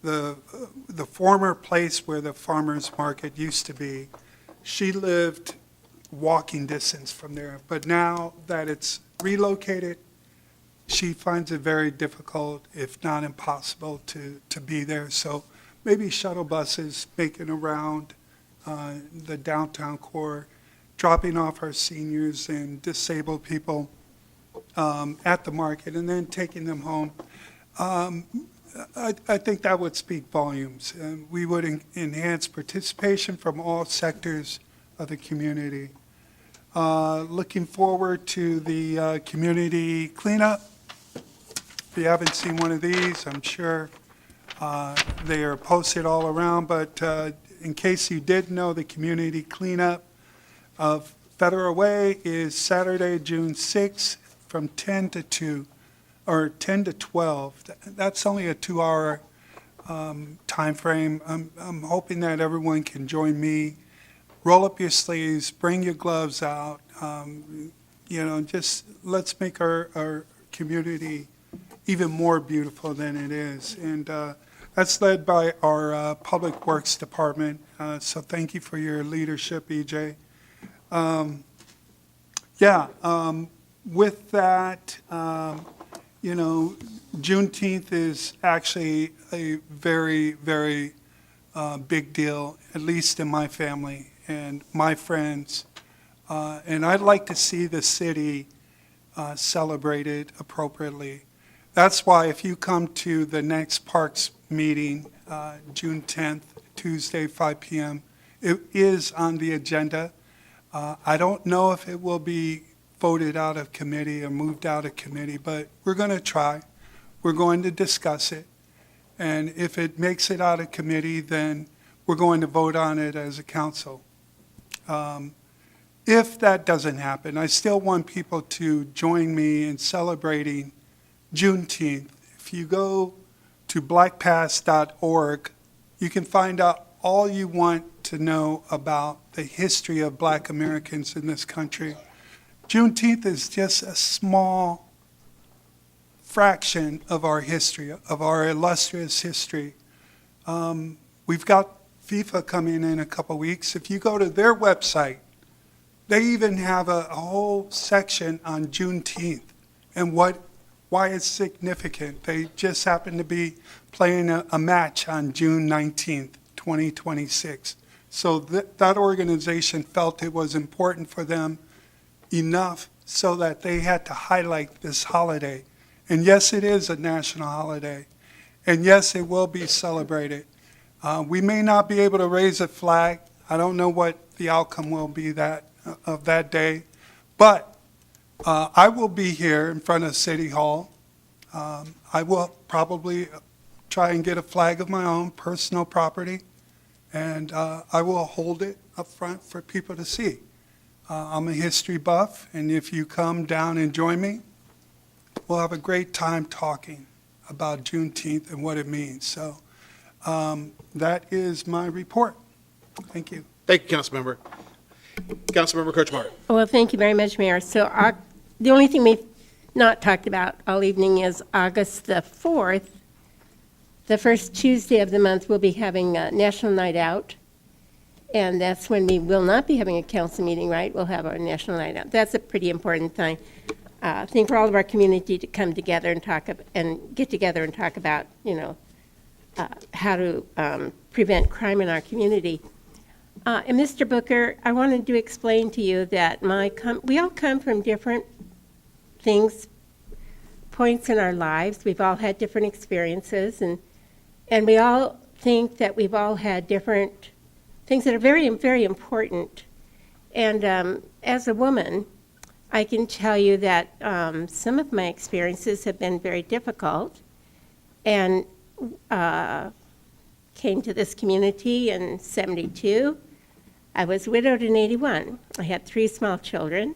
the former place where the farmers market used to be, she lived walking distance from there. But now that it's relocated, she finds it very difficult, if not impossible, to be there. So maybe shuttle buses making around the downtown core, dropping off our seniors and disabled people at the market and then taking them home. I think that would speak volumes. We would enhance participation from all sectors of the community. Looking forward to the community cleanup. If you haven't seen one of these, I'm sure they are posted all around, but in case you didn't know, the community cleanup of Federal Way is Saturday, June 6th from 10 to 2, or 10 to 12. That's only a 2-hour time frame. I'm hoping that everyone can join me. Roll up your sleeves, bring your gloves out, you know, just let's make our community even more beautiful than it is. And that's led by our Public Works Department, so thank you for your leadership, EJ. With that, you know, Juneteenth is actually a very, very big deal, at least in my family and my friends. And I'd like to see the city celebrated appropriately. That's why if you come to the next Parks meeting, June 10th, Tuesday, 5 p.m., it is on the agenda. I don't know if it will be voted out of committee or moved out of committee, but we're going to try. We're going to discuss it. And if it makes it out of committee, then we're going to vote on it as a council. If that doesn't happen, I still want people to join me in celebrating Juneteenth. If you go to blackpast.org, you can find out all you want to know about the history of Black Americans in this country. Juneteenth is just a small fraction of our history, of our illustrious history. We've got FIFA coming in a couple weeks. If you go to their website, they even have a whole section on Juneteenth and why it's significant. They just happen to be playing a match on June 19th, 2026. So that organization felt it was important for them enough so that they had to highlight this holiday. And yes, it is a national holiday. And yes, it will be celebrated. We may not be able to raise a flag. I don't know what the outcome will be of that day. But I will be here in front of City Hall. I will probably try and get a flag of my own, personal property, and I will hold it up front for people to see. I'm a history buff, and if you come down and join me, we'll have a great time talking about Juneteenth and what it means. So that is my report. Thank you. Thank you, Councilmember. Councilmember Kuchma. Well, thank you very much, Mayor. So the only thing we've not talked about all evening is August the 4th. The first Tuesday of the month, we'll be having a National Night Out. And that's when we will not be having a council meeting, right? We'll have our National Night Out. That's a pretty important thing for all of our community to come together and get together and talk about, how to prevent crime in our community. And Mr. Booker, I wanted to explain to you that we all come from different points in our lives. We've all had different experiences, and we all think that we've all had different things that are very, very important. And as a woman, I can tell you that some of my experiences have been very difficult, and came to this community in '72. I was widowed in '81. I had 3 small children.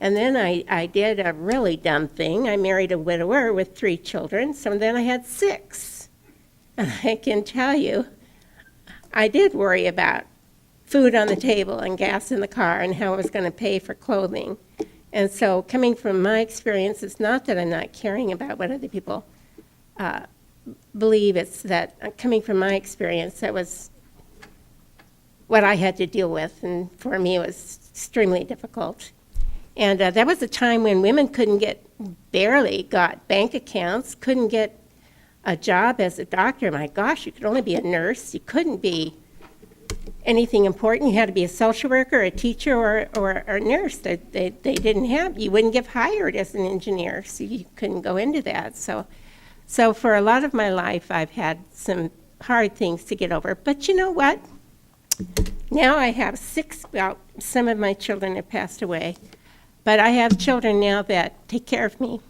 And then I did a really dumb thing. I married a widower with 3 children, so then I had 6. And I can tell you, I did worry about food on the table and gas in the car and how I was going to pay for clothing. And so coming from my experience, it's not that I'm not caring about what other people believe. It's that coming from my experience, that was what I had to deal with. And for me, it was extremely difficult. And that was a time when women barely got bank accounts, couldn't get a job as a doctor. My gosh, you could only be a nurse. You couldn't be anything important. You had to be a social worker, a teacher, or a nurse. They didn't have, you wouldn't get hired as an engineer, so you couldn't go into that. So for a lot of my life, I've had some hard things to get over. But you know what? Now I have 6, well, some of my children have passed away, but I have children now that take care of me.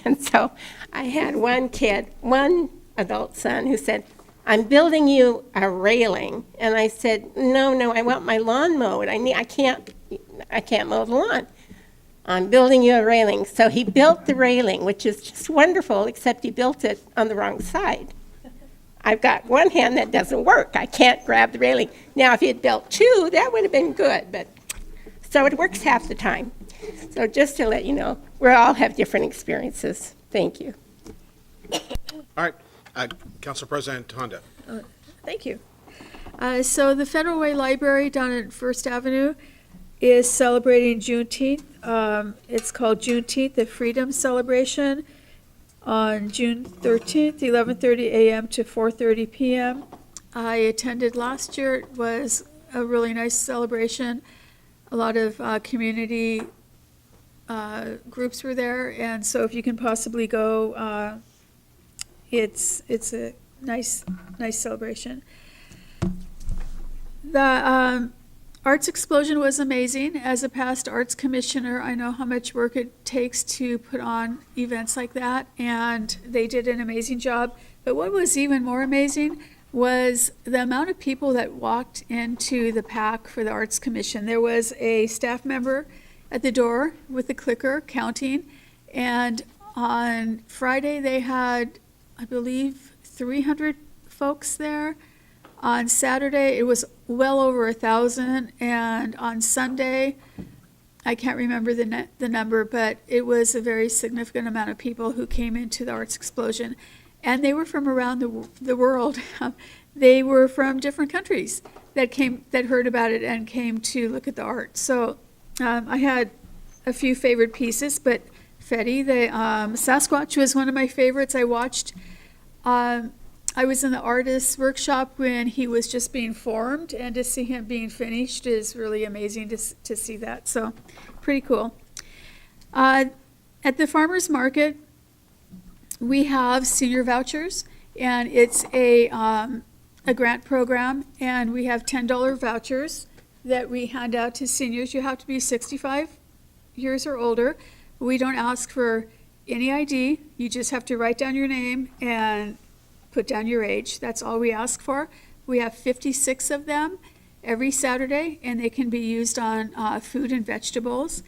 And so I had one adult son who said, "I'm building you a railing." And I said, no, I want my lawn mowed. I can't mow the lawn. "I'm building you a railing." So he built the railing, which is just wonderful, except he built it on the wrong side. I've got one hand that doesn't work. I can't grab the railing. Now, if he had built 2, that would have been good. So it works half the time. So just to let you know, we all have different experiences. Thank you. All right, Council President Honda. Thank you. So the Federal Way Library down at First Avenue is celebrating Juneteenth. It's called Juneteenth, the Freedom Celebration, on June 13th, 11:30 a.m. to 4:30 p.m. I attended last year. It was a really nice celebration. A lot of community groups were there, and so if you can possibly go, it's a nice celebration. The Arts Explosion was amazing. As a past arts commissioner, I know how much work it takes to put on events like that, and they did an amazing job. But what was even more amazing was the amount of people that walked into the PAC for the Arts Commission. There was a staff member at the door with the clicker counting, and On Friday, they had, I believe, 300 folks there. On Saturday, it was well over 1,000, and on Sunday, I can't remember the number, but it was a very significant amount of people who came into the Arts Explosion, and they were from around the world. They were from different countries that heard about it and came to look at the art. So I had a few favorite pieces, but Fetty, the Sasquatch was one of my favorites. I watched. I was in the artist's workshop when he was just being formed, and to see him being finished is really amazing to see that. So, pretty cool. At the farmers market, we have senior vouchers, and it's a grant program, and we have $10 vouchers that we hand out to seniors. You have to be 65 years or older. We don't ask for any ID. You just have to write down your name and put down your age. That's all we ask for. We have 56 of them every Saturday, and they can be used on food and vegetables.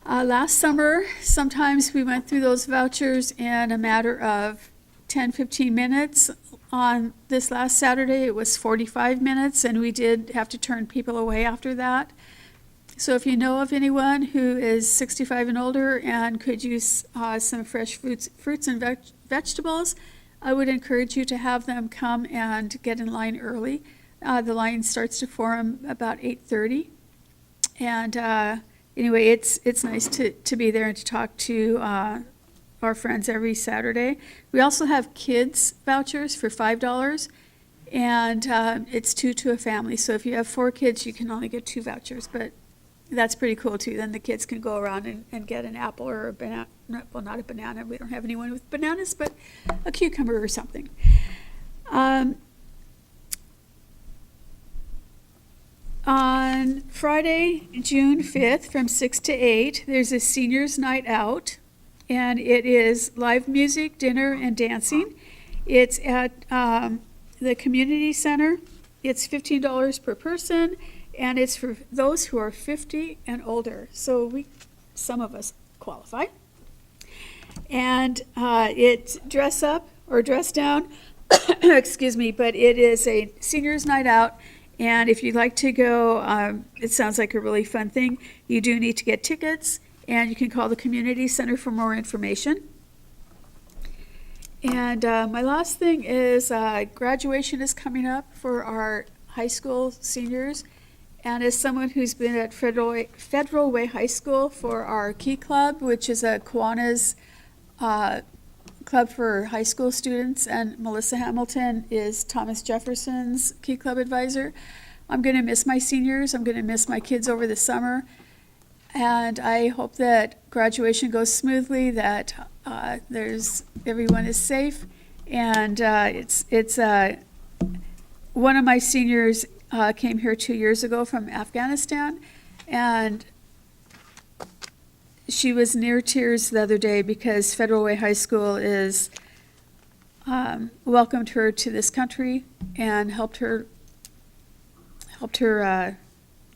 Last summer, sometimes we went through those vouchers in a matter of 10, 15 minutes. On this last Saturday, it was 45 minutes, and we did have to turn people away after that. So if you know of anyone who is 65 and older and could use some fresh fruits and vegetables, I would encourage you to have them come and get in line early. The line starts to form about 8:30. And anyway, it's nice to be there and to talk to our friends every Saturday. We also have kids vouchers for $5, and it's 2 to a family. So if you have 4 kids, you can only get 2 vouchers, but that's pretty cool too. Then the kids can go around and get an apple or a banana. Well, not a banana. We don't have anyone with bananas, but a cucumber or something. On Friday, June 5th, from 6 to 8, there's a seniors' night out, and it is live music, dinner, and dancing. It's at the community center. It's $15 per person, and it's for those who are 50 and older. So some of us qualify. And it's dress up or dress down, excuse me, but it is a seniors' night out. And if you'd like to go, it sounds like a really fun thing. You do need to get tickets, and you can call the community center for more information. And my last thing is graduation is coming up for our high school seniors. And as someone who's been at Federal Way High School for our Key Club, which is a Kiwanis club for high school students, and Melissa Hamilton is Thomas Jefferson's Key Club advisor, I'm going to miss my seniors. I'm going to miss my kids over the summer. And I hope that graduation goes smoothly, that everyone is safe. And one of my seniors came here 2 years ago from Afghanistan, and she was near tears the other day because Federal Way High School is welcomed her to this country and helped her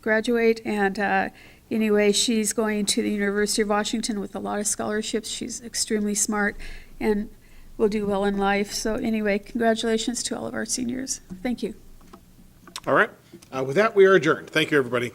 graduate. And anyway, she's going to the University of Washington with a lot of scholarships. She's extremely smart and will do well in life. So anyway, congratulations to all of our seniors. Thank you. All right. With that, we are adjourned. Thank you, everybody.